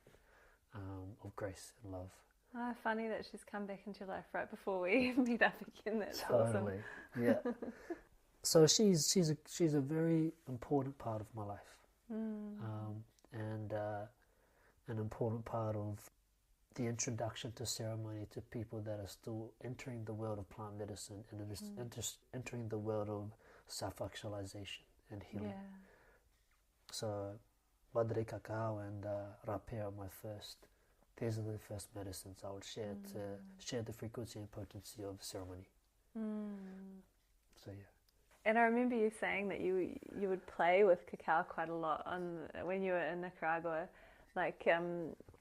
of grace and love. Oh, funny that she's come back into your life right before we meet up again. That's totally awesome. Yeah. So she's a very important part of my life, and an important part of the introduction to ceremony to people that are still entering the world of plant medicine and entering the world of self-actualization and healing. So Madre Cacao and Rape are my first. These are the first medicines I would share to share the frequency and potency of ceremony. So And I remember you saying that you would play with cacao quite a lot when you were in Nicaragua. Like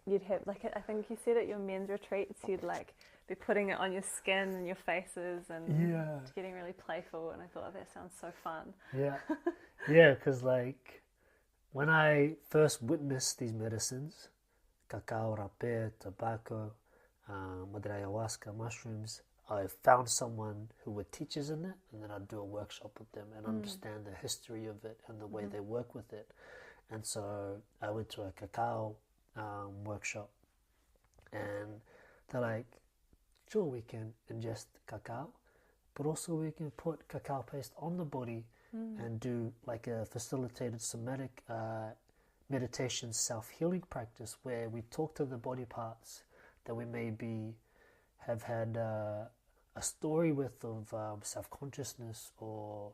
you'd have, like, I think you said at your men's retreats, you'd like be putting it on your skin and your faces and getting really playful. And I thought, oh, that sounds so fun. Because like when I first witnessed these medicines, cacao, rape, tobacco, madre ayahuasca, mushrooms, I found someone who were teachers in it, and then I'd do a workshop with them and understand the history of it and the way they work with it. And so I went to a cacao workshop, and they're like, sure, we can ingest cacao, but also we can put cacao paste on the body and do like a facilitated somatic meditation self-healing practice where we talk to the body parts that we maybe have had a story with of self-consciousness, or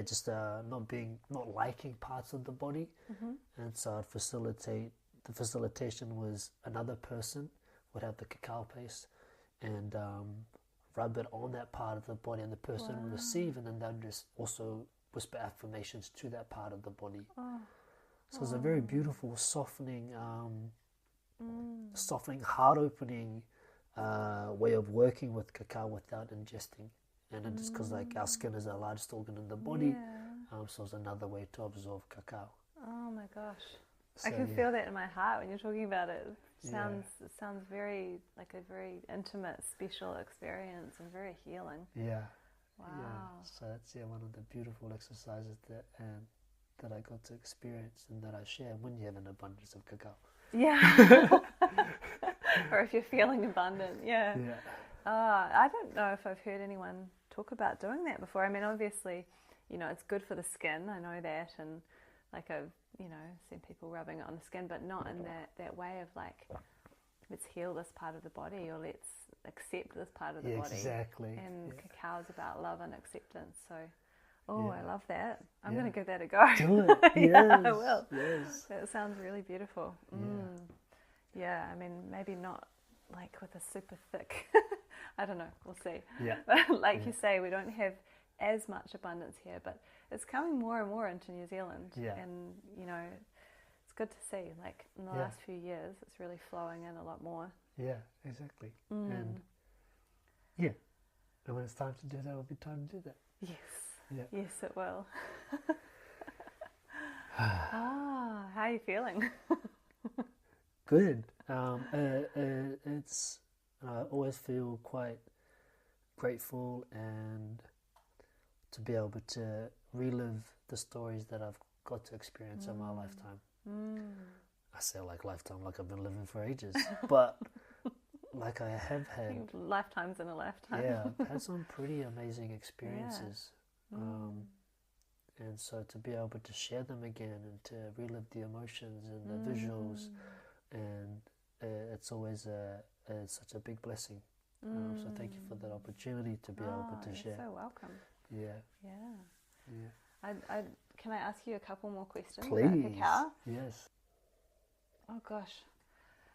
just not liking parts of the body. And so I'd facilitate. The facilitation was another person would have the cacao paste and rub it on that part of the body, and the person will receive, and then they'll just also whisper affirmations to that part of the body. So it's a very beautiful, softening, heart-opening way of working with cacao without ingesting. And it's just because like our skin is our largest organ in the body, so it's another way to absorb cacao. Oh my gosh. So, I can feel that in my heart when you're talking about it. It sounds very, like a very intimate, special experience and very healing. Yeah. Wow. Yeah. So that's one of the beautiful exercises that I got to experience and that I share when you have an abundance of cacao. Yeah. Or if you're feeling abundant. Yeah. I don't know if I've heard anyone talk about doing that before. I mean, obviously, it's good for the skin. I know that, and like I've seen people rubbing it on the skin, but not in that way of like, let's heal this part of the body, or let's accept this part of the body. Exactly. And cacao is about love and acceptance. So, I love that. I'm going to give that a go. Do it. Yes. I will. Yes. That sounds really beautiful. Yeah. I mean, maybe not like with a super thick. I don't know. We'll see. Yeah. But like you say, we don't have as much abundance here, but it's coming more and more into New Zealand. Yeah. And, it's good to see. Like in the last few years, it's really flowing in a lot more. Yeah, exactly. And and when it's time to do that, it'll be time to do that. Yes. Yeah. Yes, it will. How are you feeling? Good. It's I always feel quite grateful and to be able to relive the stories that I've got to experience in my lifetime. I say like lifetime, like I've been living for ages, but like I have had lifetimes in a lifetime. Yeah, I've had some pretty amazing experiences. And so to be able to share them again and to relive the emotions and the visuals, and it's always such a big blessing. So thank you for that opportunity to be able to share. You're so welcome. Yeah. Can I ask you a couple more questions Please. about cacao? Yes. Oh gosh,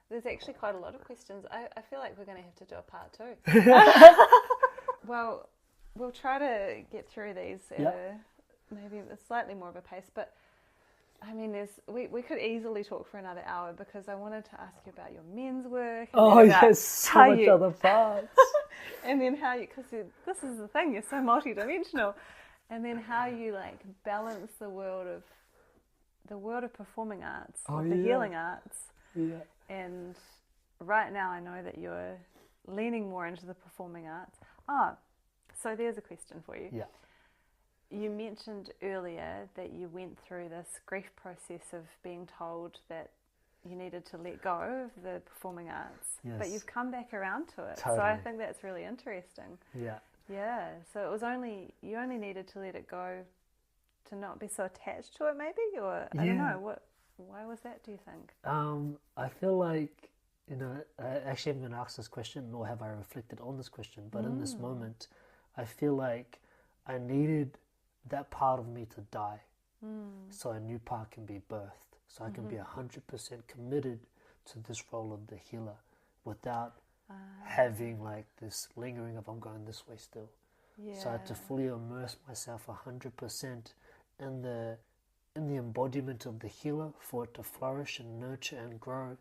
there's actually quite a lot of questions. I feel like we're going to have to do a part 2. Well, we'll try to get through these at maybe a slightly more of a pace, but I mean, we could easily talk for another hour because I wanted to ask you about your men's work. And So much other parts. And then how you, because this is the thing, you're so multidimensional, and then how you like balance the world of performing arts, with the healing arts. Yeah. And right now I know that you're leaning more into the performing arts. So there's a question for you. Yeah. You mentioned earlier that you went through this grief process of being told that you needed to let go of the performing arts, but you've come back around to it. Totally. So I think that's really interesting. Yeah. Yeah. So it was you only needed to let it go to not be so attached to it, maybe, or I don't know. Why was that, do you think? I feel like, I actually haven't been asked this question, nor have I reflected on this question, but in this moment, I feel like I needed that part of me to die so a new part can be birthed, so I can be 100% committed to this role of the healer without having like this lingering of I'm going this way still. So I had to fully immerse myself 100% in the embodiment of the healer for it to flourish and nurture and grow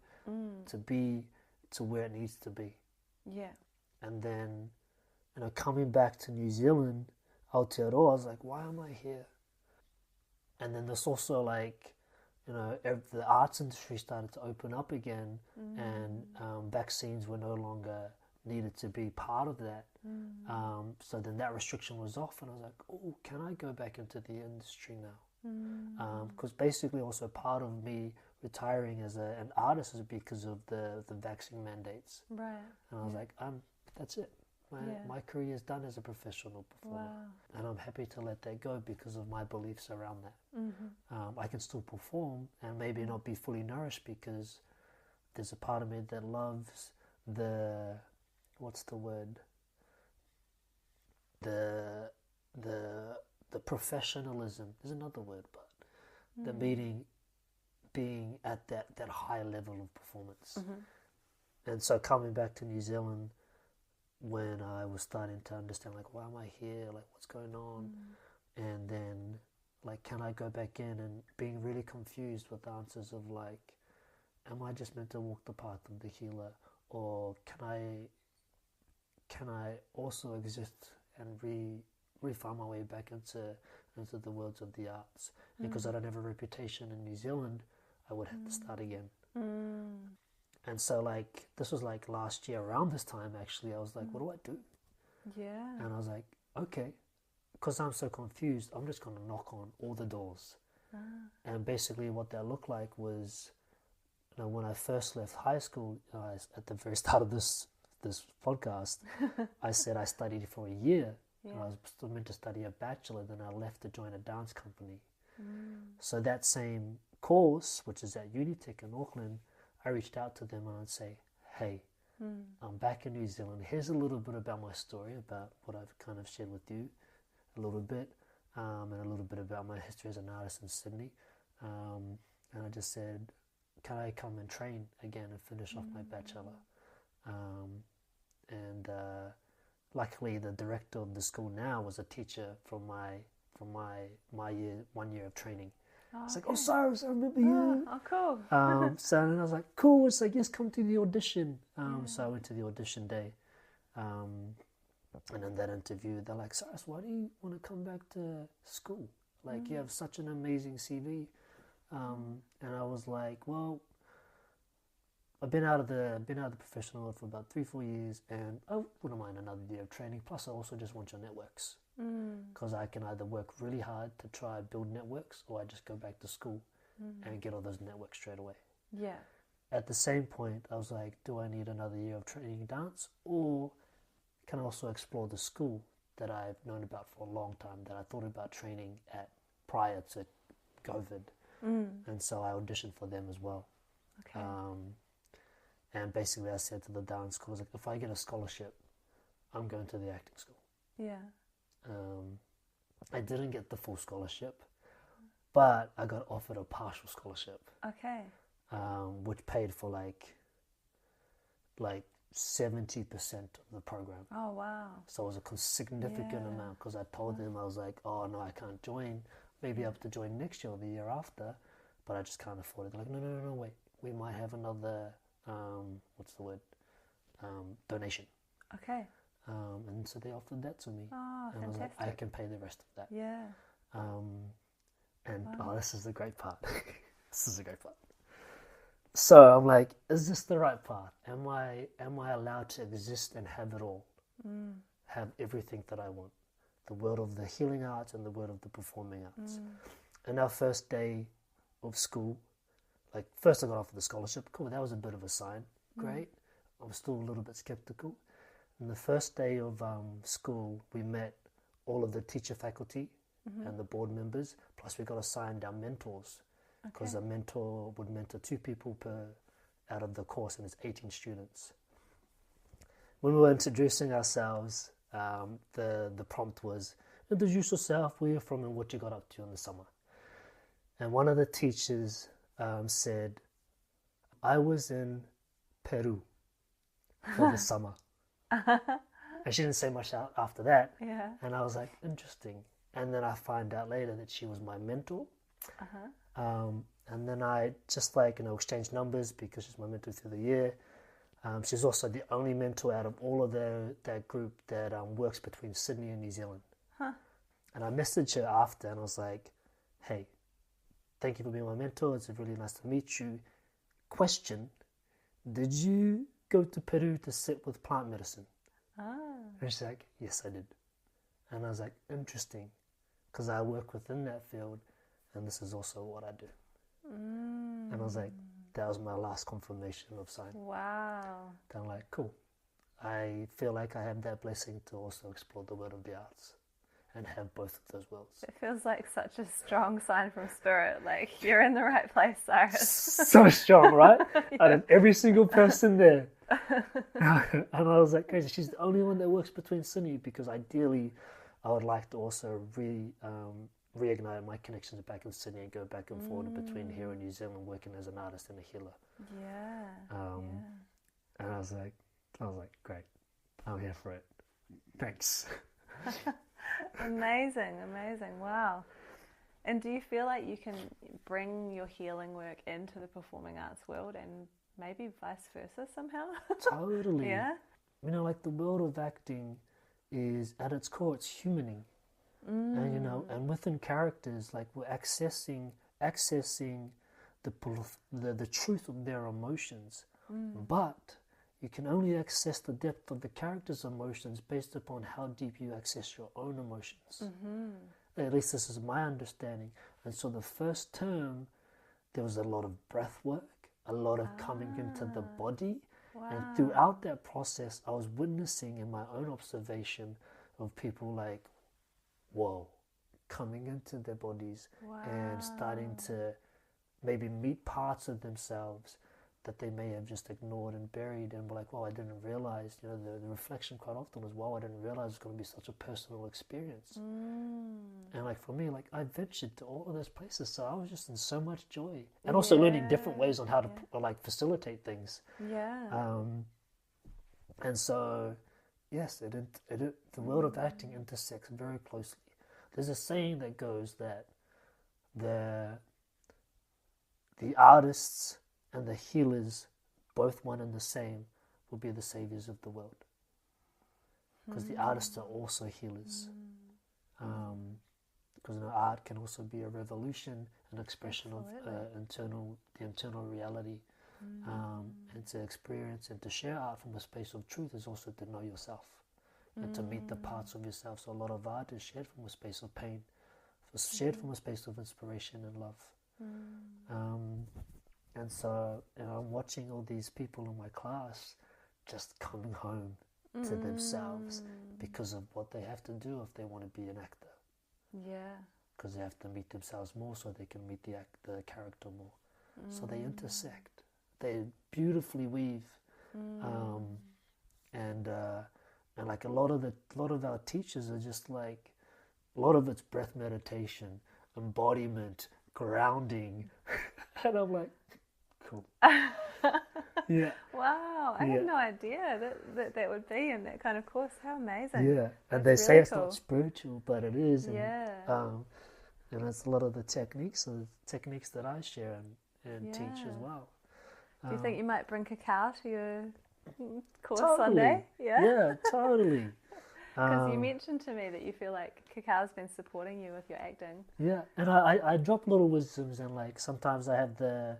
to be to where it needs to be. Yeah. And then, coming back to New Zealand, Aotearoa, I was like, why am I here? And then this also like, the arts industry started to open up again, and vaccines were no longer needed to be part of that. So then that restriction was off, and I was like, oh, can I go back into the industry now? Because basically also part of me retiring as an artist is because of the vaccine mandates. Right. And I was like, that's it. My career is done as a professional performer. Wow. And I'm happy to let that go because of my beliefs around that. I can still perform and maybe not be fully nourished because there's a part of me that loves the professionalism. There's another word, but the meaning being at that high level of performance. And so coming back to New Zealand, when I was starting to understand, like, why am I here? Like, what's going on? And then, like, can I go back in, and being really confused with the answers of, like, am I just meant to walk the path of the healer, or can I also exist and re-find my way back into the worlds of the arts? Because I don't have a reputation in New Zealand, I would have to start again. And so, like, this was like last year around this time, actually. I was like, what do I do? Yeah. And I was like, okay, because I'm so confused, I'm just going to knock on all the doors. And basically what that looked like was, you know, when I first left high school, at the very start of this podcast, I said I studied for a year. And I was still meant to study a bachelor, then I left to join a dance company. So that same course, which is at Unitec in Auckland, I reached out to them and I'd say, hey, I'm back in New Zealand. Here's a little bit about my story, about what I've kind of shared with you a little bit, and a little bit about my history as an artist in Sydney. And I just said, can I come and train again and finish off my bachelor? And luckily the director of the school now was a teacher from my 1 year of training. It's like, oh, Cyrus, I remember you. Oh, cool. So then I was like, cool. It's like, yes, come to the audition. So I went to the audition day. And in that interview, they're like, Cyrus, why do you want to come back to school? Like, you have such an amazing CV. And I was like, well, I've been out of the professional world for about 3-4 years, and I wouldn't mind another year of training. Plus, I also just want your networks, because I can either work really hard to try and build networks, or I just go back to school and get all those networks straight away. Yeah. At the same point, I was like, do I need another year of training in dance, or can I also explore the school that I've known about for a long time, that I thought about training at prior to COVID? And so I auditioned for them as well. Okay. And basically I said to the dance school, like, if I get a scholarship, I'm going to the acting school. Yeah. I didn't get the full scholarship, but I got offered a partial scholarship. Okay. Which paid for like 70% of the program. Oh, wow. So it was a significant amount, because I told them, I was like, oh no, I can't join. Maybe I have to join next year or the year after, but I just can't afford it. They're like, no, wait, we might have another, donation. Okay. And so they offered that to me. Oh, and fantastic. I was like, I can pay the rest of that. Yeah. This is the great part. This is the great part. So I'm like, is this the right path? Am I allowed to exist and have it all? Have everything that I want? The world of the healing arts and the world of the performing arts. And our first day of school, like, first I got offered the scholarship. Cool, that was a bit of a sign. Great. I was still a little bit skeptical. And the first day of school, we met all of the teacher faculty and the board members, plus we got assigned our mentors, because a mentor would mentor 2 people out of the course, and it's 18 students. When we were introducing ourselves, the prompt was, introduce yourself, where you're from and what you got up to in the summer. And one of the teachers said, I was in Peru for the summer. And she didn't say much after that. Yeah. And I was like, interesting. And then I find out later that she was my mentor. And then I just exchanged numbers, because she's my mentor through the year. She's also the only mentor out of all of that group that works between Sydney and New Zealand. And I messaged her after, and I was like, hey, thank you for being my mentor. It's really nice to meet you. Question, did you go to Peru to sit with plant medicine? And she's like, yes, I did. And I was like, interesting, because I work within that field, and this is also what I do. And I was like, that was my last confirmation of sign. Wow. Then I'm like, cool. I feel like I have that blessing to also explore the world of the arts and have both of those worlds. It feels like such a strong sign from spirit. Like, you're in the right place, Cyrus. So strong, right? Out of every single person there. And I was like, crazy. She's the only one that works between Sydney, because ideally I would like to also reignite my connections back in Sydney and go back and forward between here and New Zealand, working as an artist and a healer. Yeah. And I was like, great. I'm here for it. Thanks. Amazing. Wow. And do you feel like you can bring your healing work into the performing arts world and maybe vice versa somehow? Totally. Yeah? You know, like the world of acting is, at its core, it's humaning. And, you know, and within characters, like we're accessing the truth of their emotions. But you can only access the depth of the character's emotions based upon how deep you access your own emotions. At least this is my understanding. And so the first term, there was a lot of breath work, a lot of coming into the body. Wow. And throughout that process, I was witnessing in my own observation of people like, whoa, coming into their bodies and starting to maybe meet parts of themselves that they may have just ignored and buried, and were like, wow, I didn't realize, you know, the reflection quite often was, wow, I didn't realize it was going to be such a personal experience. And like for me, like I ventured to all of those places, so I was just in so much joy, and also learning different ways on how to like facilitate things. And so, yes, the world of acting intersects very closely. There's a saying that goes that the artists and the healers, both one and the same, will be the saviors of the world. Because the artists are also healers. Because art can also be a revolution, an expression of the internal reality. And to experience and to share art from a space of truth is also to know yourself and to meet the parts of yourself. So a lot of art is shared from a space of pain, shared from a space of inspiration and love. And so, you know, I'm watching all these people in my class just coming home to themselves because of what they have to do if they want to be an actor. Because they have to meet themselves more so they can meet the character more. So they intersect. They beautifully weave. And like a lot of our teachers are just like, a lot of it's breath meditation, embodiment, grounding. And I'm like, cool. Wow, I had no idea that would be in that kind of course. How amazing. And that's they say really it's cool. not spiritual, but it is. And it's a lot of the techniques that I share and teach as well. Do you think you might bring Cacao to your course totally. Sunday? Yeah, totally. Because you mentioned to me that you feel like Cacao's been supporting you with your acting. Yeah, and I drop little wisdoms, and like sometimes I have the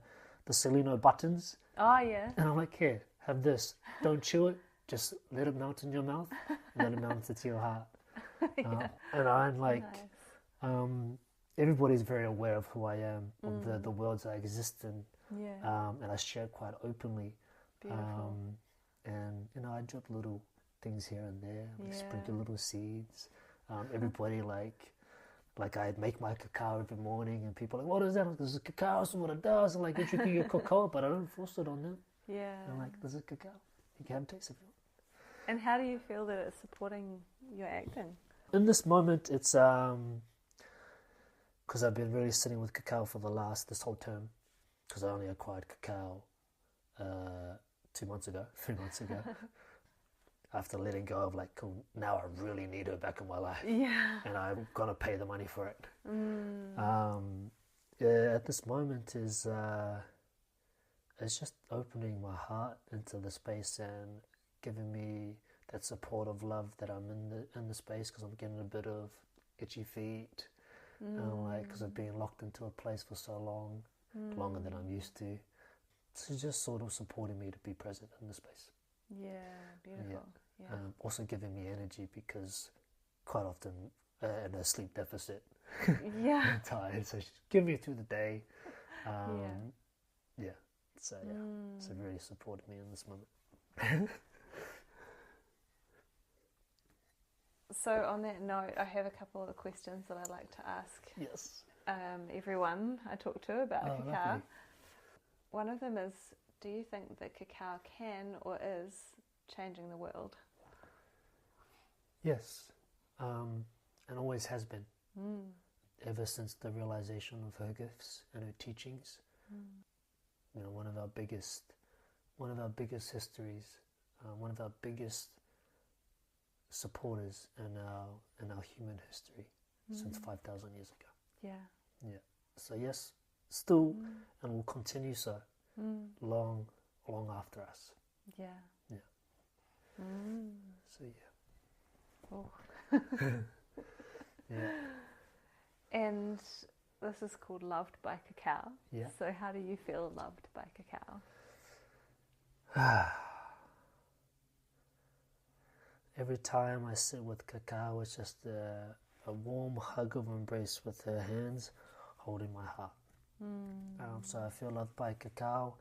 Celino buttons. Oh, yeah. And I'm like, here, have this. Don't chew it. Just let it melt in your mouth. And let it melt into your heart. And I'm like, everybody's very aware of who I am, of the worlds I exist in. And I share it quite openly. Beautiful. And, you know, I drop little things here and there. Like sprinkle little seeds. Everybody like I make my cacao every morning, and people are like, what is that? This is cacao, this is what it does. And like, you're drinking your cocoa, but I don't force it on them. And like, this is cacao. You can have a taste of it. And how do you feel that it's supporting your acting? In this moment, it's because I've been really sitting with cacao for this whole term, because I only acquired cacao 3 months ago. After letting go of like, cool, now I really need her back in my life. And I'm going to pay the money for it. At this moment is, it's just opening my heart into the space and giving me that support of love that I'm in the space, because I'm getting a bit of itchy feet. Like, because I've been locked into a place for so long, longer than I'm used to. It's just sort of supporting me to be present in the space. Beautiful. Also giving me energy, because quite often in a sleep deficit, I'm tired, so give me through the day. So really supported me in this moment. So on that note, I have a couple of questions that I'd like to ask everyone I talk to about cacao. Lovely. One of them is, do you think that cacao can or is changing the world? Yes, and always has been. Ever since the realization of her gifts and her teachings. You know, one of our biggest histories, one of our biggest supporters in our human history since 5,000 years ago. Yeah. Yeah. So yes, still, and will continue so long after us. Yeah. Yeah. So yeah. Oh. Yeah. And this is called Loved by Cacao. Yeah. So how do you feel loved by Cacao? Every time I sit with Cacao, it's just a warm hug of embrace with her hands holding my heart. So I feel loved by Cacao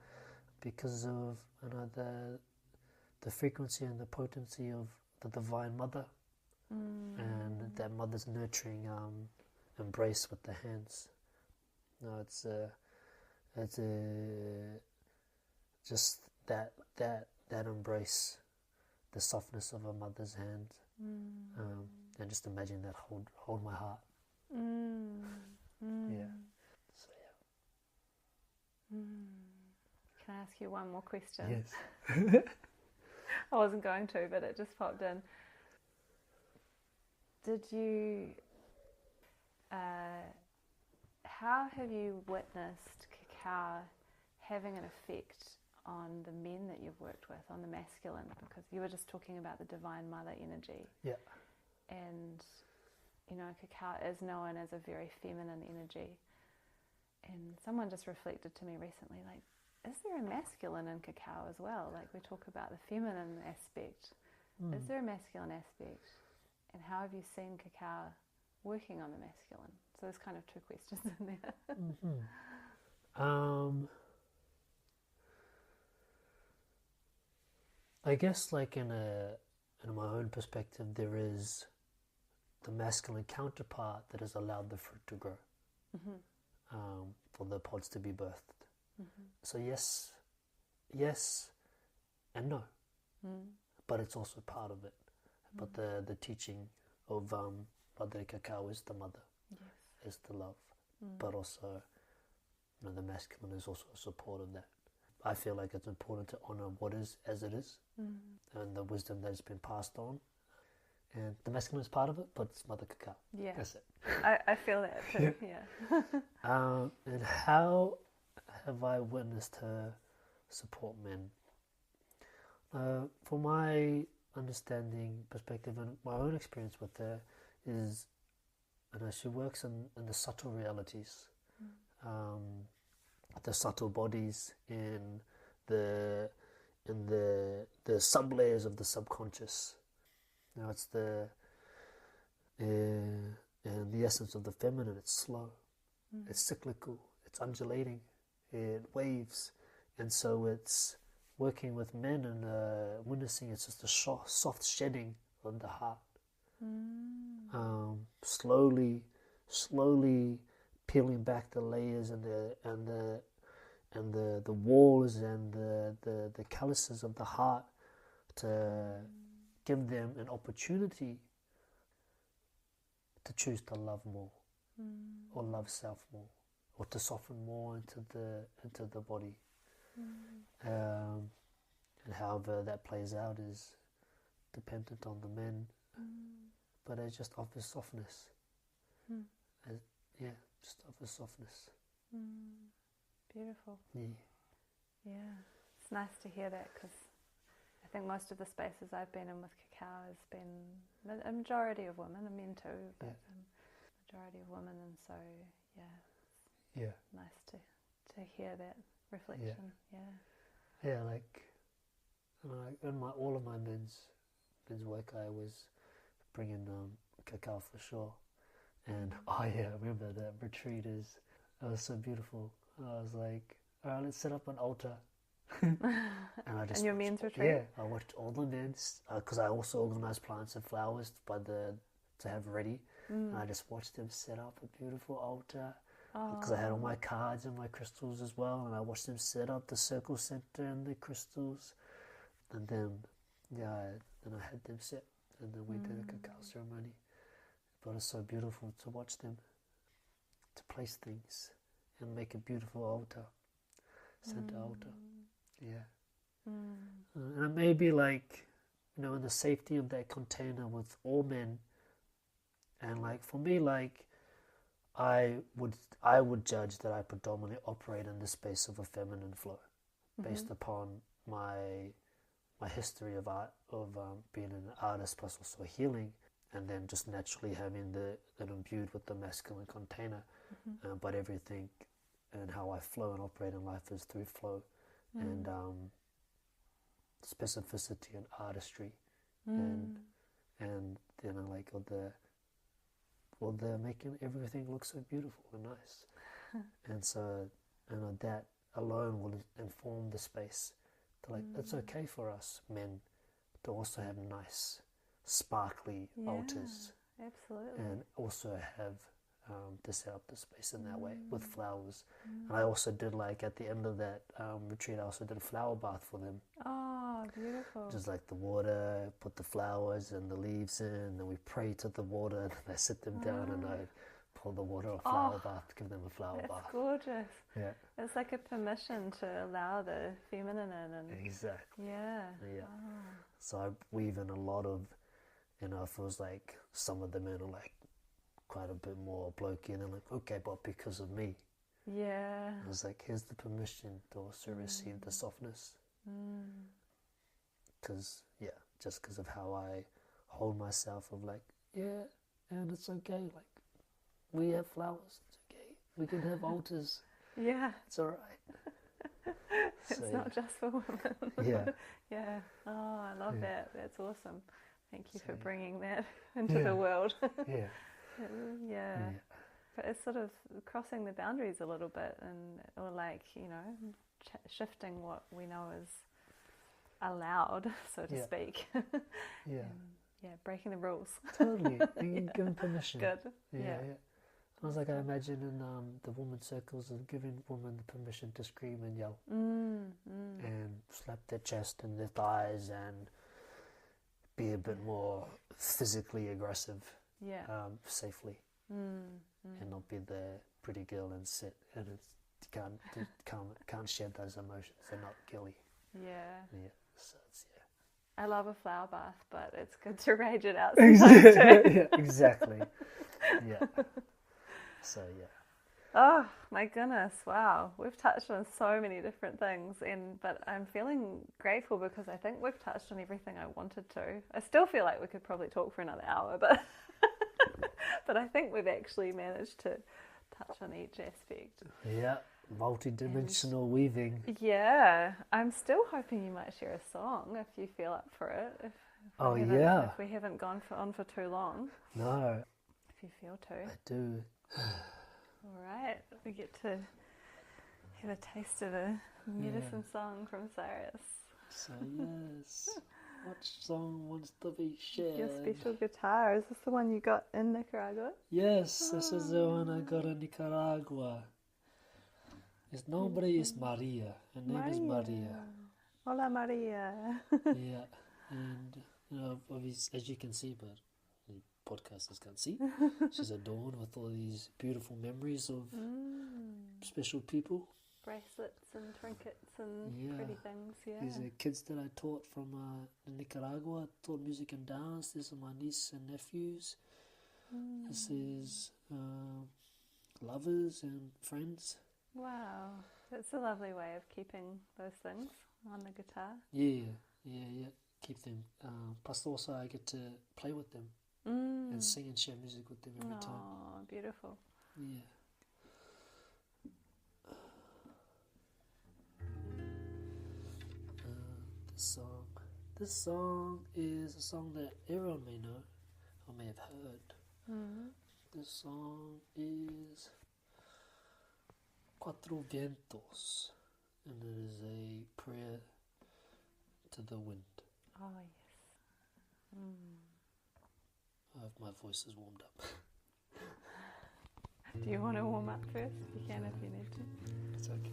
because of the frequency and the potency of the Divine Mother, and that Mother's nurturing embrace with the hands. No, it's just that embrace, the softness of a mother's hand, and just imagine that hold my heart. Yeah. So yeah. Can I ask you one more question? Yes. I wasn't going to, but it just popped in. Did you, how have you witnessed Cacao having an effect on the men that you've worked with, on the masculine? Because you were just talking about the Divine Mother energy. Yeah. And, you know, Cacao is known as a very feminine energy. And someone just reflected to me recently, like, is there a masculine in Cacao as well? Like, we talk about the feminine aspect. Is there a masculine aspect? And how have you seen Cacao working on the masculine? So there's kind of two questions in there. I guess, like, in my own perspective, there is the masculine counterpart that has allowed the fruit to grow, for the pods to be birthed. So yes and no, but it's also part of it. But the teaching of Padre Cacao is the mother, is the love, but also, you know, the masculine is also a support of that. I feel like it's important to honor what is as it is, and the wisdom that has been passed on. And the masculine is part of it, but it's Mother Cacao. Yeah. That's it. I feel that too, yeah. And how have I witnessed her support men? For my understanding, perspective, and my own experience with her is, you know, she works in the subtle realities, the subtle bodies, in the sub-layers of the subconscious. You know, it's and the essence of the feminine. It's slow, it's cyclical, it's undulating, it waves, and so it's working with men and witnessing. It's just a soft shedding of the heart, slowly peeling back the layers and the walls and the calluses of the heart to give them an opportunity to choose to love more, or love self more, or to soften more into the body. And however that plays out is dependent on the men, but it just offers softness. Just offers softness. Beautiful. Yeah. It's nice to hear that, because I think most of the spaces I've been in with Cacao has been a majority of women, and men too, but majority of women, and so nice to hear that reflection. Like, you know, like in all of my men's work, I was bringing Cacao for sure. And I remember that retreat it was so beautiful. I was like, all right, let's set up an altar. And I just and your men's retreat? Yeah, I watched all the men's, because I also organised plants and flowers to have ready. And I just watched them set up a beautiful altar, because I had all my cards and my crystals as well, and I watched them set up the circle center and the crystals, and then I had them set, and then we did a cacao ceremony. But it's so beautiful to watch them, to place things and make a beautiful altar, center altar. And it may be like in the safety of that container with all men. And like for me, like I would judge that I predominantly operate in the space of a feminine flow, based upon my history of art, of being an artist plus also healing, and then just naturally having that imbued with the masculine container. But everything and how I flow and operate in life is through flow and specificity and artistry, and like they're making everything look so beautiful and nice. And so that alone will inform the space to like it's okay for us men to also have nice sparkly altars, absolutely, and also have to set up the space in that way with flowers. And I also did, like, at the end of that retreat, I also did a flower bath for them. Oh, beautiful. Just like the water, put the flowers and the leaves in, and we pray to the water, and then I sit them down and I pour the water a flower bath, give them a flower bath. It's gorgeous. Yeah. It's like a permission to allow the feminine in. And exactly. Yeah. Yeah. Oh. So I weave in a lot of, it feels like some of the men are like quite a bit more blokey, and they're like, okay, but because of me. Yeah. I was like, here's the permission to also receive the softness. Because, just because of how I hold myself of like, and it's okay, like, we have flowers, it's okay. We can have altars. Yeah. It's all right. It's not just for women. Yeah. Yeah. Oh, I love that. That's awesome. Thank you for bringing that into the world. Yeah. But it's sort of crossing the boundaries a little bit, or like, shifting what we know is allowed, so to speak. Breaking the rules. Totally. You give them permission. Good. Yeah. I was like, I imagine in the women's circles of giving women the permission to scream and yell and slap their chest and their thighs and be a bit more physically aggressive, safely, and not be the pretty girl and sit and can't shed those emotions. They're not girly. Yeah. So it's I love a flower bath, but it's good to rage it out sometimes too. Exactly. Yeah. So Oh my goodness! Wow, we've touched on so many different things, but I'm feeling grateful because I think we've touched on everything I wanted to. I still feel like we could probably talk for another hour, but but I think we've actually managed to touch on each aspect. Yeah, multidimensional weaving. Yeah, I'm still hoping you might share a song if you feel up for it. If we haven't gone on for too long. No. If you feel to. I do. All right, we get to have a taste of a medicine song from Cyrus. So yes, what song wants to be shared? Your special guitar, is this the one you got in Nicaragua? Yes, this is the one I got in Nicaragua. His nombre is Maria. Her name is Maria. Hola, Maria. Yeah, and obviously, as you can see, but podcasters can't see, she's adorned with all these beautiful memories of special people. Bracelets and trinkets and pretty things, These are kids that I taught from Nicaragua. I taught music and dance. These are my nieces and nephews. This is lovers and friends. Wow, that's a lovely way of keeping those things on the guitar. Yeah. Keep them. Plus also I get to play with them. And sing and share music with them every time. Oh, beautiful. Yeah. This song is a song that everyone may know or may have heard. This song is Cuatro Vientos, and it is a prayer to the wind. Oh, yes. My voice is warmed up. Do you want to warm up first? You can if you need to. It's okay.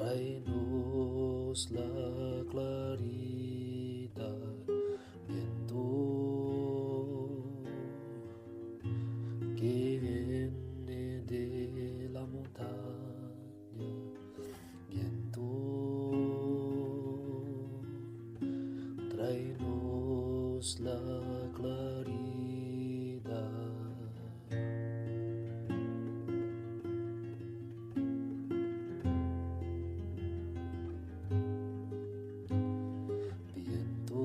tráenos la claridad, viento que viene de la montaña, viento, tráenos la claridad. Viento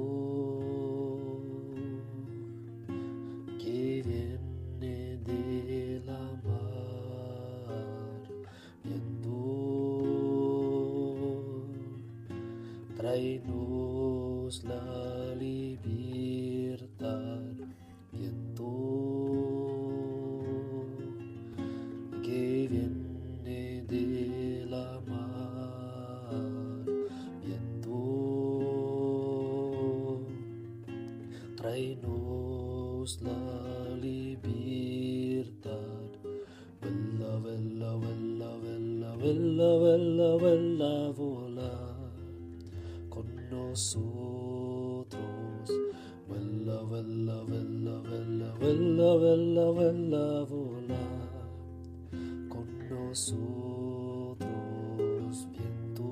que viene de la mar, viento, tráenos la libertad, viento que viene de la mar, viento, tráenos la libertad. Vuela, vuela, vuela, vuela, vuela, vuela, vuela, volar con nosotros. Vuela, vuela, vuela, vuela, vuela, vuela, vuela, volar con nosotros. Viento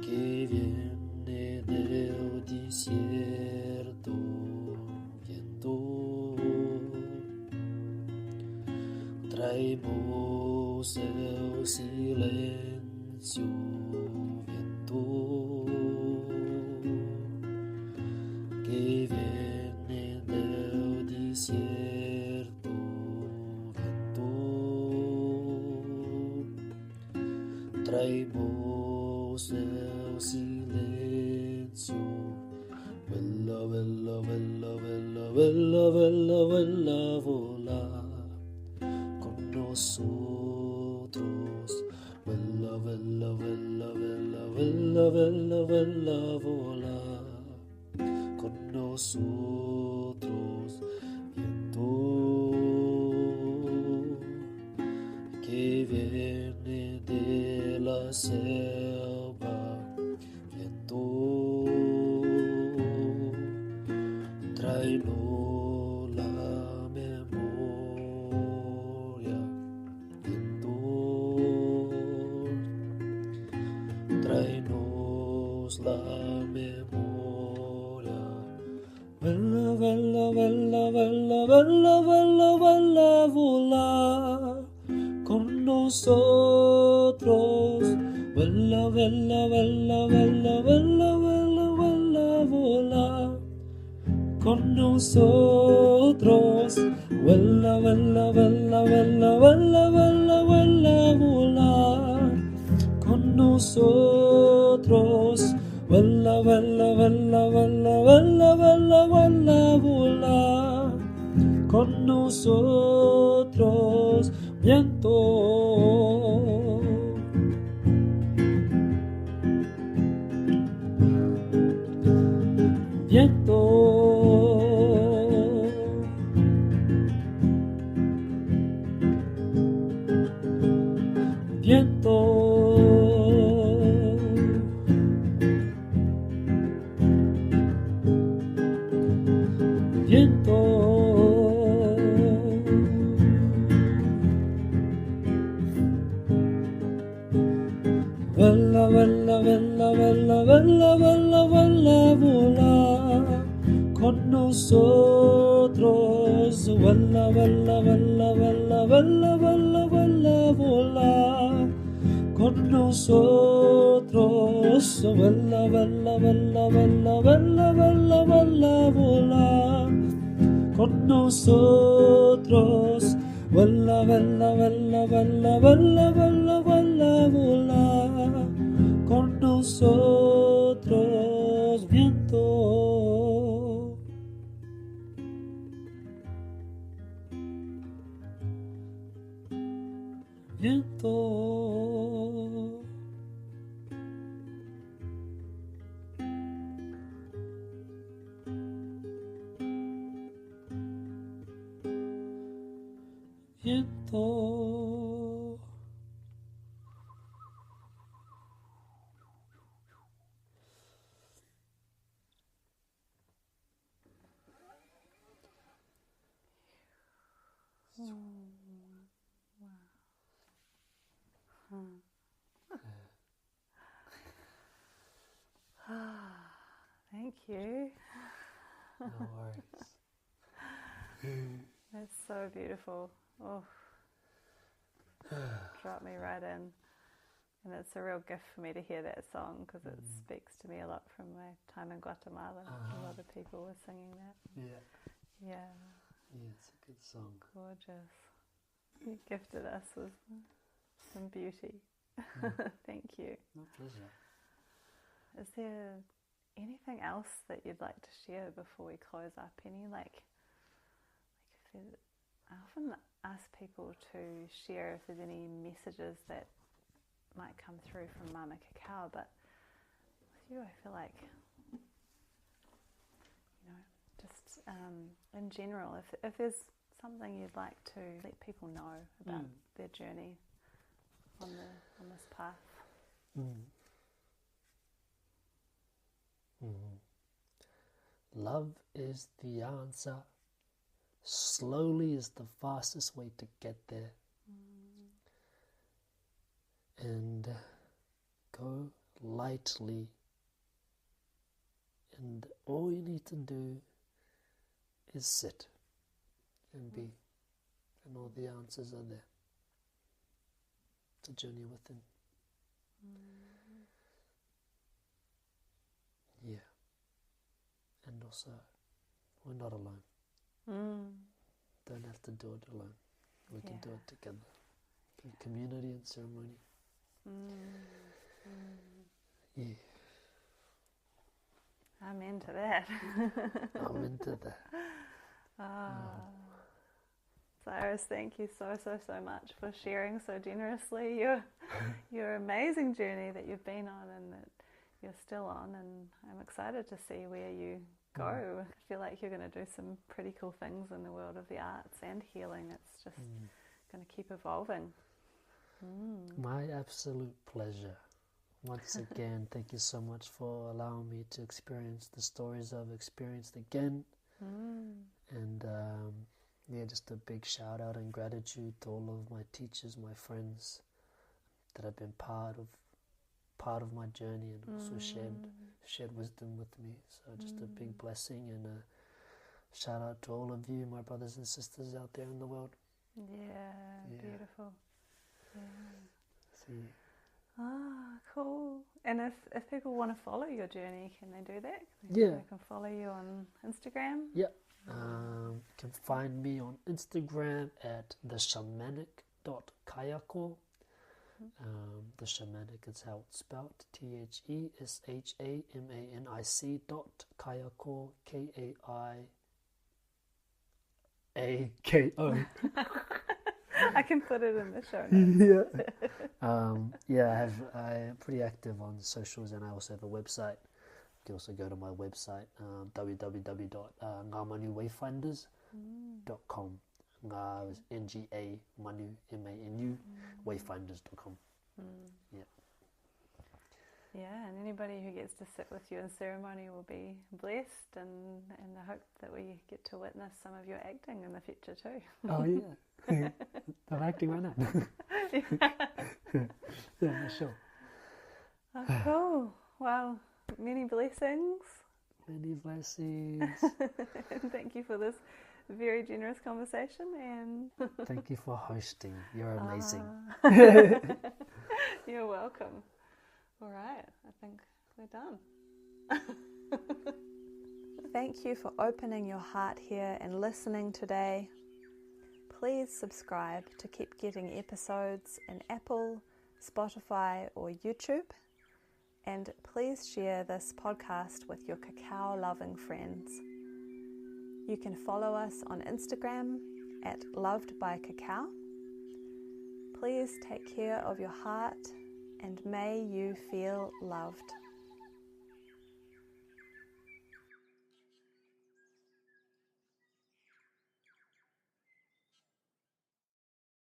que viene del desierto, viento, traemos el silencio, viento que viene del desierto, viento, traemos el silencio. Vuela, vuela, vuela, vuela, vuela, vuela, vuela, volar con nosotros. Vuela, vuela, vuela, vuela, vuela, vuela, vuela, volar con nosotros. Viento que viene de la selva, viento, tráenos la memoria, viento, tráenos la memoria. Vuela, vuela, vuela, vuela, vuela, vuela, vuela, volar con nosotros. Vuela, vuela, vuela, vuela, vuela, vuela, vuela, volar con nosotros. Vuela, vuela, vuela, vuela, vuela, vuela, vuela, volar con nosotros. Vuela, vuela, vuela, vuela, vuela, vuela, vuela, volar con nosotros. Viento, viento, viento, viento, vuela, vuela, vuela, vuela, vuela, vuela, vuela, volar con nosotros. Vuela, vuela, vuela, vuela, vuela, vuela, vuela, volar con nosotros. Vuela, vuela, vuela, vuela, vuela, vuela, vuela, volar con nosotros. Vuela, vuela, vuela, vuela, vuela, vuela, vuela, volar con nosotros. Viento, viento, viento. Thank you. No worries. That's so beautiful. Oh, dropped me right in. And it's a real gift for me to hear that song because it speaks to me a lot from my time in Guatemala. A lot of people were singing that. Yeah. Yeah. Yeah, it's a good song. Gorgeous. You gifted us with some beauty. Thank you. My pleasure. Is there anything else that you'd like to share before we close up? I often ask people to share if there's any messages that might come through from Mama Cacao, but with you I feel like, just in general, if there's something you'd like to let people know about their journey on this path. Love is the answer. Slowly is the fastest way to get there. And go lightly. And all you need to do is sit and be. And all the answers are there. It's a journey within. Yeah. And also, we're not alone. Don't have to do it alone. We can do it together. In community and ceremony. Yeah. I'm into that. I'm into that. Cyrus, thank you so much for sharing so generously your amazing journey that you've been on and that you're still on, and I'm excited to see where you go. I feel like you're going to do some pretty cool things in the world of the arts and healing. It's just going to keep evolving. My absolute pleasure. Once again, thank you so much for allowing me to experience the stories I've experienced again. And just a big shout out and gratitude to all of my teachers, my friends that have been part of my journey and also shared wisdom with me. So just a big blessing and a shout out to all of you, my brothers and sisters out there in the world. Yeah. Beautiful. Yeah. See. Cool. And if people want to follow your journey, can they do that? They can follow you on Instagram? Yeah. You can find me on Instagram at theshamanic.kayako. The shamanic is how it's spelled. THESHAMANIC KAIAKO. I can put it in the show notes. I'm pretty active on socials, and I also have a website. You can also go to my website, www.ngamanuwayfinders.com. Nga is Nga, Manu, MANU, wayfinders.com. Yeah, and anybody who gets to sit with you in ceremony will be blessed, and I hope that we get to witness some of your acting in the future too. Oh yeah. I'm acting right now. Yeah, sure. Oh, cool. Wow. Many blessings. Many blessings. And thank you for this very generous conversation. And thank you for hosting. You're amazing. You're welcome. All right. I think we're done. Thank you for opening your heart here and listening today. Please subscribe to keep getting episodes in Apple, Spotify, or YouTube. And please share this podcast with your cacao loving friends. You can follow us on Instagram at Loved by Cacao. Please take care of your heart and may you feel loved.